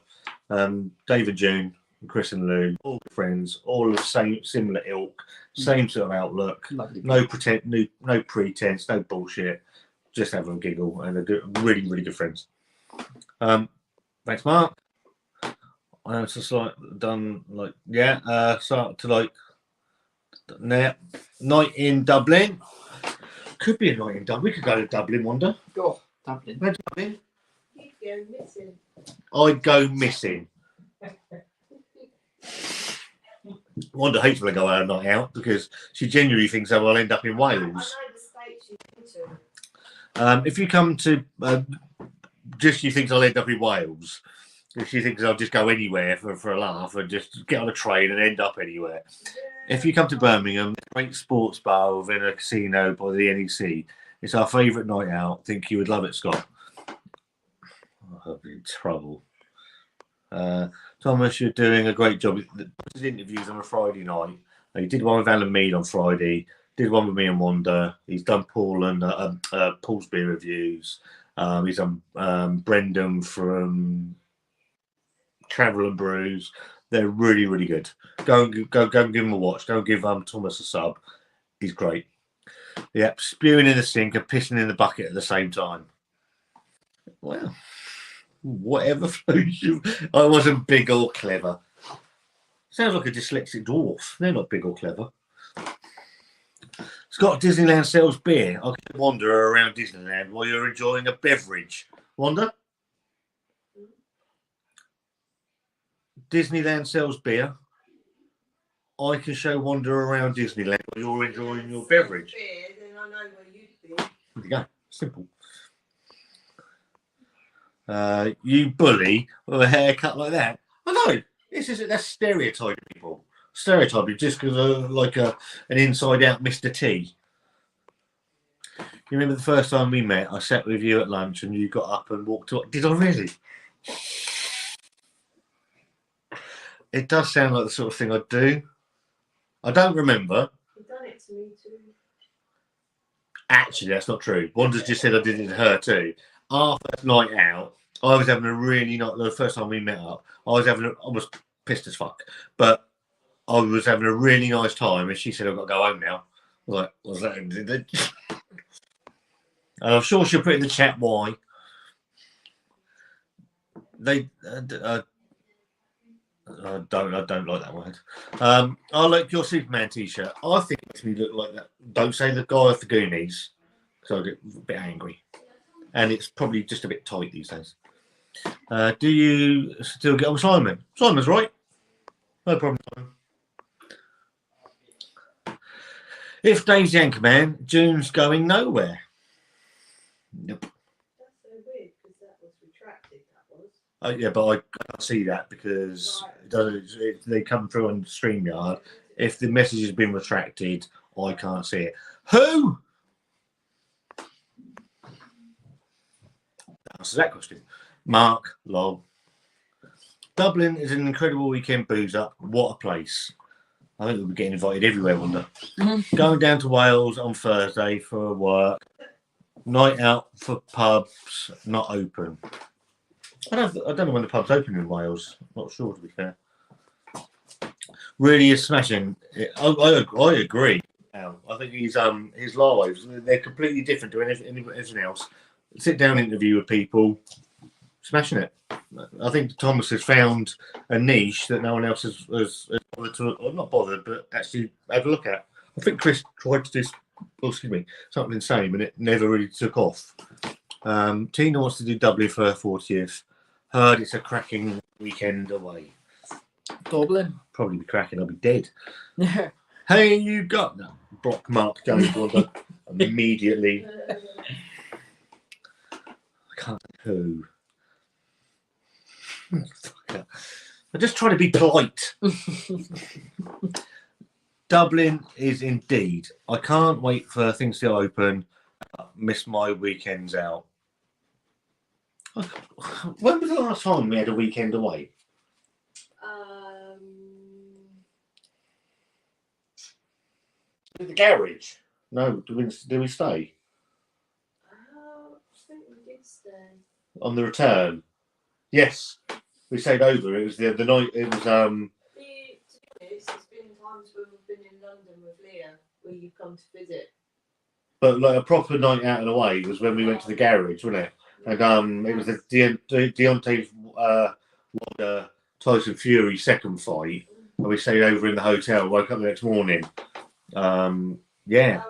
Dave and June, Chris and Lou, all good friends, all the same, similar ilk, same sort of outlook. Lovely. No pretense, no bullshit. Just having a giggle and really, really good friends. Thanks, Mark. I just like done like start to like night in Dublin. Could be a night in Dublin. We could go to Dublin, Wanda. Oh, Dublin. Where's Dublin? You'd go missing. I'd go missing. Wanda hates when I go out a night out because she genuinely thinks I'll end up in Wales. I know the states you've been to. If you come to, she thinks I'll end up in Wales. She thinks I'll just go anywhere for a laugh and just get on a train and end up anywhere. If you come to Birmingham, great sports bar within a casino by the NEC. It's our favourite night out. Think you would love it, Scott. I'll be in trouble. Thomas, you're doing a great job. His interviews on a Friday night. He did one with Alan Mead on Friday. Did one with me and Wanda. He's done Paul and Paul's beer reviews. He's done Brendan from Travel and Brews. They're really, really good. Go and give him a watch. Go and give Thomas a sub. He's great. Yep, spewing in the sink and pissing in the bucket at the same time. Well, whatever floats you. I wasn't big or clever. Sounds like a dyslexic dwarf. They're not big or clever. Scott, Disneyland sells beer. I can wander around Disneyland while you're enjoying a beverage. Wander? Disneyland sells beer. I can show Wander around Disneyland while you're enjoying your beverage. Beer, then I know where you'd be. There you go. Simple. You bully with a haircut like that. I know. That's stereotyping people. Stereotyping just because of like an inside out Mr. T. You remember the first time we met? I sat with you at lunch and you got up and walked to. Did I really? It does sound like the sort of thing I'd do. I don't remember. You've done it to me too. Actually, that's not true. Wanda's just said I did it to her too. Our first night out, I was having a really the first time we met up, I was pissed as fuck. But I was having a really nice time and she said, I've got to go home now. I was like, what's that? And I'm sure she'll put in the chat why. I don't like that word. I like your Superman t-shirt. I think it makes me look like that. Don't say the guy with the Goonies, because I get a bit angry. And it's probably just a bit tight these days. Do you still get on Simon? Simon's right. No problem. If Dave's the anchor man, June's going nowhere. Nope. That's so weird because that was retracted. That was. Yeah, but I can't see that because they come through on StreamYard. If the message has been retracted, I can't see it. Who? That answers that question. Mark, lol. Dublin is an incredible weekend booze up. What a place. I think we'll be getting invited everywhere, Wanda. Going down to Wales on Thursday for work. Night out for pubs, not open. I don't know when the pub's open in Wales. Not sure, to be fair. Really is smashing. I agree. Al. I think his lives, they're completely different to anything else. Sit down interview with people, smashing it. I think Thomas has found a niche that no one else has bothered to, or not bothered, but actually had a look at. I think Chris tried to do, something the same, and it never really took off. Tina wants to do Dublin for her 40th. Heard it's a cracking weekend away. Dublin. Probably be cracking. I'll be dead. Hey, you got that? Block Mark Jones immediately. I can't think who. I'm just trying to be polite. Dublin is indeed. I can't wait for things to open. Miss my weekends out. When was the last time we had a weekend away? The garage. No, do we stay? I think we did stay. On the return? Yes. We stayed over. It was the night. It was To be honest, it's been times when we've been in London with Leah where you've come to visit. But like a proper night out and away was when we went to the garage, wasn't it? And it was the Deontay Wilder Tyson Fury second fight, and we stayed over in the hotel. Woke up the next morning. Yeah. Oh yeah.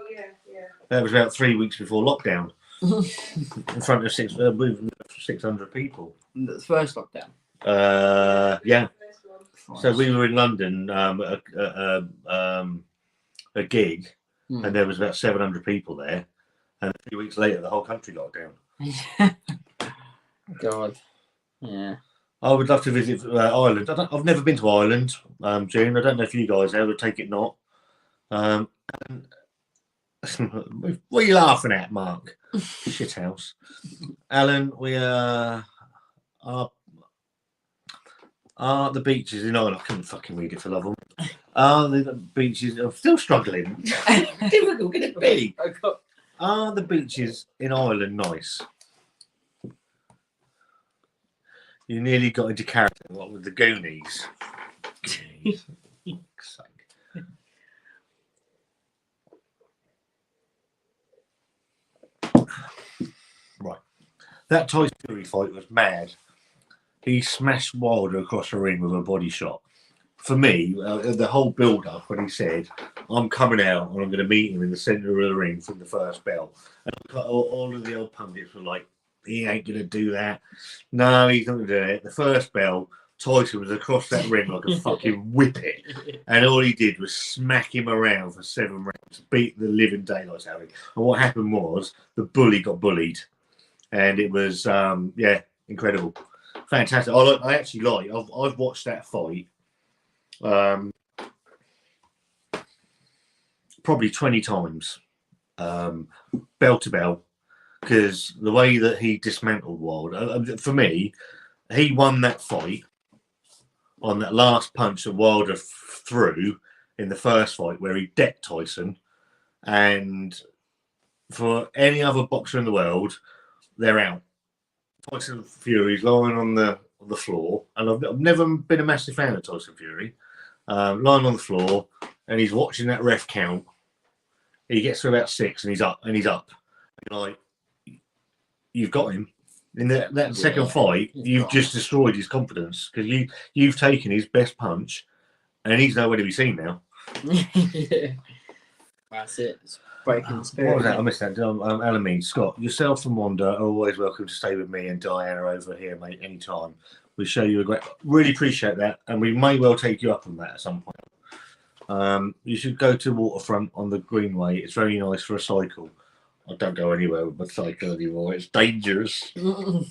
That was about 3 weeks before lockdown. In front of 600 people. The first lockdown. Yeah. First one. So we were in London at a gig, and there was about 700 people there. And 3 weeks later, the whole country locked down. God. Yeah. I would love to visit Ireland. I've never been to Ireland, June. I don't know if you guys have. Take it not. What are you laughing at, Mark? Shithouse. Alan, we are the beaches in Ireland. I couldn't fucking read it for love of them. Are the beaches? I'm still struggling. Difficult, can it be? Are the beaches in Ireland nice? You nearly got into character. What with the Goonies? Right. That Tyson Fury fight was mad. He smashed Wilder across the ring with a body shot. For me, the whole build-up when he said, "I'm coming out and I'm going to meet him in the centre of the ring from the first bell," and all of the old pundits were like, "He ain't going to do that. No, he's not going to do it." The first bell, Tyson was across that ring like a fucking whippet, and all he did was smack him around for 7 rounds, beat the living daylights out of him. And what happened was the bully got bullied, and it was incredible, fantastic. I actually like. I've watched that fight probably 20 times, bell to bell, because the way that he dismantled Wilder, for me, he won that fight on that last punch that Wilder threw in the first fight where he decked Tyson. And for any other boxer in the world, they're out. Tyson Fury's lying on the floor, and I've never been a massive fan of Tyson Fury. Lying on the floor, and he's watching that ref count. He gets to about 6, and he's up. And you're like, you've got him. In that second fight, you've just destroyed his confidence, because you've taken his best punch, and he's nowhere to be seen now. That's it. It's breaking the spirit. What was that? I missed that. Alan Mead, Scott, yourself and Wanda are always welcome to stay with me and Diana over here, mate, anytime. We show you a great. Really appreciate that, and we may well take you up on that at some point. You should go to Waterfront on the Greenway. It's very nice for a cycle. I don't go anywhere with my cycle anymore. It's dangerous. We're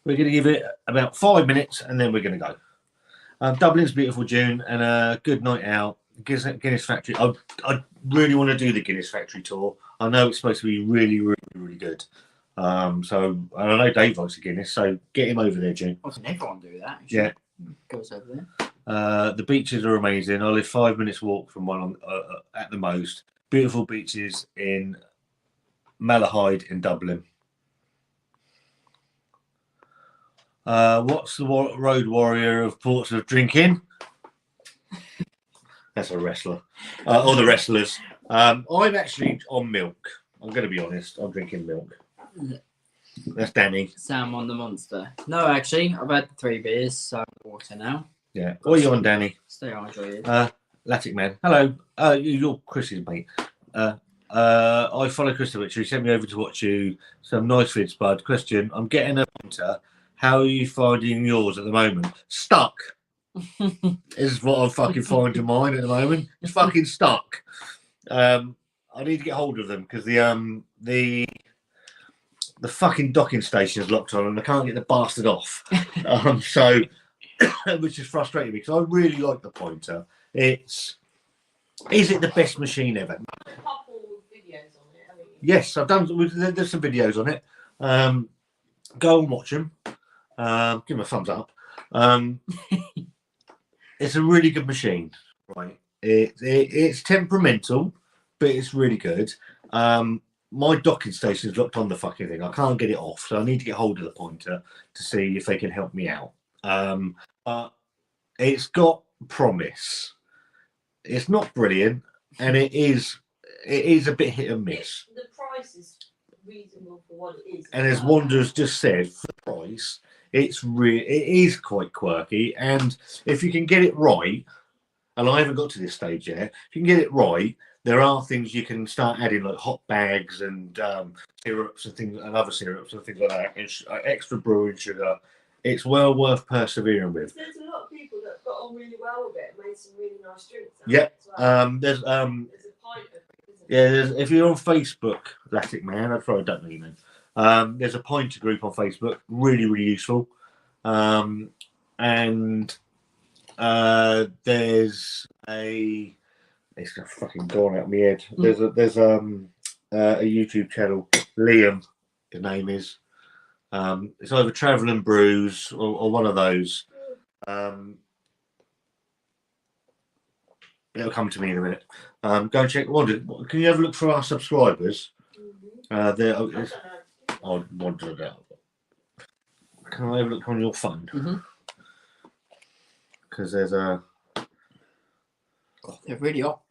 going to give it about 5 minutes, and then we're going to go. Dublin's beautiful, June, and a good night out. Guinness Factory. I really want to do the Guinness Factory tour. I know it's supposed to be really, really, really good. So I know Dave likes a Guinness, so get him over there, June. Why doesn't everyone do that? Yeah. Goes over there. The beaches are amazing. I live 5 minutes walk from one at the most. Beautiful beaches in Malahide in Dublin. What's the road warrior of Portsmouth drinking? That's a wrestler. Or the wrestlers. I'm actually on milk. I'm going to be honest. I'm drinking milk. That's Danny. Sam on the monster. No, actually, I've had 3 beers, so water now. Yeah. What are you on, Danny? Stay hydrated. Latic Man. Hello. You're Chris's mate. I follow Christopher. He sent me over to watch you. Some nice vids, bud. Question. I'm getting a pointer. How are you finding yours at the moment? Stuck. Is what I'm fucking finding mine at the moment. It's fucking stuck. I need to get hold of them because the fucking docking station is locked on and I can't get the bastard off. So which is frustrating me because I really like the pointer. Is it the best machine ever? A couple of videos on it, haven't you? Yes, I've done. There's some videos on it. Go and watch them. Give them a thumbs up. It's a really good machine, right? It's temperamental, but it's really good. My docking station is locked on the fucking thing. I can't get it off, so I need to get hold of the pointer to see if they can help me out. But it's got promise. It's not brilliant, and it is a bit hit and miss. The price is reasonable for what it is. And as Wander's just said, for the price, it is quite quirky. And if you can get it right, and I haven't got to this stage yet, if you can get it right, there are things you can start adding like hot bags and syrups and things, and other syrups and things like that, and extra brewing sugar. It's well worth persevering with. There's a lot of people that got on really well with it and made some really nice drinks. Yep. Well. There's a pint of it, isn't yeah. If you're on Facebook, Latic Man, I'd probably don't know your name. There's a pointer group on Facebook, really useful. And there's a. It's got fucking gone out of my head. There's a YouTube channel. Liam, his name is. It's either Travel and Brews or one of those. It'll come to me in a minute. Go and check. Wonder, can you have a look for our subscribers? I wonder about. Can I have a look on your phone? Because there's a. Oh, they're really hot.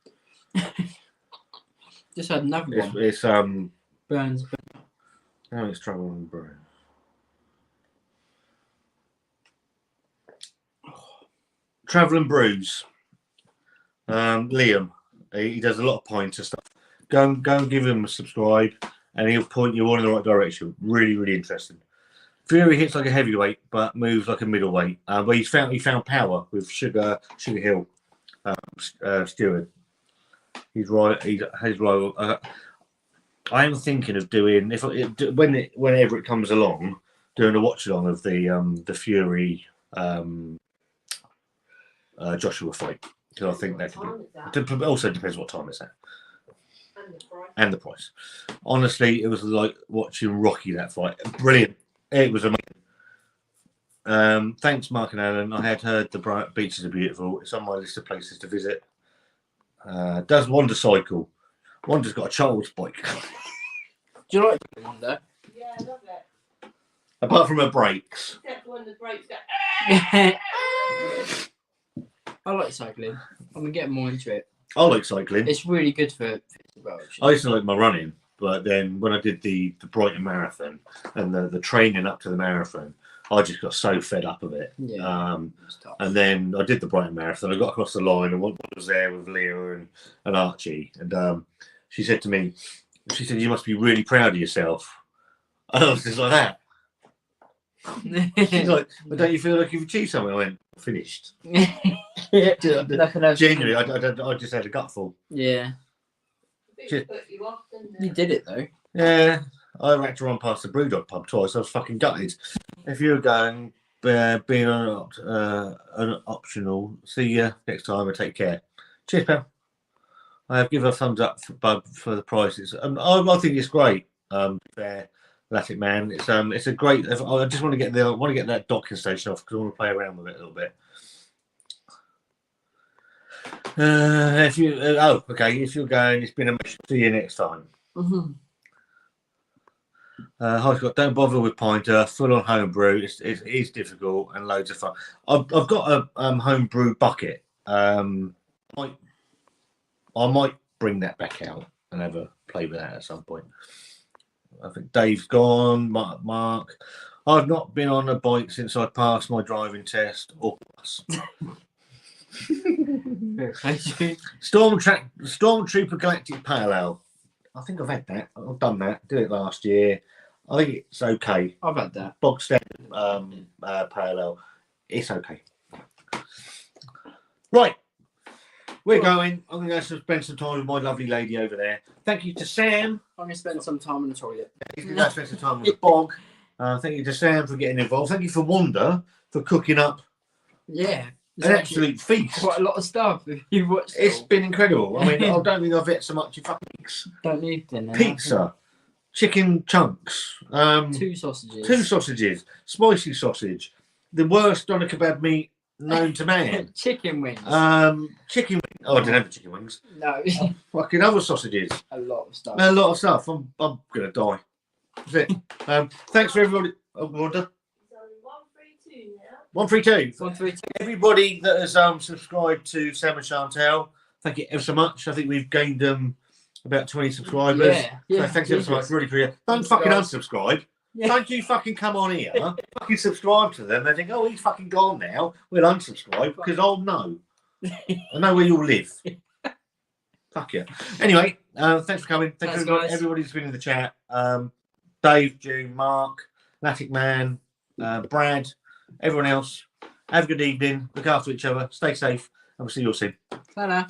Just had another one. It's Burns. No, it's Travel and Brews. Travel and Brews. Liam, he does a lot of pointer stuff. Go and give him a subscribe, and he'll point you all in the right direction. Really interesting. Fury hits like a heavyweight, but moves like a middleweight. But he found power with Sugar Hill, Stewart. He's right. He's right. I am thinking of doing whenever it comes along, doing a watch along of the Fury Joshua fight, because I think that could be, also depends what time it's at and the price. Honestly, it was like watching Rocky, that fight. Brilliant. It was amazing. Thanks, Mark and Alan. I had heard the beaches are beautiful. It's on my list of places to visit. Does Wander cycle? Wander's got a child's bike. Do you like Wander? Yeah, I love it. Apart from her brakes. Except when the brakes go. I like cycling. I'm gonna get more into it. I like cycling. It's really good for physical. I used to like my running, but then when I did the Brighton Marathon and the training up to the marathon, I just got so fed up of it. Yeah. And then I did the Brighton Marathon. I got across the line and was there with Leah and Archie. And she said to me, you must be really proud of yourself. And I was just like that. She's like, well, don't you feel like you've achieved something? I went, finished. Genuinely, I just had a gutful. Yeah. You did it though. Yeah. I had to run past the Brewdog pub twice. I was fucking gutted. If you're going, being an optional, see you next time and take care. Cheers, pal. I have given a thumbs up for the prices. I think it's great. Fair, Latic Man. It's a great. I just want to get that docking station off because I want to play around with it a little bit. If you're going, it's been a mission. See you next time. Hi Scott, don't bother with Pinter. Full on homebrew. It is difficult and loads of fun. I've got a homebrew bucket. I might bring that back out and have a play with that at some point. I think Dave's gone. Mark. I've not been on a bike since I passed my driving test or plus. Stormtrooper Galactic Pale Ale. I think I've had that. I've done that. Did it last year. I think it's okay. I've had that. Bog standard Pale Ale. It's okay. Right. We're going. I'm going to go spend some time with my lovely lady over there. Thank you to Sam. I'm going to spend some time in the toilet. He's going to go spend some time with the bog. Thank you to Sam for getting involved. Thank you for Wanda for cooking up. Yeah. An absolute feast. Quite a lot of stuff. If you watched It's been incredible. I mean, I don't think I've ate so much in fucking weeks. Don't need dinner. Pizza, chicken chunks, 2 sausages. 2 sausages, spicy sausage, the worst doner kebab meat known to man. Chicken wings. Chicken wings. Oh, I didn't have the chicken wings. No. Fucking other sausages. A lot of stuff. A lot of stuff. I'm gonna die. That's it. Thanks for everybody. Oh, Wanda. 132. 132. Everybody that has subscribed to Sam and Chantel, thank you ever so much. I think we've gained about 20 subscribers. Yeah. So thanks ever so much. Really appreciate it. Don't fucking unsubscribe. Yeah. Don't you fucking come on here, fucking subscribe to them. They think, oh, he's fucking gone now. We'll unsubscribe because I'll know. I know where you'll live. Fuck you. Anyway, thanks for coming. Thanks for everybody who's been in the chat. Dave, June, Mark, Latic Man, Brad, everyone else. Have a good evening. Look after each other. Stay safe. And we'll see you all soon. Ta-da.